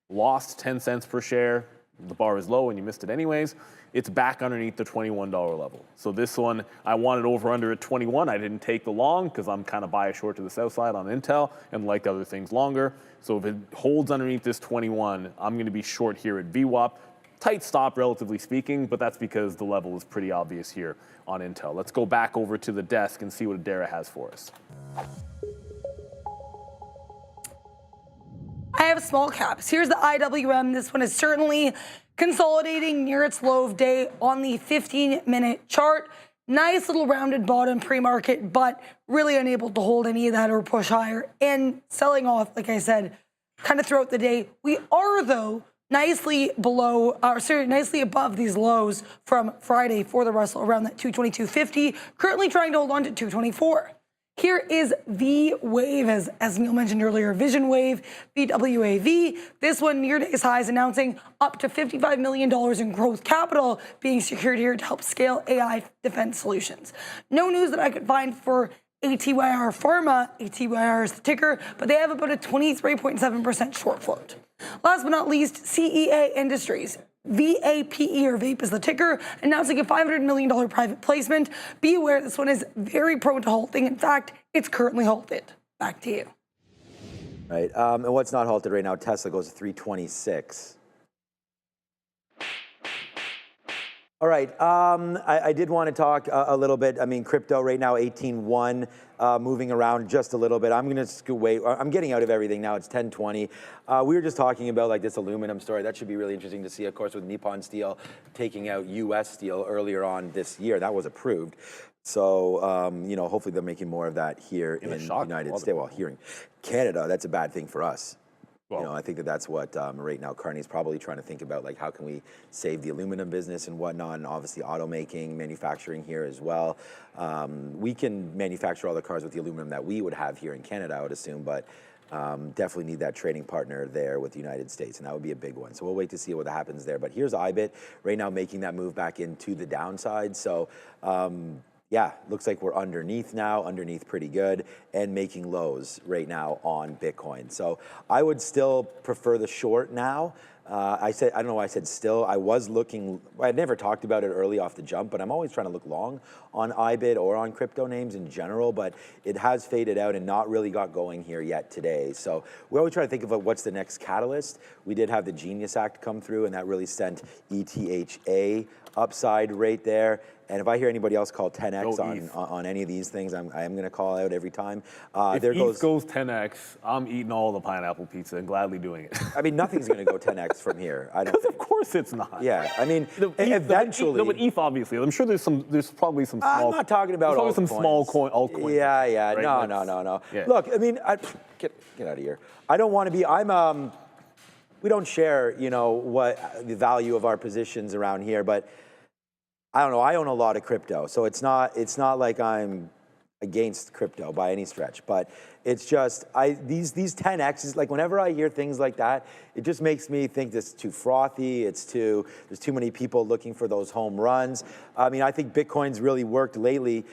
lost 10 cents per share. the bar is low and you missed it anyways, it's back underneath the $21 level. So this one, I wanted over under at 21. I didn't take the long because I'm kind of biased short to the south side on Intel and liked other things longer. So if it holds underneath this 21, I'm going to be short here at VWAP. Tight stop, relatively speaking, but that's because the level is pretty obvious here on Intel. Let's go back over to the desk and see what Adara has for us. I have small caps. Here's the IWM. This one is certainly consolidating near its low of day on the 15-minute chart. Nice little rounded bottom pre-market, but really unable to hold any of that or push higher and selling off, like I said, kind of throughout the day. We are, though, nicely nicely above these lows from Friday for the Russell around that 222.50. Currently trying to hold on to 224. Here is V-Wave, as Neil mentioned earlier, Vision Wave, VWAV. This one near today's highs, announcing up to $55 million in growth capital being secured here to help scale AI defense solutions. No news that I could find for ATYR Pharma. ATYR is the ticker, but they have about a 23.7% short float. Last but not least, CEA Industries. VAPE, or VAPE is the ticker, announcing a $500 million private placement. Be aware this one is very prone to halting. In fact, it's currently halted. Back to you. Right. And what's not halted right now? Tesla goes to 326. All right. I did want to talk a little bit. I mean, crypto right now, 18.1, moving around just a little bit. I'm going to wait. I'm getting out of everything now. It's 10:20. We were just talking about like this aluminum story. That should be really interesting to see, of course, with Nippon Steel taking out U.S. steel earlier on this year. That was approved. So, you know, hopefully they're making more of that here in the United States. Well, here in Canada, that's a bad thing for us. Well, you know, I think that's what right now Carney's probably trying to think about, like how can we save the aluminum business and whatnot, and obviously automaking, manufacturing here as well. We can manufacture all the cars with the aluminum that we would have here in Canada, I would assume, but definitely need that trading partner there with the United States, and that would be a big one. So we'll wait to see what happens there. But here's IBIT right now making that move back into the downside. So yeah, looks like we're underneath now, underneath pretty good, and making lows right now on Bitcoin. So I would still prefer the short now. I don't know why I said still. I was looking, I never talked about it early off the jump, but I'm always trying to look long on IBIT or on crypto names in general, but it has faded out and not really got going here yet today. So we always try to think of what's the next catalyst. We did have the Genius Act come through, and that really sent ETHA upside right there. And if I hear anybody else call 10x on any of these things, I'm going to call out every time. If ETH goes 10x, I'm eating all the pineapple pizza and gladly doing it. I mean, nothing's going to go 10x from here. I don't think. Of course it's not. Yeah, I mean, eventually. No, but ETH obviously. I'm sure there's probably some small. I'm not talking about probably some small altcoins. Yeah, right? No. Yeah. Look, I mean, get out of here. I don't want to be. We don't share, you know, what the value of our positions around here, but I don't know. I own a lot of crypto, so it's not like I'm against crypto by any stretch, but it's just these 10x's, like whenever I hear things like that, it just makes me think this is too frothy. There's too many people looking for those home runs. I mean, I think Bitcoin's really worked lately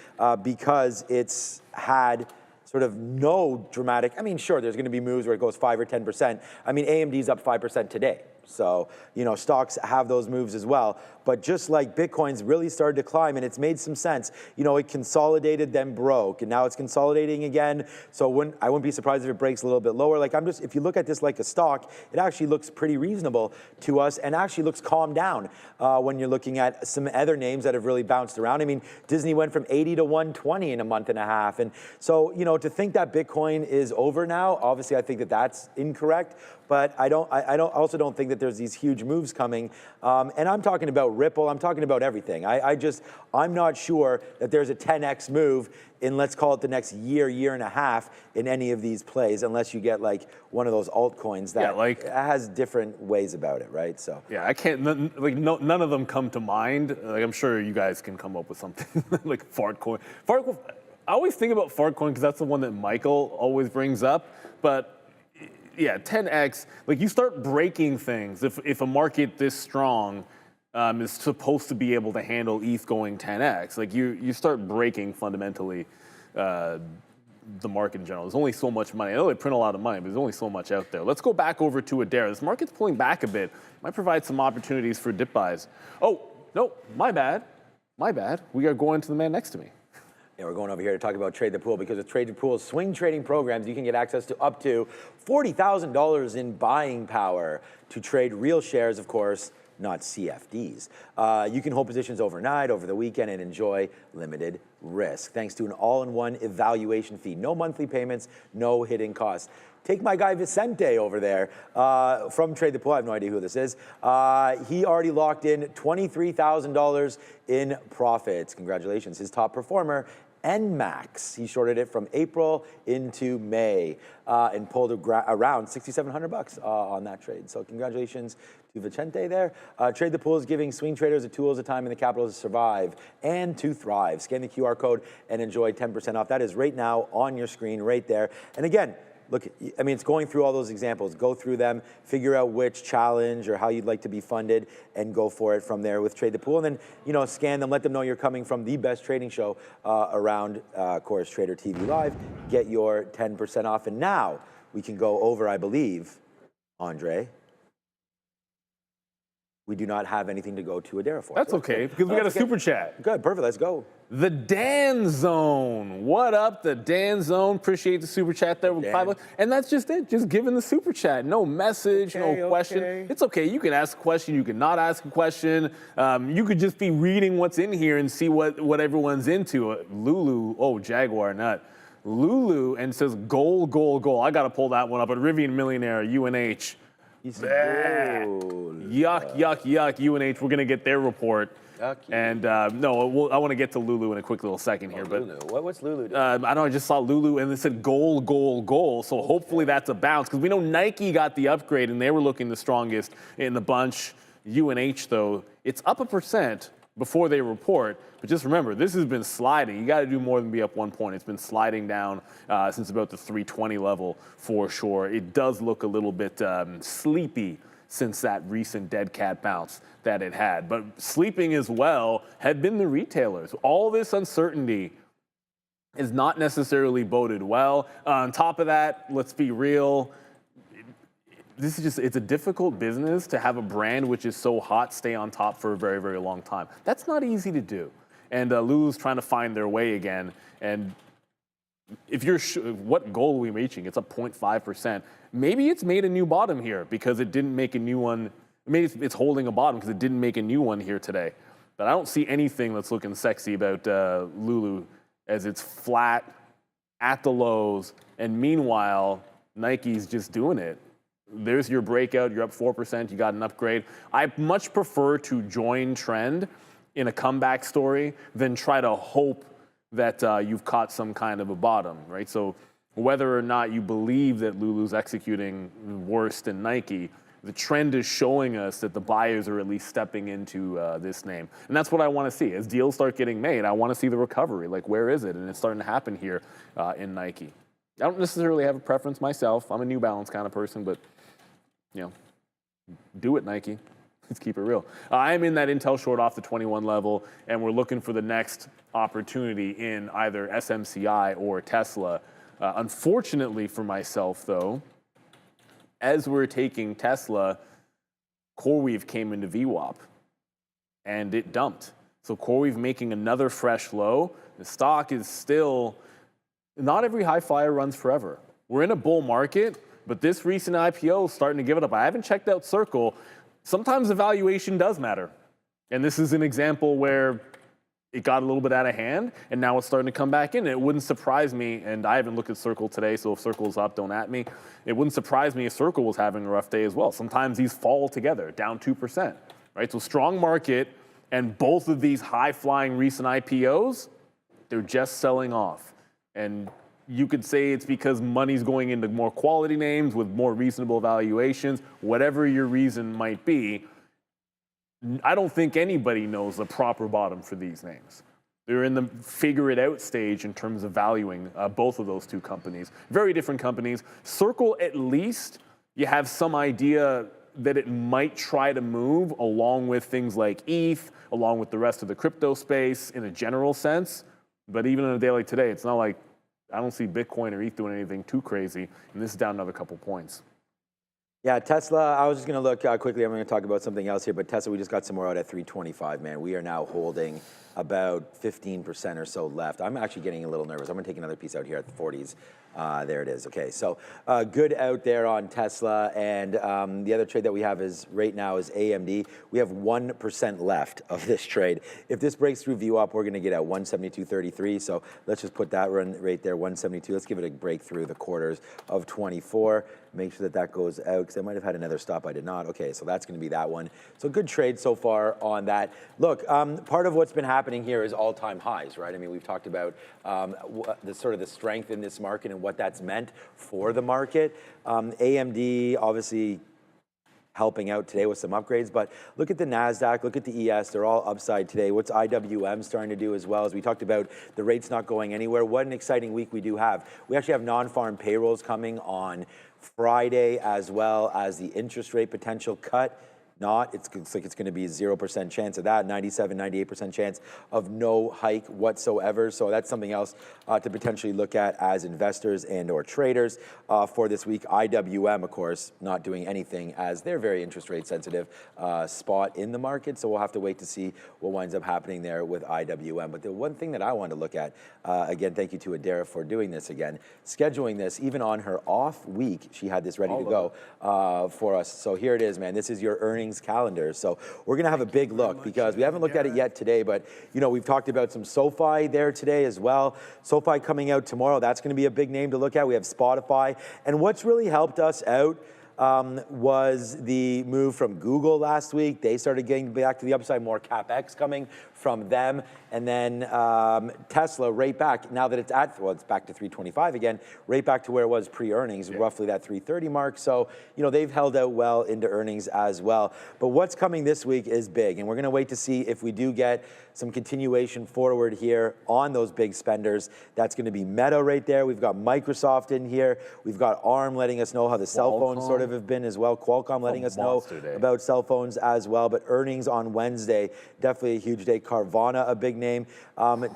because it's had sort of no dramatic. I mean, sure, there's going to be moves where it goes 5 or 10%. I mean, AMD's up 5% today. So, you know, stocks have those moves as well. But just like Bitcoin's really started to climb, and it's made some sense. You know, it consolidated, then broke, and now it's consolidating again. So I wouldn't be surprised if it breaks a little bit lower. Like if you look at this like a stock, it actually looks pretty reasonable to us, and actually looks calmed down when you're looking at some other names that have really bounced around. I mean, Disney went from 80 to 120 in a month and a half, and so you know, to think that Bitcoin is over now, obviously I think that that's incorrect. But I also don't think that there's these huge moves coming. And I'm talking about Ripple. I'm talking about everything. I'm not sure that there's a 10x move in, let's call it the next year and a half in any of these plays, unless you get like one of those altcoins that has different ways about it, right? So yeah, I can't. None of them come to mind. Like I'm sure you guys can come up with something like Fartcoin. Fartcoin. I always think about Fartcoin because that's the one that Michael always brings up, but. Yeah, 10x, like you start breaking things. If a market this strong is supposed to be able to handle ETH going 10x, like you start breaking fundamentally the market in general. There's only so much money. I know they print a lot of money, but there's only so much out there. Let's go back over to Adara. This market's pulling back a bit. Might provide some opportunities for dip buys. Oh, no, my bad. My bad. We are going to the man next to me. Yeah, we're going over here to talk about Trade the Pool, because with Trade the Pool's swing trading programs, you can get access to up to $40,000 in buying power to trade real shares, of course, not CFDs. You can hold positions overnight, over the weekend, and enjoy limited risk, thanks to an all-in-one evaluation fee. No monthly payments, no hidden costs. Take my guy Vicente over there from Trade the Pool. I have no idea who this is. He already locked in $23,000 in profits. Congratulations. His top performer, NMAX. He shorted it from April into May and pulled around $6,700 on that trade. So congratulations to Vicente there. Trade the Pool is giving swing traders the tools, the time, and the capital to survive and to thrive. Scan the QR code and enjoy 10% off. That is right now on your screen right there. And again, look, I mean, it's going through all those examples. Go through them, figure out which challenge or how you'd like to be funded, and go for it from there with Trade the Pool. And then, you know, scan them, let them know you're coming from the best trading show around, of course, Trader TV Live. Get your 10% off. And now we can go over, I believe, Andre. We do not have anything to go to Adara for. That's okay, because we got a super chat. Good, perfect, let's go. The Dan Zone. What up, the Dan Zone? Appreciate the super chat there with $5. And that's just it, just giving the super chat. No message, no question. Okay. It's okay, you can ask a question, you can not ask a question. You could just be reading what's in here and see what everyone's into. Lulu, oh, Jaguar nut. Lulu, and says goal, goal, goal. I gotta pull that one up. But Rivian Millionaire, UNH. Yuck, yuck, yuck, UNH. We're going to get their report. Yucky. And no, I want to get to Lulu in a quick little second here. But Lulu. What's Lulu doing? I know I just saw Lulu and it said goal, goal, goal. So hopefully that's a bounce, because we know Nike got the upgrade and they were looking the strongest in the bunch. UNH, though, it's up 1% before they report. But just remember, this has been sliding. You got to do more than be up 1 point. It's been sliding down since about the 320 level for sure. It does look a little bit sleepy since that recent dead cat bounce that it had. But sleeping as well had been the retailers. All this uncertainty is not necessarily boded well. On top of that, let's be real, this is just, it's a difficult business to have a brand which is so hot stay on top for a very, very long time. That's not easy to do. And Lulu's trying to find their way again. And if you're, what goal are we reaching? It's up 0.5%. Maybe it's made a new bottom here because it didn't make a new one. Maybe it's holding a bottom because it didn't make a new one here today. But I don't see anything that's looking sexy about Lulu, as it's flat at the lows. And meanwhile, Nike's just doing it. There's your breakout. You're up 4%. You got an upgrade. I much prefer to join trend in a comeback story than try to hope that you've caught some kind of a bottom, right? So whether or not you believe that Lulu's executing worse than Nike, the trend is showing us that the buyers are at least stepping into this name. And that's what I want to see. As deals start getting made, I want to see the recovery. Like, where is it? And it's starting to happen here in Nike. I don't necessarily have a preference myself. I'm a New Balance kind of person, but, you know, do it, Nike. Let's keep it real. I'm in that Intel short off the 21 level, and we're looking for the next opportunity in either SMCI or Tesla. Unfortunately for myself, though, as we're taking Tesla, CoreWeave came into VWAP, and it dumped. So CoreWeave making another fresh low. The stock is still, not every high flyer runs forever. We're in a bull market, but this recent IPO is starting to give it up. I haven't checked out Circle. Sometimes the valuation does matter. And this is an example where it got a little bit out of hand, and now it's starting to come back in. It wouldn't surprise me, and I haven't looked at Circle today, so if Circle's up, don't at me. It wouldn't surprise me if Circle was having a rough day as well. Sometimes these fall together, down 2%, right? So strong market, and both of these high-flying recent IPOs, they're just selling off. And you could say it's because money's going into more quality names with more reasonable valuations. Whatever your reason might be, I don't think anybody knows the proper bottom for these names. They're in the figure it out stage in terms of valuing both of those two companies. Very different companies. Circle, at least, you have some idea that it might try to move along with things like ETH, along with the rest of the crypto space in a general sense. But even on a day like today, it's not like I don't see Bitcoin or ETH doing anything too crazy, and this is down another couple points. Yeah, Tesla, I was just going to look quickly. I'm going to talk about something else here, but Tesla, we just got some more out at 325, man. We are now holding about 15% or so left. I'm actually getting a little nervous. I'm going to take another piece out here at the 40s. There it is. Okay, so good out there on Tesla. And the other trade that we have is right now is AMD. We have 1% left of this trade. If this breaks through view up, we're going to get at 172.33. So let's just put that run right there, 172. Let's give it a break through the quarters of 24. Make sure that that goes out, because I might have had another stop. I did not. Okay, so that's going to be that one. So good trade so far on that. Look, part of what's been happening here is all-time highs, right? I mean, we've talked about the sort of the strength in this market and what that's meant for the market. AMD obviously helping out today with some upgrades, but look at the Nasdaq, look at the ES, they're all upside today. What's IWM starting to do as well? As we talked about the rates not going anywhere, what an exciting week we do have. We actually have non-farm payrolls coming on Friday, as well as the interest rate potential cut. It looks like it's going to be a 0% chance of that, 97, 98% chance of no hike whatsoever. So that's something else to potentially look at as investors and or traders for this week. IWM, of course, not doing anything, as they're very interest rate sensitive spot in the market. So we'll have to wait to see what winds up happening there with IWM. But the one thing that I wanted to look at, again, thank you to Adara for doing this again, scheduling this even on her off week. She had this ready to go for us. So here it is, man. This is your earnings calendar. So we're going to have a big look, because we haven't looked at it yet today, but you know, we've talked about some SoFi there today as well. SoFi coming out tomorrow. That's going to be a big name to look at. We have Spotify. And what's really helped us out was the move from Google last week. They started getting back to the upside, more CapEx coming from them. And then Tesla right back, now that it's at, well, it's back to 325 again, right back to where it was pre-earnings, roughly that 330 mark. So, you know, they've held out well into earnings as well. But what's coming this week is big. And we're going to wait to see if we do get some continuation forward here on those big spenders. That's going to be Meta right there. We've got Microsoft in here. We've got ARM letting us know how the cell phones sort of have been as well. Qualcomm letting us know about cell phones as well. But earnings on Wednesday, definitely a huge day. Carvana, a big name.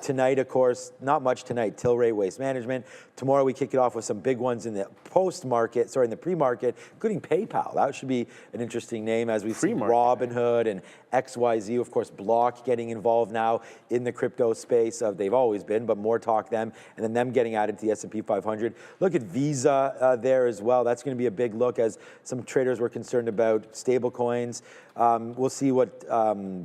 Tonight, of course, not much tonight. Tilray Waste Management. Tomorrow we kick it off with some big ones in the post-market, sorry, in the pre-market, including PayPal. That should be an interesting name, as we see Robinhood and XYZ, of course, Block getting involved now in the crypto space. They've always been, but more talk them, and then them getting added to the S&P 500. Look at Visa there as well. That's going to be a big look, as some traders were concerned about stable coins. We'll see what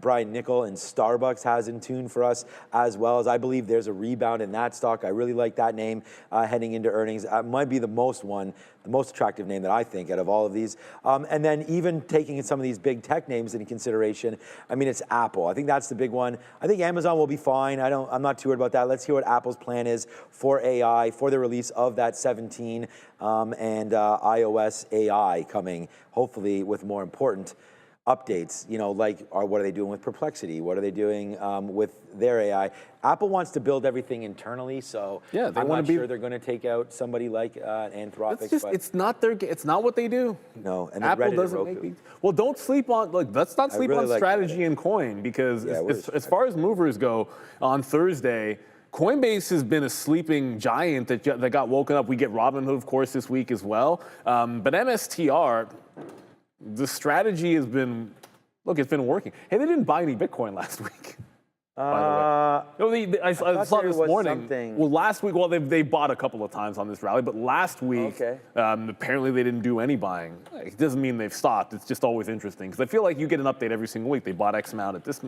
Brian Nickel and Starbucks has in tune for us, as well as I believe there's a rebound in that stock. I really like that name heading into earnings. Might be the most attractive name that I think out of all of these. And then even taking some of these big tech names into consideration, I mean, it's Apple. I think that's the big one. I think Amazon will be fine. I'm not too worried about that. Let's hear what Apple's plan is for AI, for the release of that 17 and iOS AI coming, hopefully with more important updates, you know, like what are they doing with Perplexity? What are they doing with their AI? Apple wants to build everything internally, so yeah, I'm not sure they're going to take out somebody like Anthropic. It's not what they do. No, and Apple doesn't make. Well, don't sleep on. Let's not sleep on strategy and coin, because as far as movers go, on Thursday, Coinbase has been a sleeping giant that got woken up. We get Robinhood, of course, this week as well, but MSTR. The strategy has been, look, it's been working. Hey, they didn't buy any Bitcoin last week, by the way. I saw this morning. Something. Well, last week, they bought a couple of times on this rally, but last week, apparently they didn't do any buying. It doesn't mean they've stopped. It's just always interesting, because I feel like you get an update every single week. They bought X amount at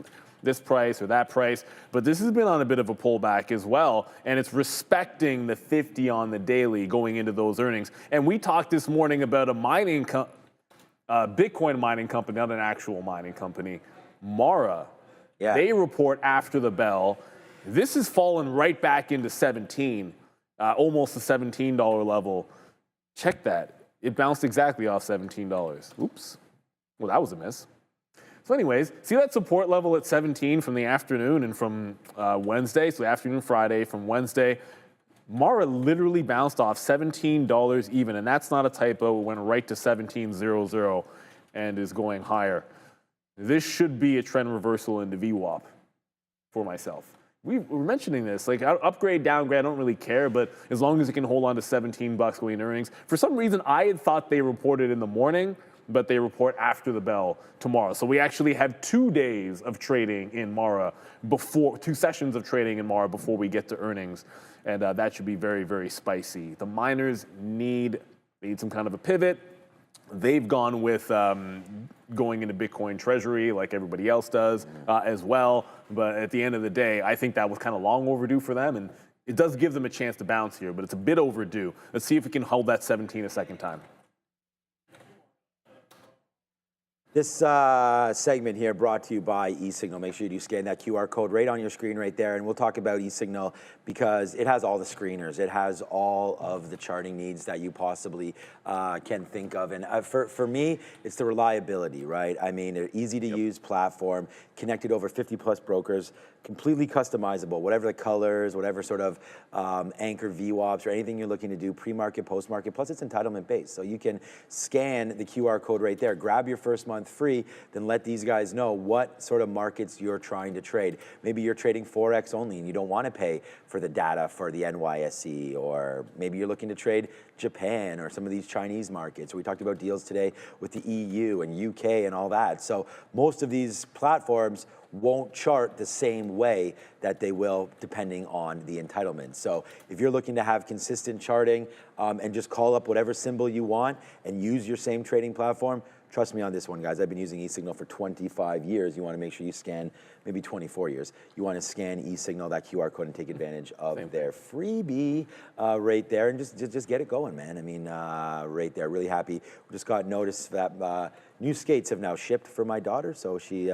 this price or that price, but this has been on a bit of a pullback as well, and it's respecting the 50 on the daily going into those earnings. And we talked this morning about a Bitcoin mining company, not an actual mining company, Mara. Yeah. They report after the bell. This has fallen right back into 17, almost the $17 level. Check that. It bounced exactly off $17. Oops. Well, that was a miss. So anyways, see that support level at 17 from the afternoon and from Wednesday, so the afternoon Friday from Wednesday. Mara literally bounced off $17 even, and that's not a typo. It went right to 17.00 and is going higher. This should be a trend reversal into VWAP for myself. we're mentioning this, like upgrade, downgrade, I don't really care, but as long as it can hold on to $17 going earnings. For some reason, I had thought they reported in the morning, but they report after the bell tomorrow. So we actually have 2 days of trading in Mara before, 2 sessions of trading in Mara before we get to earnings. And that should be very, very spicy. The miners need some kind of a pivot. They've gone with going into Bitcoin treasury like everybody else does as well. But at the end of the day, I think that was kind of long overdue for them. And it does give them a chance to bounce here, but it's a bit overdue. Let's see if it can hold that 17 a second time. This segment here brought to you by eSignal. Make sure you do scan that QR code right on your screen right there. And we'll talk about eSignal because it has all the screeners. It has all of the charting needs that you possibly can think of. And for me, it's the reliability, right? I mean, an easy to use platform, connected over 50 plus brokers, completely customizable, whatever the colors, whatever sort of anchor VWAPs or anything you're looking to do, pre-market, post-market, plus it's entitlement based. So you can scan the QR code right there, grab your first month free, then let these guys know what sort of markets you're trying to trade. Maybe you're trading Forex only and you don't want to pay for the data for the NYSE, or maybe you're looking to trade Japan or some of these Chinese markets. We talked about deals today with the EU and UK and all that. So most of these platforms won't chart the same way that they will depending on the entitlement. So if you're looking to have consistent charting and just call up whatever symbol you want and use your same trading platform, trust me on this one, guys. I've been using eSignal for 25 years. You want to make sure you scan, maybe 24 years. You want to scan eSignal, that QR code, and take advantage of their freebie right there, and just get it going, man. I mean, right there, really happy. We just got notice that new skates have now shipped for my daughter, so she's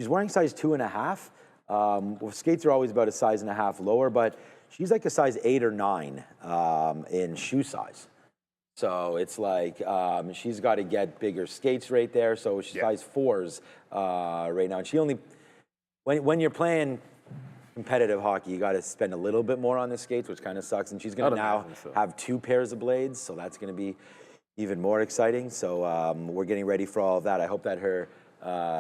wearing size 2.5. Well, skates are always about a size and a half lower, but she's like a size 8 or 9 in shoe size. So it's like she's got to get bigger skates right there. So she's size 4s right now. And she only, when you're playing competitive hockey, you got to spend a little bit more on the skates, which kind of sucks. And she's going to now have 2 pairs of blades. So that's going to be even more exciting. So we're getting ready for all of that. I hope that her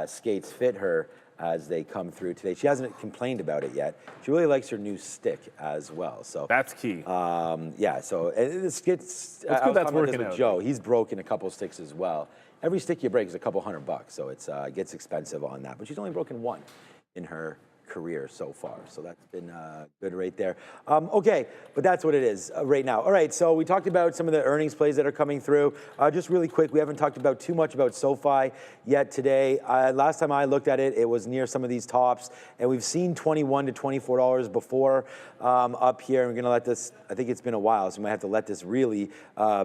skates fit her as they come through today. She hasn't complained about it yet. She really likes her new stick as well. So that's key. Yeah. So the skits. That's good. That's working out. Joe, he's broken a couple sticks as well. Every stick you break is a couple $100, so it gets expensive on that. But she's only broken 1 in her career so far, so that's been good right there. Okay, but that's what it is right now. All right, so we talked about some of the earnings plays that are coming through. Just really quick, we haven't talked about too much about SoFi yet today. Last time I looked at it, it was near some of these tops, and we've seen $21 to $24 before up here. We're gonna let this, I think it's been a while, so we might have to let this really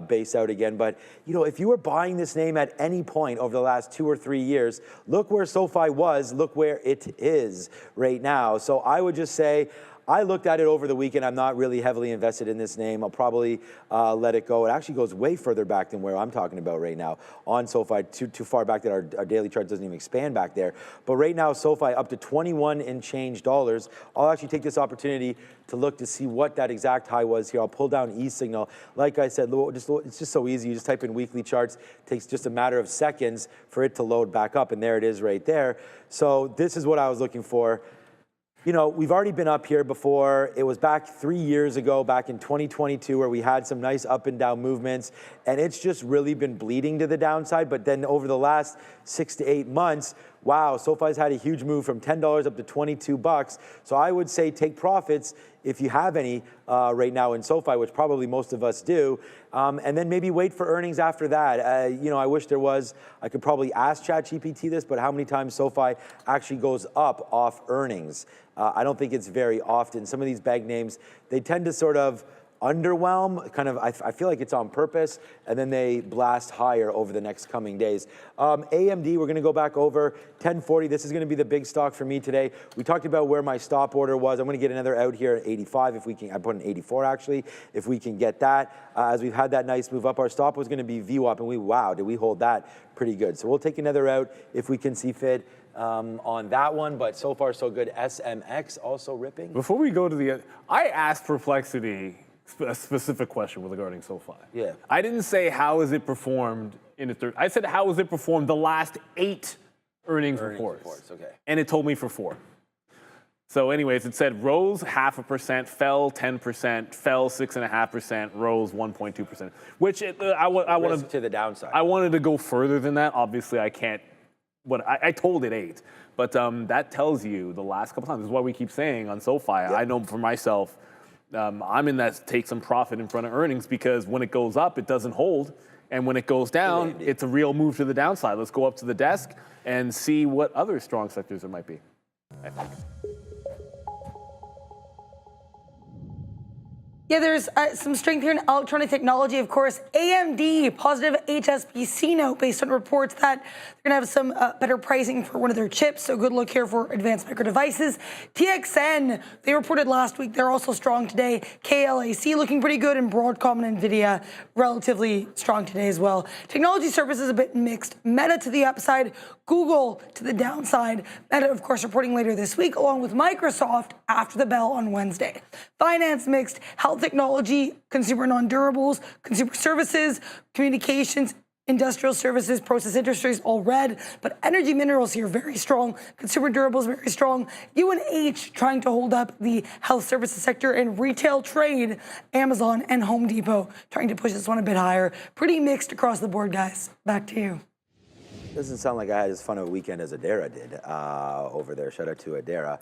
base out again. But you know, if you were buying this name at any point over the last 2 or 3 years, look where SoFi was, look where it is right now. So I would just say, I looked at it over the weekend. I'm not really heavily invested in this name. I'll probably let it go. It actually goes way further back than where I'm talking about right now on SoFi, too far back that our daily chart doesn't even expand back there. But right now, SoFi up to 21 and change dollars. I'll actually take this opportunity to look to see what that exact high was here. I'll pull down eSignal. Like I said, it's just so easy. You just type in weekly charts. It takes just a matter of seconds for it to load back up, and there it is right there. So this is what I was looking for. You know, we've already been up here before. It was back 3 years ago, back in 2022, where we had some nice up and down movements, and it's just really been bleeding to the downside. But then over the last 6 to 8 months, wow, SoFi's had a huge move from $10 up to $22. So I would say take profits if you have any right now in SoFi, which probably most of us do, and then maybe wait for earnings after that. You know, I wish there was, I could probably ask ChatGPT this, but how many times SoFi actually goes up off earnings? I don't think it's very often. Some of these bank names, they tend to sort of underwhelm, kind of, I feel like it's on purpose, and then they blast higher over the next coming days. AMD, we're gonna go back over 1040. This is gonna be the big stock for me today. We talked about where my stop order was. I'm gonna get another out here at 85 if we can. I put an 84 actually, if we can get that. As we've had that nice move up, our stop was gonna be VWAP, and wow, did we hold that pretty good. So we'll take another out if we can see fit on that one, but so far so good. SMX also ripping. Before we go to the, I asked Perplexity a specific question regarding SoFi. Yeah. I didn't say how has it performed in the third. I said how has it performed the last 8 earnings reports. Okay. And it told me for 4. So anyways, it said rose 0.5%, fell 10%, fell 6.5%, rose 1.2%, which I wanted to the downside. I wanted to go further than that. Obviously, I can't. I told it 8, but that tells you the last couple times. This is why we keep saying on SoFi. Yep. I know for myself, I'm in that take some profit in front of earnings because when it goes up, it doesn't hold. And when it goes down, it's a real move to the downside. Let's go up to the desk and see what other strong sectors there might be, I think. Yeah, there's some strength here in electronic technology, of course. AMD, positive HSBC note based on reports that they're going to have some better pricing for one of their chips. So good look here for advanced micro devices. TXN, they reported last week. They're also strong today. KLAC looking pretty good, and Broadcom and NVIDIA relatively strong today as well. Technology services a bit mixed. Meta to the upside, Google to the downside. Meta, of course, reporting later this week, along with Microsoft after the bell on Wednesday. Finance mixed. Health technology, consumer non-durables, consumer services, communications, industrial services, process industries, all red. But energy minerals here, very strong. Consumer durables, very strong. UNH trying to hold up the health services sector, and retail trade, Amazon and Home Depot trying to push this one a bit higher. Pretty mixed across the board, guys. Back to you. Doesn't sound like I had as fun a weekend as Adara did over there. Shout out to Adara.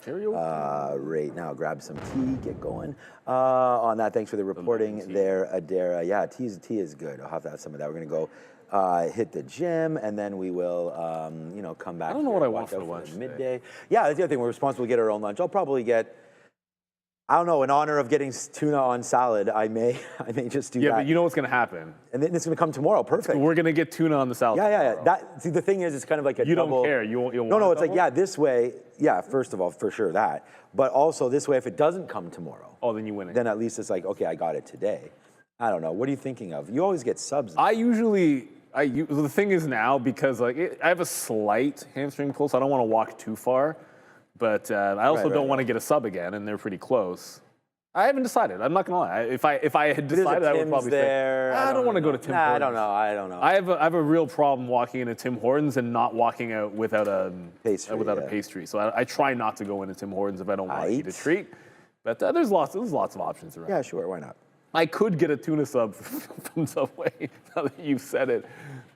Right now, grab some tea, get going on that. Thanks for the reporting there, Adara. Yeah, tea is good. I'll have to have some of that. We're going to go hit the gym, and then we will, come back. I don't know what I want for lunch midday. Yeah, that's the other thing. We're responsible to get our own lunch. I'll probably get, I don't know, in honor of getting tuna on salad, I may just do that. Yeah, but you know what's going to happen. And then it's going to come tomorrow. Perfect. We're going to get tuna on the salad. Yeah. See, the thing is, it's kind of like a double. You don't care. You won't. No, it's like, yeah, this way. Yeah, first of all, for sure that. But also this way, if it doesn't come tomorrow. Oh, then you win it. Then at least it's like, okay, I got it today. I don't know. What are you thinking of? You always get subs. The thing is now, because I have a slight hamstring pull, so I don't want to walk too far. But I also don't want to get a sub again, and they're pretty close. I haven't decided. I'm not gonna lie. If I had decided, I would probably say I don't want to go to Tim Hortons. I don't know. I have a real problem walking into Tim Hortons and not walking out without a pastry. So I try not to go into Tim Hortons if I don't want to eat a treat. But there's lots of options around. Yeah, sure. Why not? I could get a tuna sub from Subway now that you've said it.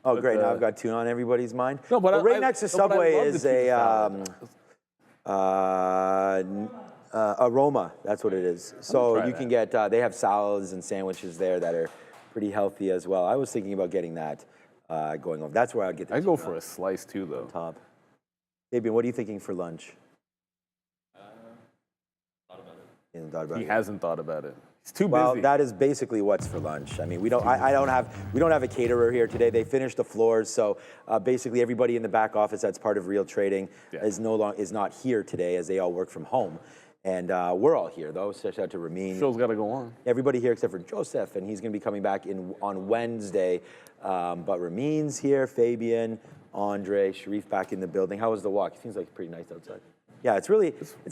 Oh, great. Now I've got tuna on everybody's mind. No, but right next to Subway is Aroma. That's what it is. So you can get, they have salads and sandwiches there that are pretty healthy as well. I was thinking about getting that going on. That's where I'd get the I'd go for a slice too, though. Top. Fabian, what are you thinking for lunch? He hasn't thought about it. He's too busy. Well, that is basically what's for lunch. I mean, we don't have a caterer here today. They finished the floors, so basically everybody in the back office that's part of Real Trading is not here today, as they all work from home. And we're all here, though. Shout out to Ramin. Show's got to go on. Everybody here except for Joseph, and he's going to be coming back on Wednesday. But Ramin's here, Fabian, Andre, Sharif back in the building. How was the walk? It seems like it's pretty nice outside. Yeah, it's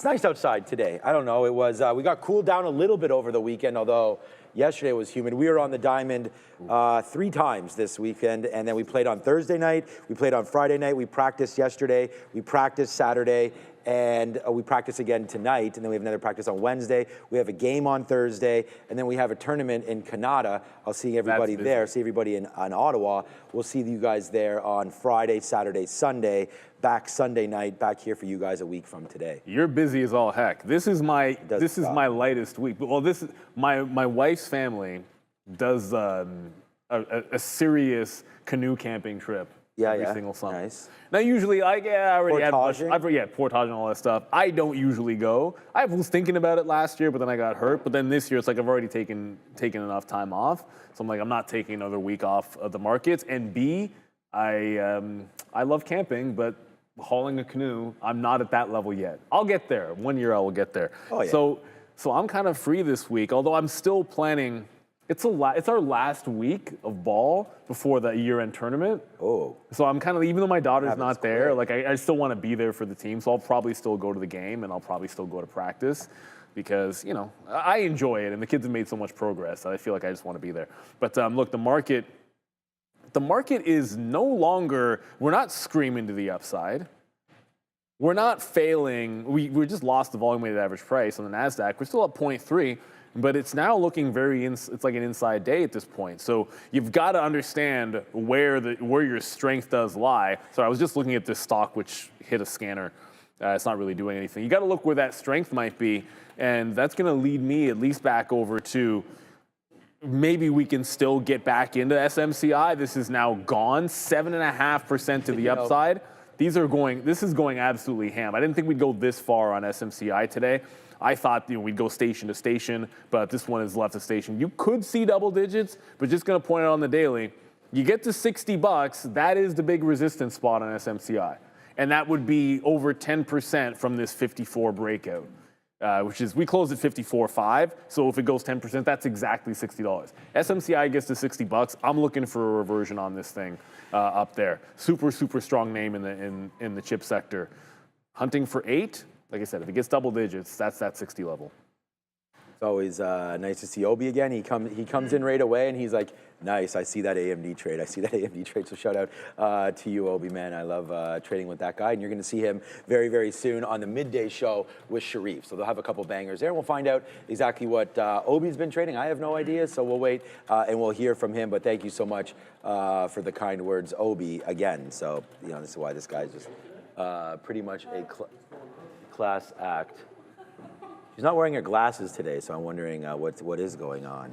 nice outside today. I don't know. It was we got cooled down a little bit over the weekend, although yesterday was humid. We were on the diamond 3 times this weekend, and then we played on Thursday night. We played on Friday night. We practiced yesterday. We practiced Saturday. And we practice again tonight, and then we have another practice on Wednesday. We have a game on Thursday, and then we have a tournament in Canada. I'll see everybody there, see everybody in Ottawa. We'll see you guys there on Friday, Saturday, Sunday. Back Sunday night, back here for you guys a week from today. You're busy as all heck. This is my lightest week. Well, this is my wife's family does a serious canoe camping trip. Every single summer. Nice. Now, usually, I already had portage and all that stuff. I don't usually go. I was thinking about it last year, but then I got hurt. But then this year, it's like I've already taken enough time off. So I'm like, I'm not taking another week off of the markets. And B, I love camping, but hauling a canoe, I'm not at that level yet. I'll get there. One year I will get there. Oh, yeah. So I'm kind of free this week, although I'm still planning. It's our last week of ball before the year-end tournament. Oh. So I'm kind of, even though my daughter's not there, like I still want to be there for the team. So I'll probably still go to the game, and I'll probably still go to practice because, I enjoy it, and the kids have made so much progress that I feel like I just want to be there. But look, the market is no longer, we're not screaming to the upside. we're not failing. We just lost the volume weighted average price on the Nasdaq. We're still up 0.3, but it's now looking it's like an inside day at this point. So you've got to understand where your strength does lie. So I was just looking at this stock which hit a scanner. It's not really doing anything. You got to look where that strength might be, and that's going to lead me at least back over to maybe we can still get back into SMCI. This is now gone 7.5% to the upside. This is going absolutely ham. I didn't think we'd go this far on SMCI today. I thought we'd go station to station, but this one is left of station. You could see double digits, but just going to point out on the daily, you get to $60, that is the big resistance spot on SMCI. And that would be over 10% from this 54 breakout, which is, we closed at 54.5. So if it goes 10%, that's exactly $60. SMCI gets to $60. I'm looking for a reversion on this thing up there. Super, super strong name in the chip sector. Hunting for 8. Like I said, if it gets double digits, that's that 60 level. It's always nice to see Obi again. He comes in right away, and he's like, nice, I see that AMD trade. I see that AMD trade. So shout out to you, Obi, man. I love trading with that guy. And you're going to see him very, very soon on the midday show with Sharif. So they'll have a couple bangers there. And we'll find out exactly what Obi's been trading. I have no idea, so we'll wait and we'll hear from him. But thank you so much for the kind words, Obi, again. So, this is why this guy's just pretty much a class act. She's not wearing her glasses today, so I'm wondering what is going on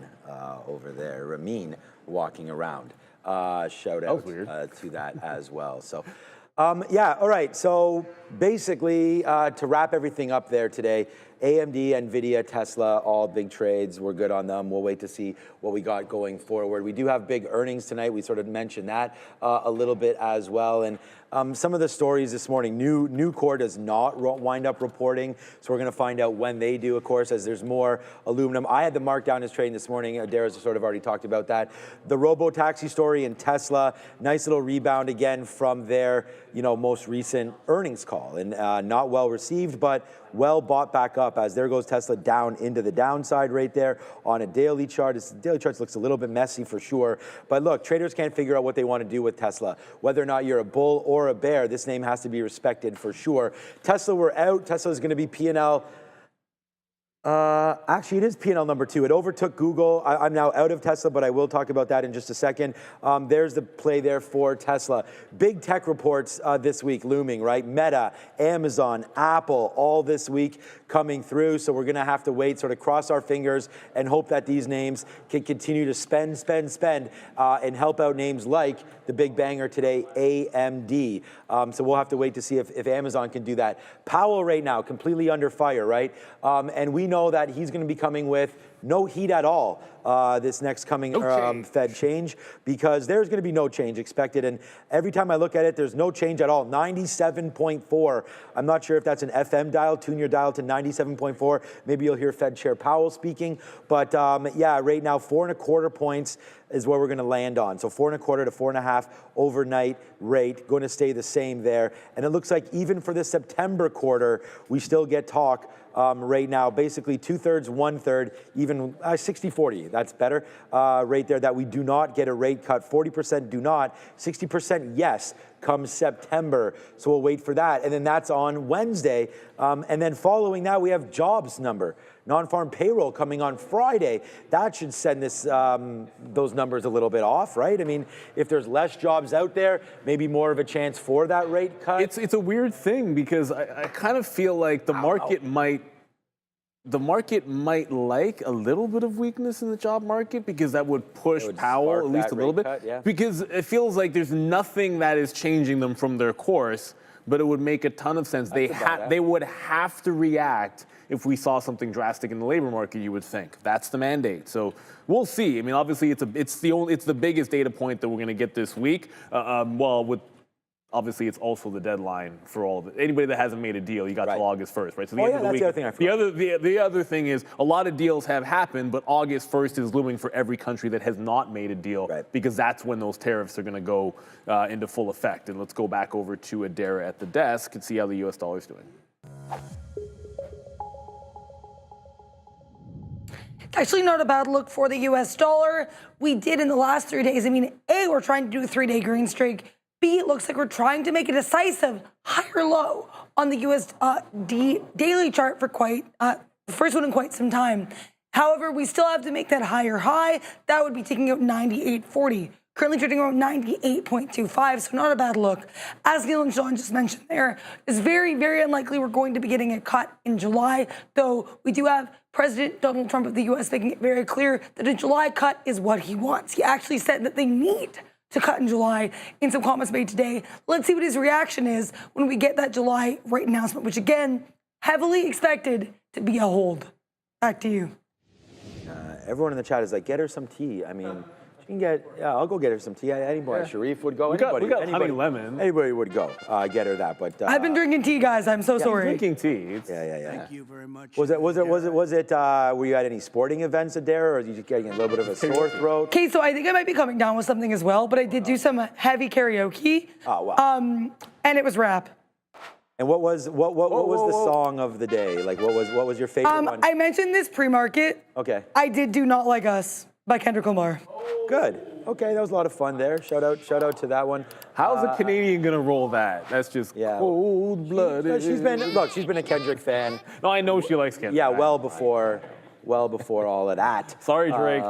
over there. Ramin walking around. Shout out to that as well. So, yeah, all right. So basically, to wrap everything up there today, AMD, NVIDIA, Tesla, all big trades. We're good on them. We'll wait to see what we got going forward. We do have big earnings tonight. We sort of mentioned that a little bit as well. And some of the stories this morning, Nucor does not wind up reporting. So we're going to find out when they do, of course, as there's more aluminum. I had the markdown as trading this morning. Dara's sort of already talked about that. The robo-taxi story in Tesla, nice little rebound again from their most recent earnings call. And not well received, but well bought back up as there goes Tesla down into the downside right there on a daily chart. The daily chart looks a little bit messy for sure. But look, traders can't figure out what they want to do with Tesla. Whether or not you're a bull or a bear, this name has to be respected for sure. Tesla, we're out. Tesla is going to be P&L. Actually, it is P&L number 2. It overtook Google. I'm now out of Tesla, but I will talk about that in just a second. There's the play there for Tesla. Big tech reports this week looming, right? Meta, Amazon, Apple, all this week coming through. So we're going to have to wait, sort of cross our fingers and hope that these names can continue to spend, and help out names like the big banger today, AMD. So we'll have to wait to see if Amazon can do that. Powell right now, completely under fire, right? And we know that he's going to be coming with no heat at all this next coming Fed change, because there's going to be no change expected. And every time I look at it, there's no change at all. 97.4. I'm not sure if that's an FM dial. Tune your dial to 97.4. Maybe you'll hear Fed Chair Powell speaking. But yeah, right now, 4.25 points is where we're going to land on. So 4.25 to 4.5 overnight rate, going to stay the same there. And it looks like even for the September quarter, we still get talk right now, basically 2/3, 1/3, even 60-40. That's better right there, that we do not get a rate cut. 40% do not, 60% yes, come September. So we'll wait for that. And then that's on Wednesday. And then following that, we have jobs number. Non-farm payroll coming on Friday. That should send those numbers a little bit off, right? I mean, if there's less jobs out there, maybe more of a chance for that rate cut. It's a weird thing, because I kind of feel like the market might like a little bit of weakness in the job market, because that would push Powell at least a little bit. Cut, yeah. Because it feels like there's nothing that is changing them from their course, but it would make a ton of sense. They would have to react if we saw something drastic in the labor market, you would think. That's the mandate. So we'll see. I mean, obviously it's the biggest data point that we're going to get this week. Obviously, it's also the deadline for all of it. Anybody that hasn't made a deal, you got till August 1st, right? So the end of the week. The other thing I forgot. The other thing is, a lot of deals have happened, but August 1st is looming for every country that has not made a deal, because that's when those tariffs are going to go into full effect. And let's go back over to Adara at the desk and see how the U.S. dollar is doing. Actually, not a bad look for the U.S. dollar. We did in the last 3 days. I mean, we're trying to do a 3-day green streak. B, it looks like we're trying to make a decisive higher low on the USD daily chart for the first one in quite some time. However, we still have to make that higher high. That would be taking out 98.40. Currently trading around 98.25, so not a bad look. As Neil and Sean just mentioned there, it's very, very unlikely we're going to be getting a cut in July, though we do have President Donald Trump of the U.S. making it very clear that a July cut is what he wants. He actually said that they need to cut in July in some comments made today. Let's see what his reaction is when we get that July rate announcement, which again, heavily expected to be a hold. Back to you. Everyone in the chat is like, get her some tea. I mean, she can get, I'll go get her some tea. Anybody, Sharif would go. We got honey lemon. Anybody would go get her that. But I've been drinking tea, guys. I'm so sorry. Drinking tea. Yeah. Thank you very much. Was it? Were you at any sporting events, Adair, or are you just getting a little bit of a sore throat? Okay, so I think I might be coming down with something as well, but I did do some heavy karaoke. Oh wow. And it was rap. And what was the song of the day? Like what was your favorite one? I mentioned this pre-market. Okay. I did Do Not Like Us by Kendrick Lamar. Good. Okay, that was a lot of fun there. Shout out to that one. How's a Canadian gonna roll that? That's just cold blooded. She's been a Kendrick fan. No, I know she likes Kendrick. Yeah, well before all of that. Sorry, Drake.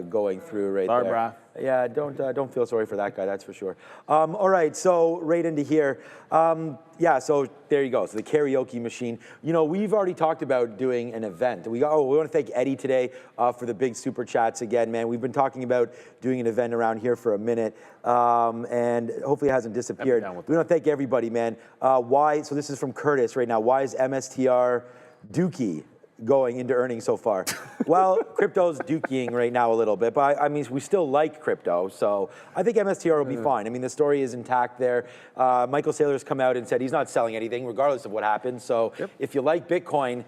Going through right Sorry, there. brah. Yeah, don't feel sorry for that guy, that's for sure. All right, so right into here. So there you go. So the karaoke machine. You know, we've already talked about doing an event. We want to thank Eddie today for the big super chats again, man. We've been talking about doing an event around here for a minute, and hopefully it hasn't disappeared. We want to thank everybody, man. So this is from Curtis right now. Why is MSTR Dookie going into earnings so far? Well, crypto's dookying right now a little bit, but I mean, we still like crypto, so I think MSTR will be fine. I mean, the story is intact there. Michael Saylor's come out and said he's not selling anything, regardless of what happens. So if you like Bitcoin,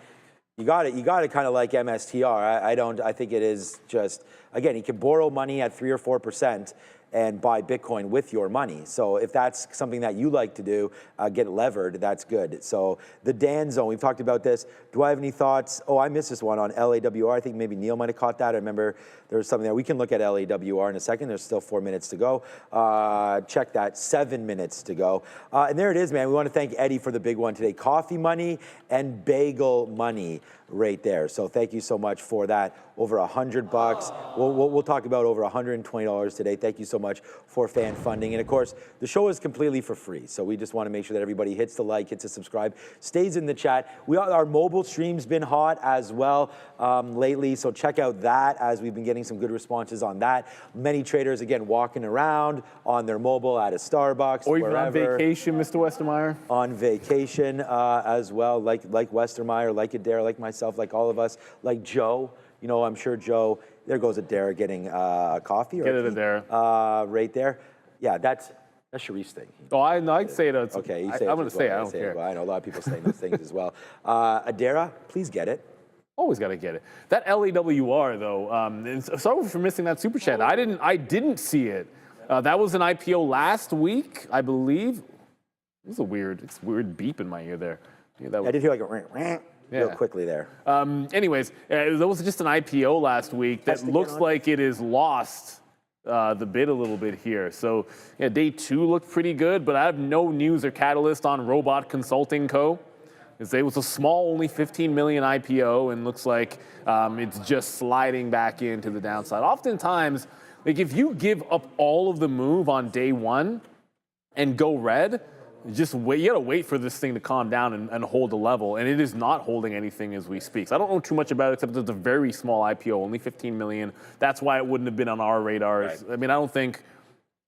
you got to kind of like MSTR. I think it is just, again, he can borrow money at 3 or 4% and buy Bitcoin with your money. So if that's something that you like to do, get levered, that's good. So the Dan Zone, we've talked about this. Do I have any thoughts? Oh, I missed this one on LAWR. I think maybe Neil might have caught that. I remember there was something there. We can look at LAWR in a second. There's still 4 minutes to go. Check that, 7 minutes to go. And there it is, man. We want to thank Eddie for the big one today. Coffee money and bagel money right there. So thank you so much for that. Over $100. We'll talk about over $120 today. Thank you so much for fan funding. And of course, the show is completely for free. So we just want to make sure that everybody hits the like, hits the subscribe, stays in the chat. Our mobile stream's been hot as well lately. So check out that, as we've been getting some good responses on that. Many traders, again, walking around on their mobile at a Starbucks, or even wherever. on vacation, Mr. Westermeyer. On vacation as well, like Westermeyer, like Adair, like myself, like all of us, like Joe. You know, I'm sure Joe, there goes Adair getting a coffee. Get it, Adair. Right there. Yeah, that's Sharif's thing. Oh, I'd say it. Okay, you say it. I'm going to say it. I don't care. I know a lot of people saying those things as well. Adair, please get it. Always got to get it. That LAWR, though, sorry for missing that super chat. I didn't see it. That was an IPO last week, I believe. It was a weird beep in my ear there. Yeah, I did hear like a real quickly there. Anyways, there was just an IPO last week that looks like it is lost the bid a little bit here. So yeah, day 2 looked pretty good, but I have no news or catalyst on Robot Consulting Co. It was a small, only 15 million IPO, and looks like it's just sliding back into the downside. Oftentimes, like if you give up all of the move on day 1 and go red, just wait. You gotta wait for this thing to calm down and hold the level, and it is not holding anything as we speak. So I don't know too much about it, except that it's a very small IPO, only 15 million. That's why it wouldn't have been on our radars. Right. I mean, I don't think,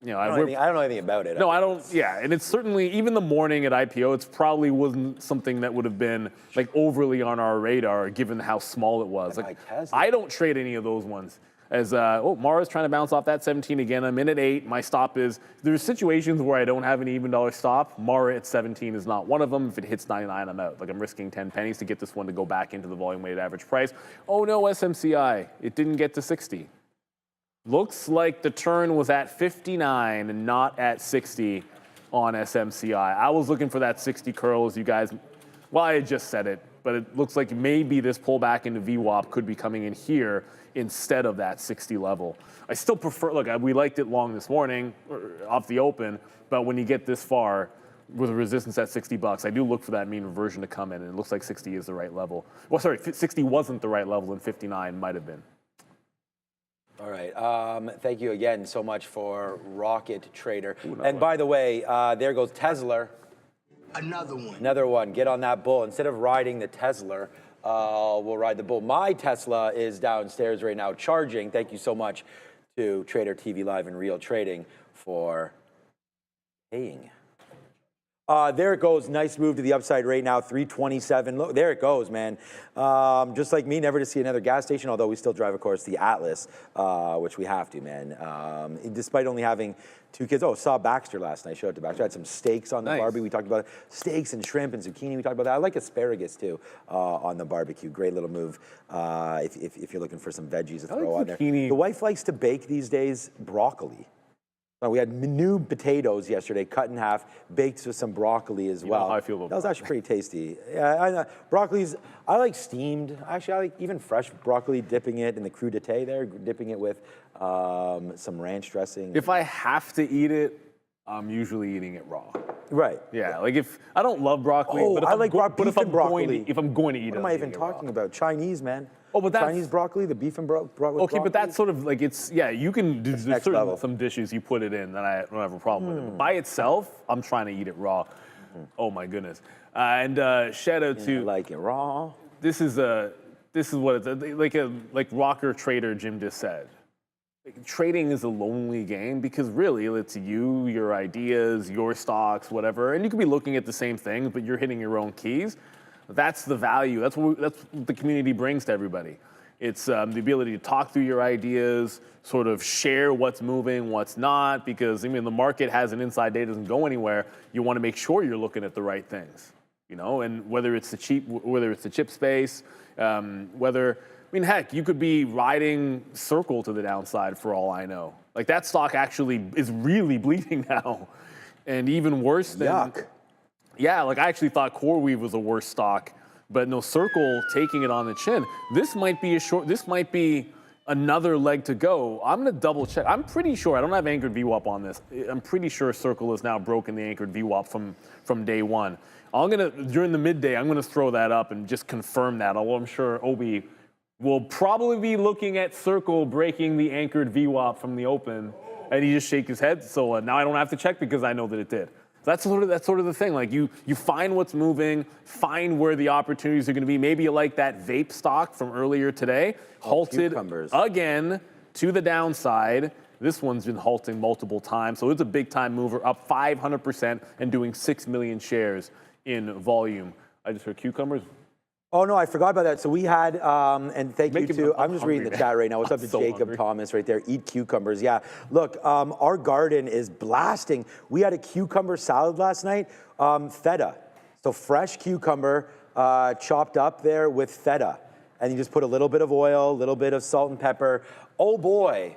you know, I don't know anything about it. No, I don't. Yeah, and it's certainly, even the morning at IPO, it's probably wasn't something that would have been like overly on our radar, given how small it was. Like, I don't trade any of those ones. As Mara's trying to bounce off that 17 again. I'm in at 8. My stop is, there's situations where I don't have an even dollar stop. Mara at 17 is not one of them. If it hits 99, I'm out. Like, I'm risking 10 pennies to get this one to go back into the volume weighted average price. Oh no, SMCI, it didn't get to 60. Looks like the turn was at 59 and not at 60 on SMCI. I was looking for that 60 curl, as you guys well, I had just said it, but it looks like maybe this pullback into VWAP could be coming in here instead of that 60 level. I still prefer, look, we liked it long this morning off the open, but when you get this far with a resistance at $60, I do look for that mean reversion to come in, and it looks like 60 is the right level. Well, sorry, 60 wasn't the right level, and 59 might have been. All right. Thank you again so much for Rocket Trader. And by the way, there goes Tesla. Another one. Get on that bull. Instead of riding the Tesla, we'll ride the bull. My Tesla is downstairs right now charging. Thank you so much to Trader TV Live and Real Trading for paying. There it goes. Nice move to the upside right now. 327. Look, there it goes, man. Just like me, never to see another gas station, although we still drive, of course, the Atlas, which we have to, man. Despite only having 2 kids. Oh, saw Baxter last night. Showed up to Baxter. I had some steaks on the barbie. We talked about it. Steaks and shrimp and zucchini. We talked about that. I like asparagus, too, on the barbecue. Great little move if you're looking for some veggies to throw on there. The wife likes to bake these days broccoli. We had new potatoes yesterday, cut in half, baked with some broccoli as well. Know how I feel about that was actually pretty tasty. Yeah, broccoli's, I like steamed. Actually, I like even fresh broccoli, dipping it in the crudité there, dipping it with some ranch dressing. If I have to eat it, I'm usually eating it raw. Right. Yeah, like if I don't love broccoli, but if I like beef and broccoli. If I'm going to eat it, what am I even talking about? Chinese, man. Oh, but that's Chinese broccoli, the beef and broccoli. Okay, but that's sort of like it's you can do some dishes you put it in that I don't have a problem with it. But by itself, I'm trying to eat it raw. Oh my goodness! And shout out to I like it raw. This is what it's like Rocker Trader Jim just said. Trading is a lonely game because really it's you, your ideas, your stocks, whatever, and you could be looking at the same things, but you're hitting your own keys. That's the value. That's what the community brings to everybody. It's the ability to talk through your ideas, sort of share what's moving, what's not, because I mean the market has an inside data, doesn't go anywhere. You want to make sure you're looking at the right things, you know. And whether it's the chip space, heck, you could be riding Circle to the downside for all I know. Like that stock actually is really bleeding now, and even worse than. Yuck. Yeah, like I actually thought CoreWeave was a worse stock, but no, Circle taking it on the chin. This might be another leg to go. I'm gonna double check. I'm pretty sure, I don't have anchored VWAP on this. I'm pretty sure Circle has now broken the anchored VWAP from day one. During the midday, I'm gonna throw that up and just confirm that, although I'm sure Obi will probably be looking at Circle breaking the anchored VWAP from the open, and he just shake his head. So now I don't have to check because I know that it did. That's sort of the thing. Like you find what's moving, find where the opportunities are going to be. Maybe you like that vape stock from earlier today, halted again to the downside. This one's been halting multiple times, so it's a big time mover, up 500% and doing 6 million shares in volume. I just heard cucumbers. Oh, no, I forgot about that. So we had, and thank you to, I'm just reading the chat right now. What's up to Jacob Thomas right there? Eat cucumbers. Yeah, look, our garden is blasting. We had a cucumber salad last night, feta. So fresh cucumber chopped up there with feta. And you just put a little bit of oil, a little bit of salt and pepper. Oh, boy,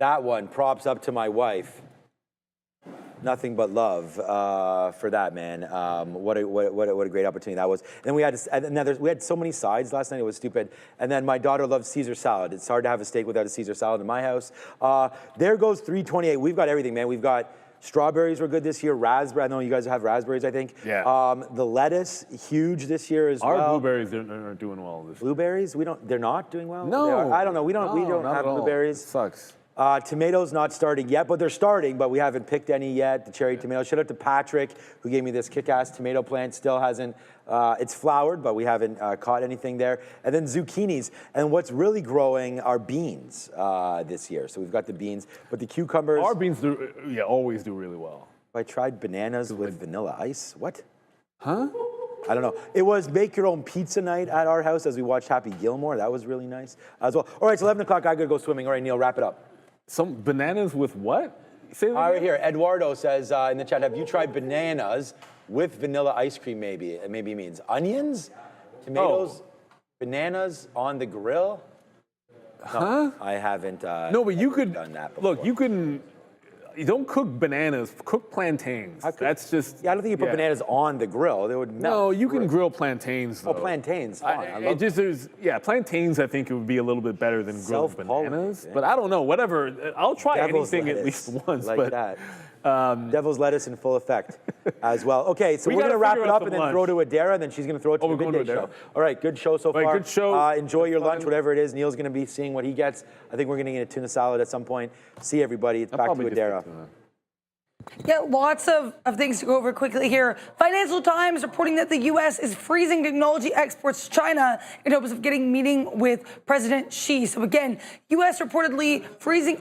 that one, props up to my wife. Nothing but love for that, man. What a great opportunity that was. And then we had so many sides last night. It was stupid. And then my daughter loves Caesar salad. It's hard to have a steak without a Caesar salad in my house. There goes 328. We've got everything, man. We've got strawberries were good this year. Raspberry. I know you guys have raspberries, I think. Yeah. The lettuce, huge this year as well. Our blueberries aren't doing well this year. Blueberries? They're not doing well? No. I don't know. We don't have blueberries. It sucks. Tomatoes not starting yet, but they're starting, but we haven't picked any yet, the cherry tomato. Shout out to Patrick, who gave me this kick-ass tomato plant. Still hasn't, it's flowered, but we haven't caught anything there. And then zucchinis. And what's really growing are beans this year. So we've got the beans, but the cucumbers. Our beans always do really well. I tried bananas with vanilla ice. What? Huh? I don't know. It was make your own pizza night at our house as we watched Happy Gilmore. That was really nice as well. All right, it's 11 o'clock. I gotta go swimming. All right, Neil, wrap it up. Some bananas with what? Say that right here, Eduardo says in the chat, have you tried bananas with vanilla ice cream maybe? It maybe means onions, tomatoes, bananas on the grill. No, I haven't no, but you could done that before. Look, you couldn't. You don't cook bananas, cook plantains. That's just. Yeah, I don't think you put bananas on the grill. They would melt. No, you can grill plantains, though. Oh, plantains, fine. Plantains, I think it would be a little bit better than grilled bananas. Yeah. But I don't know, whatever. I'll try anything at least once. Like but, that. Devil's lettuce in full effect as well. Okay, so we're going to wrap it up and then throw to Adara, and then she's going to throw it to the midday show. All right, good show so far. Good show. Enjoy your lunch, whatever it is. Neil's going to be seeing what he gets. I think we're going to get a tuna salad at some point. See everybody. It's back to Adara. Yeah, lots of things to go over quickly here. Financial Times reporting that the U.S. is freezing technology exports to China in hopes of getting meeting with President Xi. So again, U.S. reportedly freezing